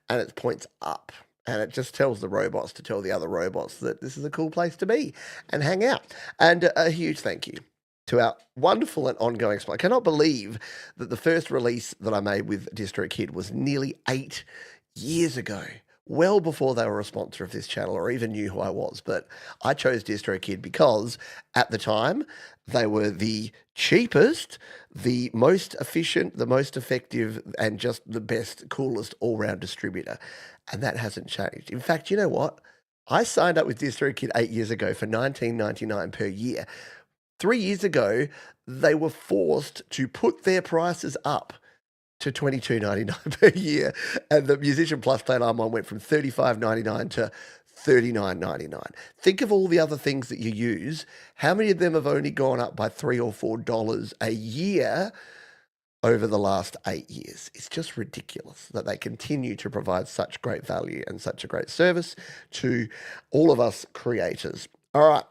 and it points up. And it just tells the robots to tell the other robots that this is a cool place to be and hang out. And a huge thank you to our wonderful and ongoing support. I cannot believe that the first release that I made with DistroKid was nearly 8 years ago, well before they were a sponsor of this channel or even knew who I was. But I chose DistroKid because at the time they were the cheapest, the most efficient, the most effective, and just the best, coolest all-round distributor. And that hasn't changed. In fact, you know what? I signed up with DistroKid 8 years ago for $19.99 per year. 3 years ago, they were forced to put their prices up to $22.99 per year. And the Musician Plus plan I'm on went from $35.99 to $39.99. Think of all the other things that you use. How many of them have only gone up by $3 or $4 a year over the last 8 years? It's just ridiculous that they continue to provide such great value and such a great service to all of us creators. All right.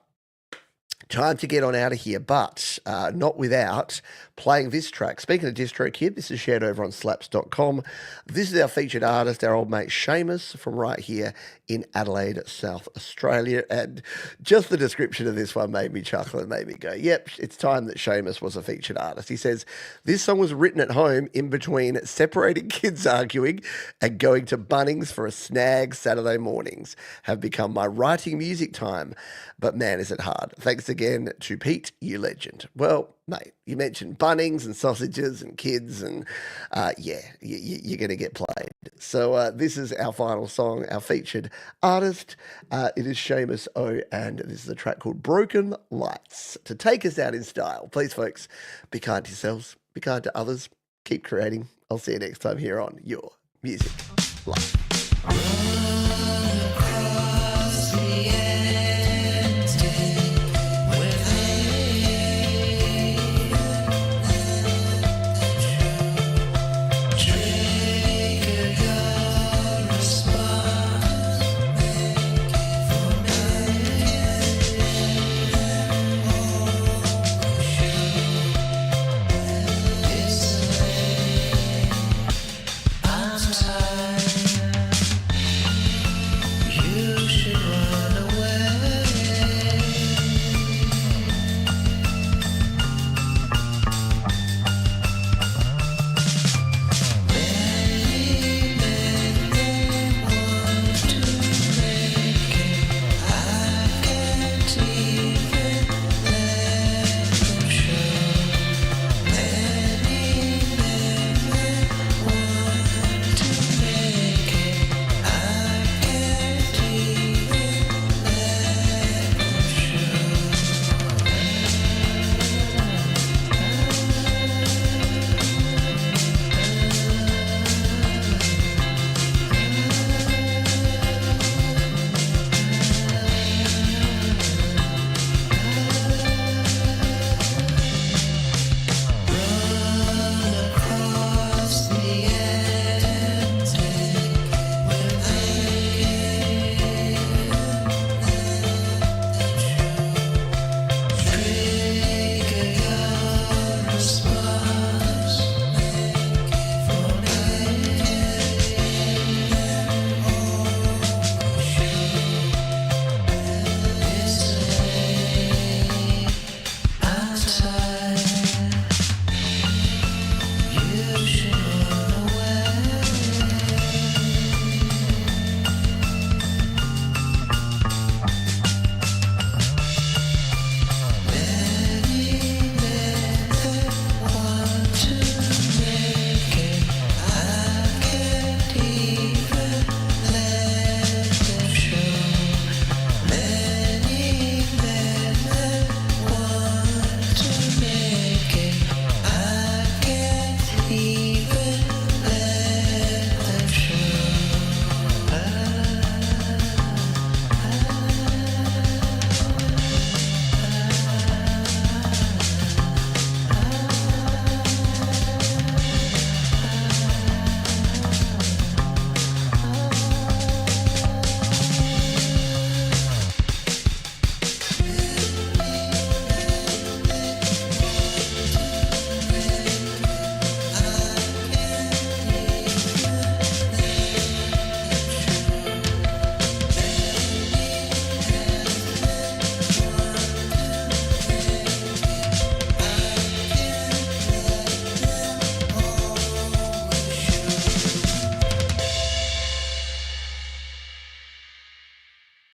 Time to get on out of here, but not without playing this track. Speaking of DistroKid, this is shared over on slaps.com. This is our featured artist, our old mate Seamus from right here in Adelaide, South Australia. And just the description of this one made me chuckle and made me go, yep, it's time that Seamus was a featured artist. He says, this song was written at home in between separating kids arguing and going to Bunnings for a snag Saturday mornings. Have become my writing music time. But man, is it hard. Thanks again to Pete, you legend. Well, mate, you mentioned Bunnings and sausages and kids, and yeah, you're going to get played. So this is our final song, our featured artist. It is Sheamus O, and this is a track called Broken Lights. To take us out in style, please, folks, be kind to yourselves, be kind to others, keep creating. I'll see you next time here on Your Music Life.